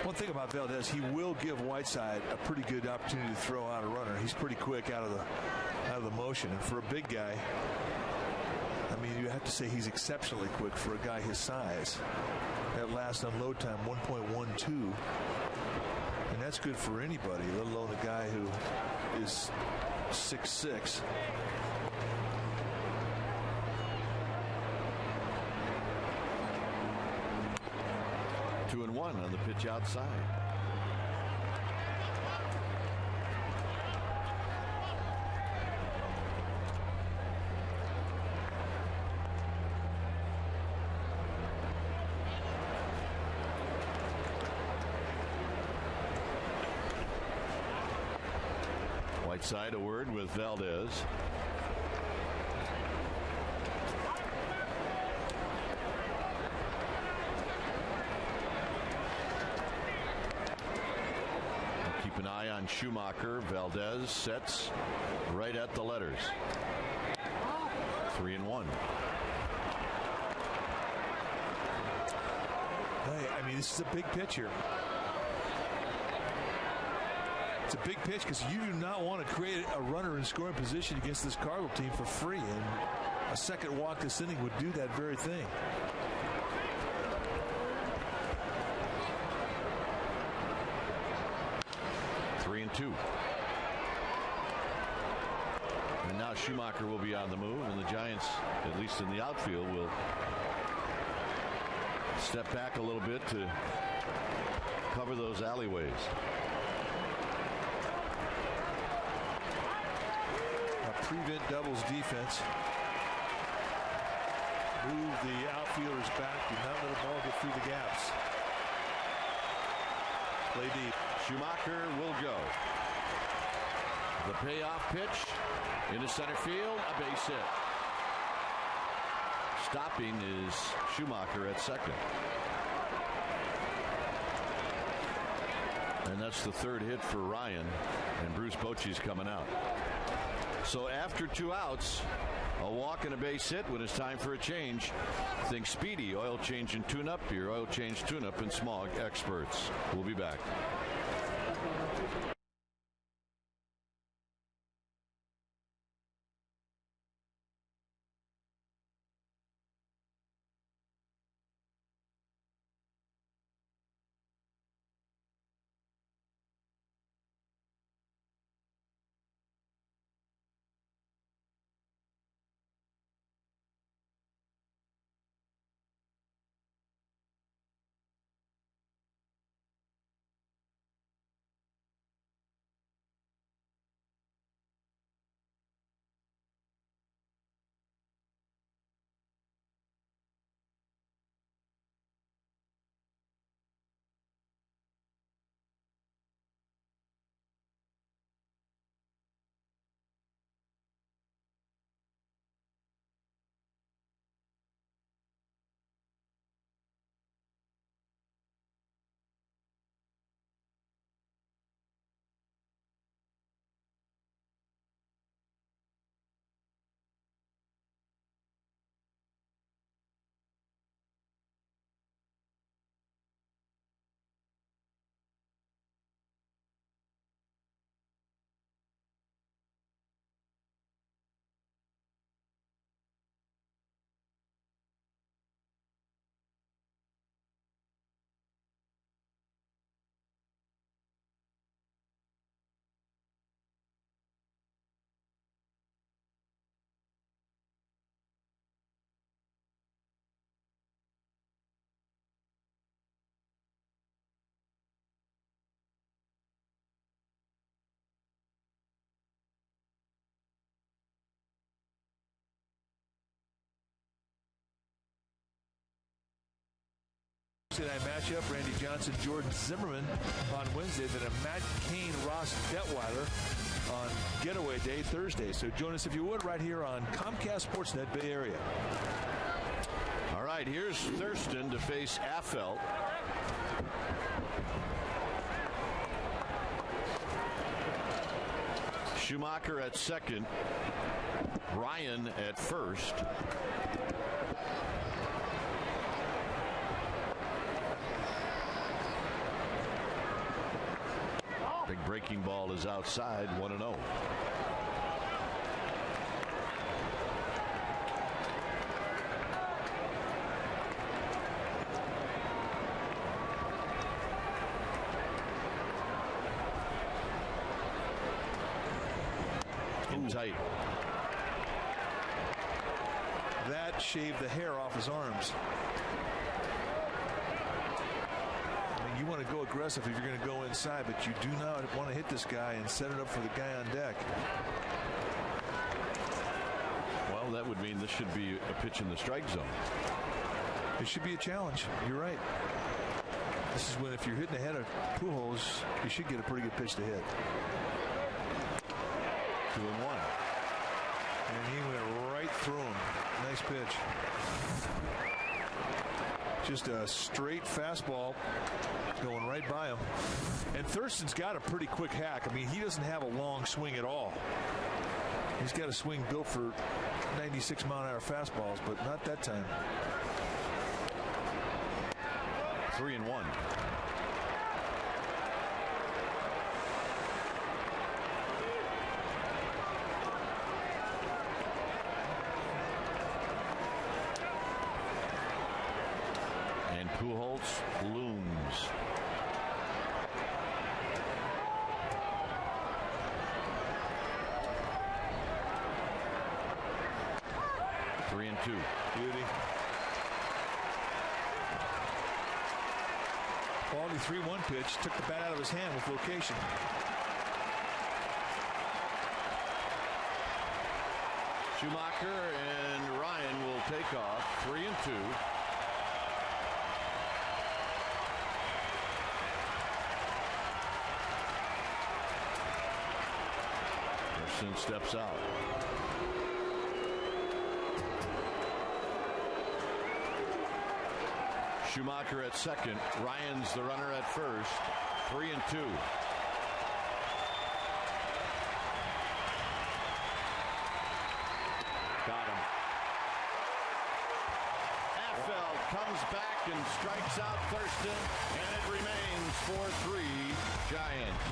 One thing about Valdez, he will give Whiteside a pretty good opportunity to throw out a runner. He's pretty quick out of the motion, and for a big guy, I mean, you have to say he's exceptionally quick for a guy his size. That last unload time, 1.12, and that's good for anybody, let alone a guy who is 6'6". 2-1 on the pitch outside. Whiteside a word with Valdez. Keep an eye on Schumacher. Valdez sets right at the letters. 3-1. I mean, this is a big pitch here. It's a big pitch because you do not want to create a runner in scoring position against this Cardinal team for free, and a second walk this inning would do that very thing. And 2. And now Schumacher will be on the move, and the Giants, at least in the outfield, will step back a little bit to cover those alleyways. A prevent doubles defense. Move the outfielders back. Do not let the ball get through the gaps. Play deep. Schumacher will go. The payoff pitch into center field, a base hit. Stopping is Schumacher at second. And that's the third hit for Ryan, and Bruce Bochy's coming out. So after 2 outs, a walk and a base hit when it's time for a change. Think Speedy, oil change and tune-up. Your oil change tune-up and Smog experts. We'll be back. Night matchup, Randy Johnson, Jordan Zimmerman on Wednesday, then a Matt Cain, Ross Detweiler on Getaway Day Thursday. So join us if you would right here on Comcast Sportsnet Bay Area. All right, here's Thurston to face Affelt. Schumacher at second, Ryan at first. Big breaking ball is outside, 1-0. In tight. That shaved the hair off his arms. You want to go aggressive if you're going to go inside, but you do not want to hit this guy and set it up for the guy on deck. Well, that would mean this should be a pitch in the strike zone. It should be a challenge. You're right. This is when, if you're hitting ahead of Pujols, you should get a pretty good pitch to hit. 2-1. And he went right through him. Nice pitch. Just a straight fastball going right by him. And Thurston's got a pretty quick hack. I mean, he doesn't have a long swing at all. He's got a swing built for 96-mile-an-hour fastballs, but not that time. 3-1. And Pujols looms. Three and 2. Beauty. Quality 3-1 pitch. Took the bat out of his hand with location. Schumacher and Ryan will take off. 3 and 2. Thurston steps out. Schumacher at second. Ryan's the runner at first. 3 and 2. Got him. Affelt comes back and strikes out Thurston, and it remains 4-3 Giants.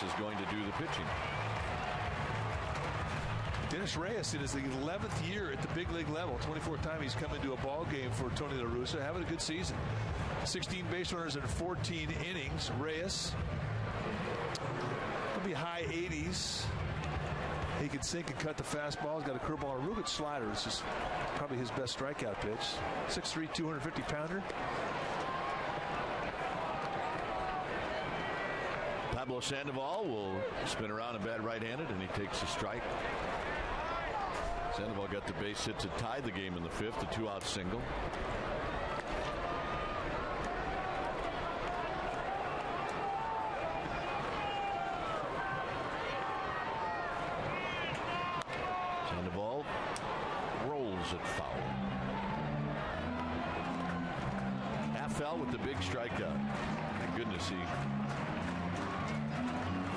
is going to do the pitching. Dennis Reyes, in his 11th year at the big league level, 24th time he's come into a ball game for Tony La Russa, having a good season. 16 base runners in 14 innings. Reyes will be high 80s. He can sink and cut the fastball. He's got a curveball, a real good slider. It's just probably his best strikeout pitch. 6'3", 250-pounder. Pablo Sandoval will spin around and bat right-handed, and he takes a strike. Sandoval got the base hit to tie the game in the 5th, a 2-out single. Sandoval rolls it foul. Half-foul with the big strikeout. Thank goodness he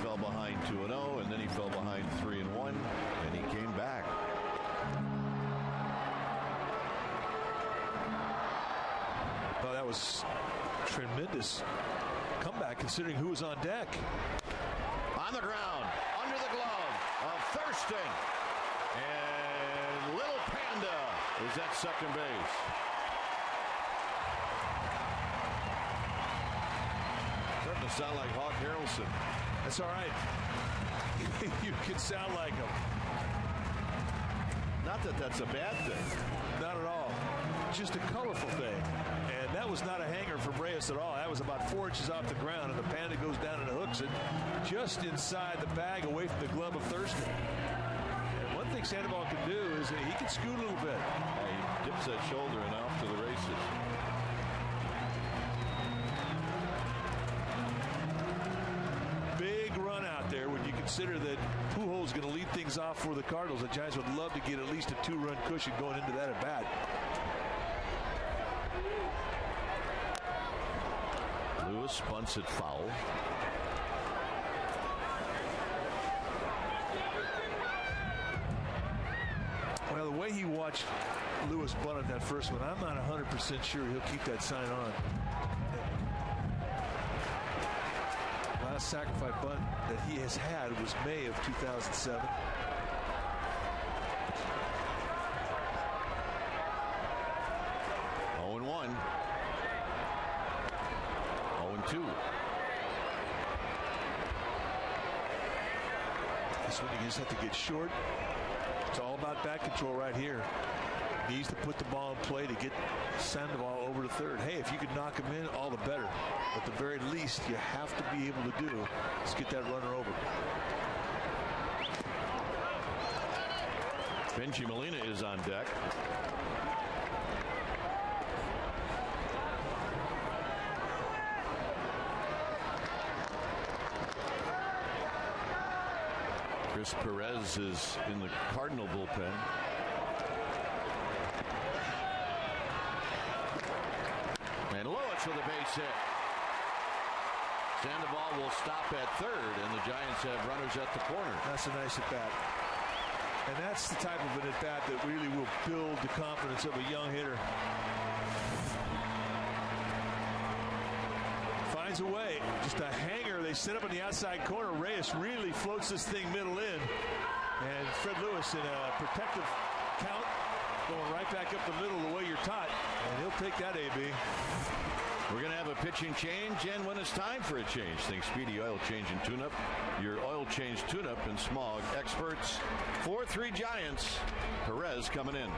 fell behind 2-0, and then he fell behind 3-1, and he came back. Well, that was tremendous comeback considering who was on deck. On the ground, under the glove of Thurston. And Little Panda is at second base. Starting to sound like Hawk Harrelson. That's all right. You can sound like him. Not that that's a bad thing. Not at all. Just a colorful thing. And that was not a hanger from Reyes at all. That was about 4 inches off the ground, and the Panda goes down and hooks it just inside the bag away from the glove of Thurston. And one thing Sandoval can do is he can scoot a little bit. He dips that shoulder and off to the races. Big run out there when you consider that Pujols is going to lead things off for the Cardinals. The Giants would love to get at least a 2-run cushion going into that at bat. Lewis bunts it foul. Well, the way he watched Lewis bunt at that first one, I'm not 100% sure he'll keep that sign on. Last sacrifice bunt that he has had was May of 2007. This one you just have to get short. It's all about bat control right here. Needs to put the ball in play to get Sandoval over to third. Hey, if you could knock him in, all the better. At the very least, you have to be able to do is get that runner over. Benji Molina is on deck. Chris Perez is in the Cardinal bullpen. And Lewis with a base hit. Sandoval will stop at third, and the Giants have runners at the corner. That's a nice at bat. And that's the type of an at bat that really will build the confidence of a young hitter. Finds a way. Just a hanger. They set up on the outside corner. Reyes really floats this thing middle in. And Fred Lewis in a protective count, going right back up the middle the way you're taught. And he'll take that, AB. We're going to have a pitching change, and when it's time for a change, think Speedy Oil Change and Tune-Up. Your oil change tune-up and smog experts. 4-3 Giants. Perez coming in.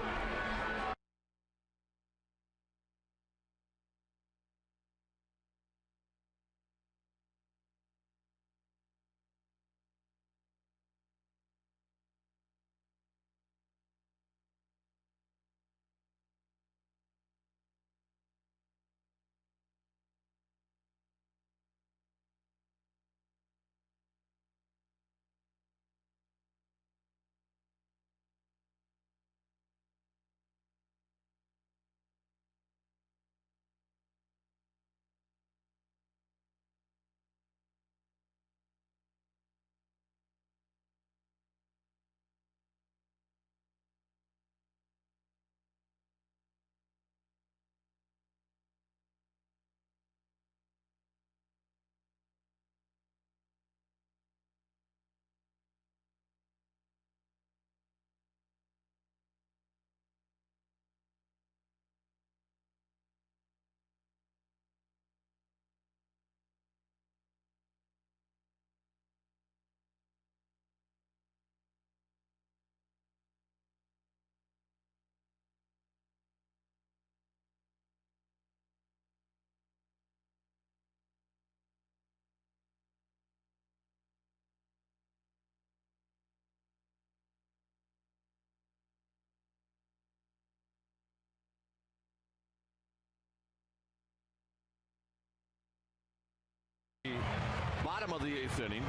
bottom of the 8th inning.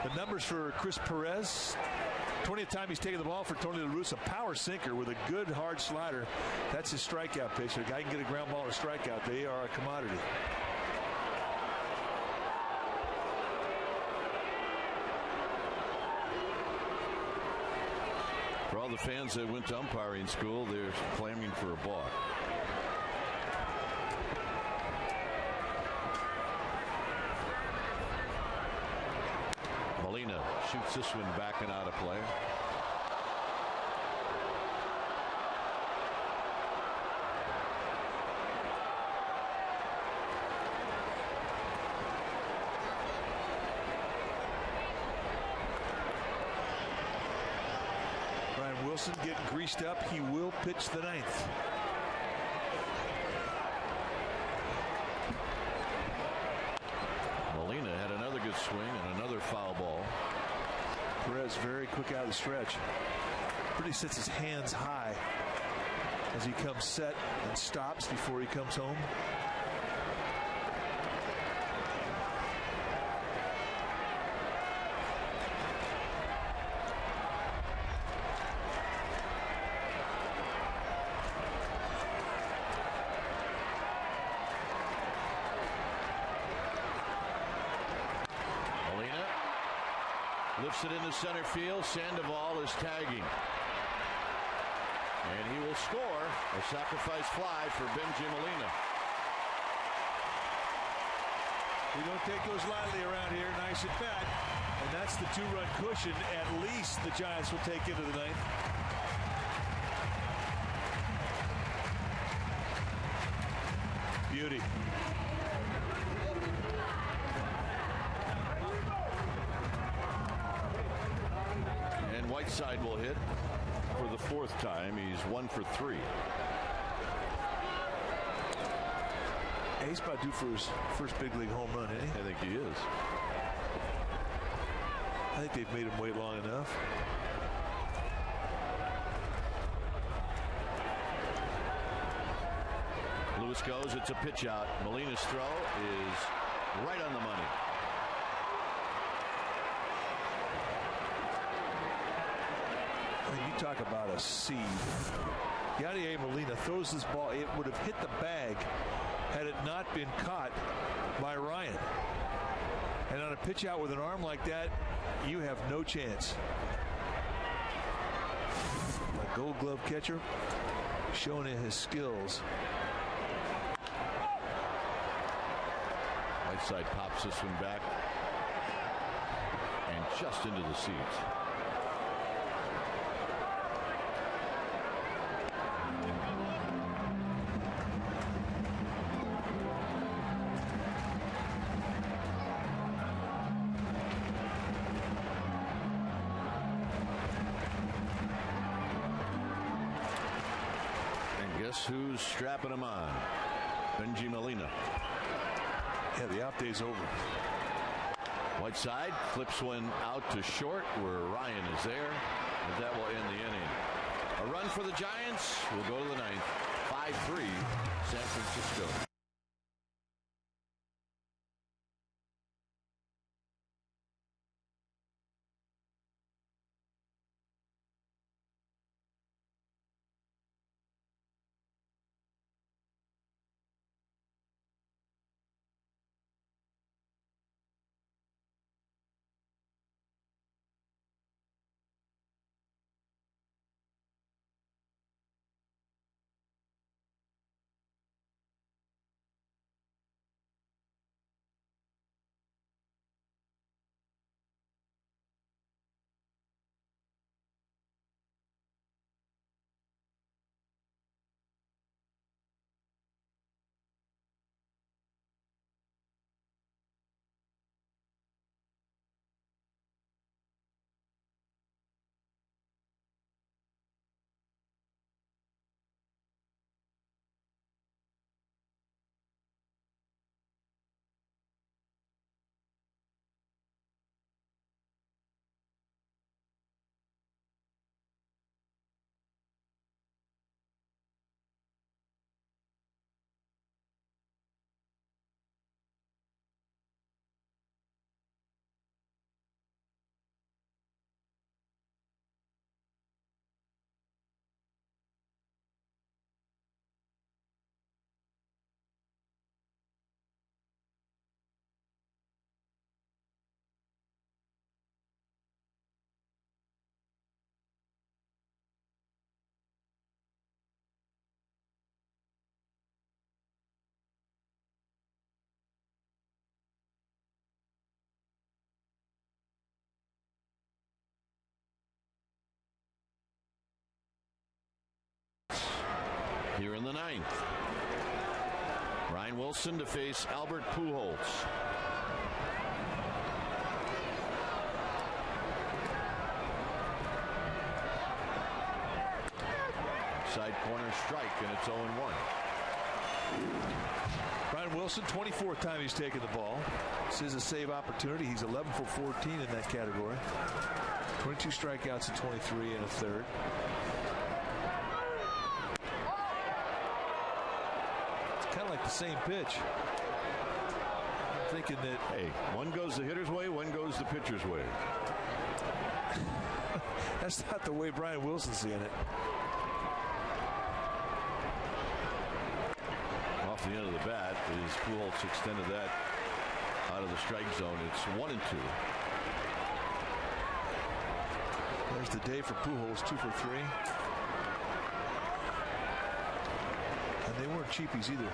The numbers for Chris Perez. 20th time he's taken the ball for Tony La Russa. Power sinker with a good hard slider. That's his strikeout pitch. A guy can get a ground ball or strikeout. They are a commodity. For all the fans that went to umpiring school, they're clamoring for a balk. Molina shoots this one back and out of play. Brian Wilson getting greased up. He will pitch the 9th. Molina had another good swing and another foul ball. Perez very quick out of the stretch. Pretty sets his hands high as he comes set and stops before he comes home. Lifts it into center field. Sandoval is tagging. And he will score a sacrifice fly for Benji Molina. We don't take those lightly around here. Nice at bat. And that's the 2-run cushion at least the Giants will take into the 9th. Beauty. Whiteside will hit for the 4th time. He's 1 for 3. He's about due for his first big league home run, isn't he? I think he is. I think they've made him wait long enough. Lewis goes. It's a pitch out. Molina's throw is right on the money. You talk about a seed. Yadier Molina throws this ball. It would have hit the bag had it not been caught by Ryan. And on a pitch out with an arm like that, you have no chance. A Gold Glove catcher showing his skills. Whiteside pops this one back and just into the seats. Who's strapping him on? Benji Molina. Yeah, the off day's over. Whiteside flips one out to short where Ryan is there, and that will end the inning. A run for the Giants. We'll go to the 9th. 5-3 San Francisco. here in the 9th. Ryan Wilson to face Albert Pujols. Side corner strike, and it's 0-1. Ryan Wilson, 24th time he's taken the ball. This is a save opportunity. He's 11 for 14 in that category. 22 strikeouts in 23 and a third. It's kind of like the same pitch. I'm thinking that, hey, one goes the hitter's way, one goes the pitcher's way. That's not the way Brian Wilson's seeing it. Off the end of the bat is Pujols extended that out of the strike zone. It's 1-2. There's the day for Pujols, 2 for 3. And they weren't cheapies either.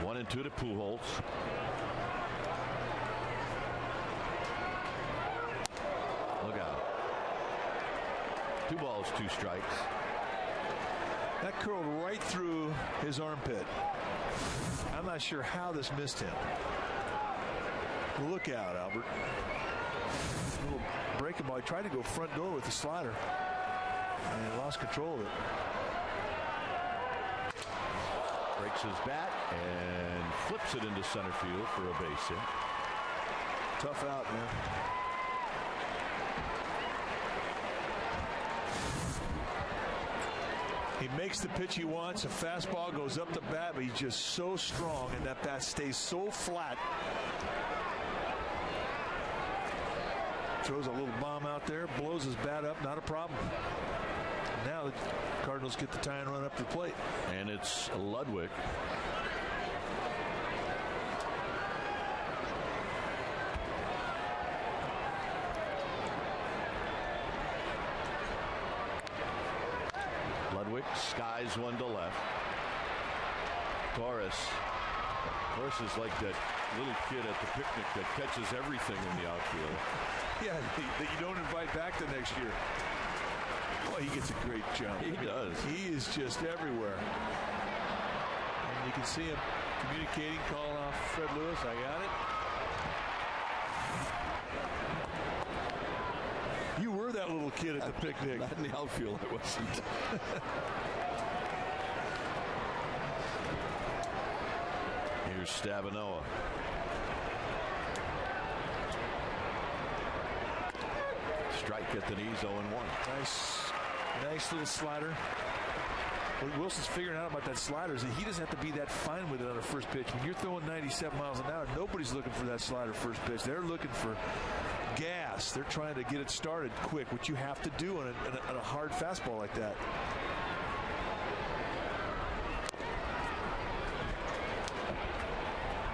One and two to Pujols. Look out. 2 balls, 2 strikes. That curled right through his armpit. I'm not sure how this missed him. Look out, Albert. A little breaking ball. He tried to go front door with the slider, and he lost control of it. Breaks his bat and flips it into center field for a base hit. Tough out, man. He makes the pitch he wants. A fastball goes up the bat, but he's just so strong, and that bat stays so flat. Throws a little bomb out there, blows his bat up, not a problem. Now the Cardinals get the tie and run up to the plate. And it's Ludwig. Ludwig skies one to left. Torres is like that little kid at the picnic that catches everything in the outfield. Yeah, that you don't invite back the next year. Boy, he gets a great jump. He does. He is just everywhere. And you can see him communicating, calling off Fred Lewis. I got it. You were that little kid at the picnic. Not in the outfield, I wasn't. Here's Stabenoa. Strike at the knees, 0-1. Nice little slider. What Wilson's figuring out about that slider is that he doesn't have to be that fine with it on a first pitch. When you're throwing 97 miles an hour, nobody's looking for that slider first pitch. They're looking for gas. They're trying to get it started quick, which you have to do on a hard fastball like that.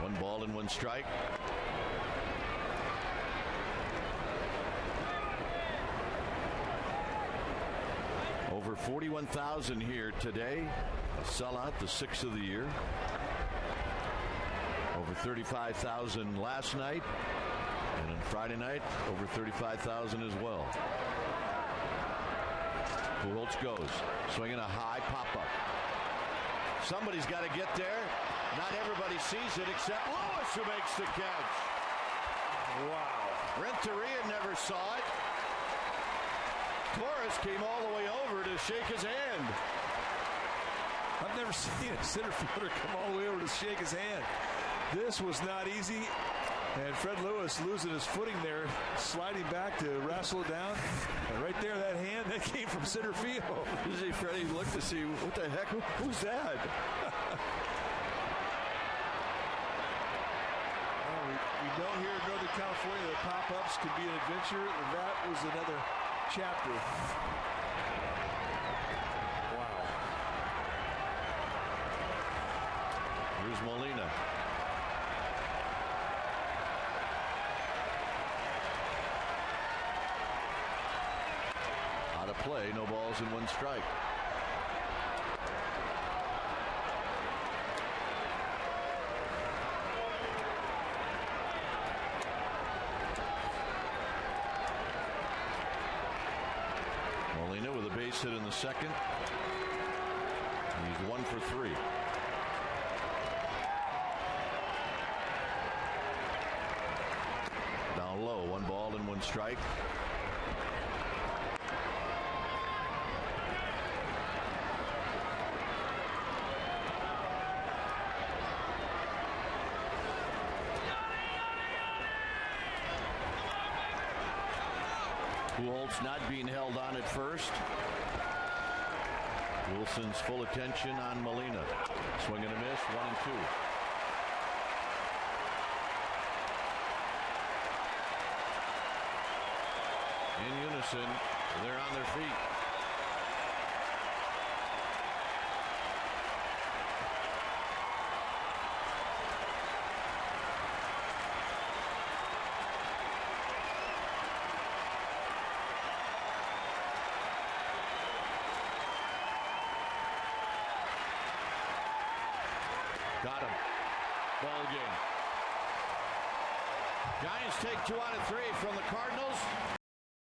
One ball and one strike. Over 41,000 here today. A sellout, the 6th of the year. Over 35,000 last night. And on Friday night, over 35,000 as well. Pujols goes. Swinging a high pop-up. Somebody's got to get there. Not everybody sees it except Lewis, who makes the catch. Wow. Renteria never saw it. Torres came all the way over to shake his hand. I've never seen a center fielder come all the way over to shake his hand. This was not easy. And Fred Lewis losing his footing there, sliding back to wrestle it down. And right there, that hand, that came from center field. You see Freddie look to see, what the heck, who's that? We know here in Northern California that pop-ups can be an adventure. And that was another chapter. Wow. Here's Molina. Out of play, no balls and one strike. base hit in the second. He's 1 for 3. Down low, 1 ball and 1 strike. Pujols not being held on at first. Wilson's full attention on Molina. Swing and a miss, 1 and 2. In unison, they're on their feet. Got him. Ball game. Giants take 2 out of 3 from the Cardinals.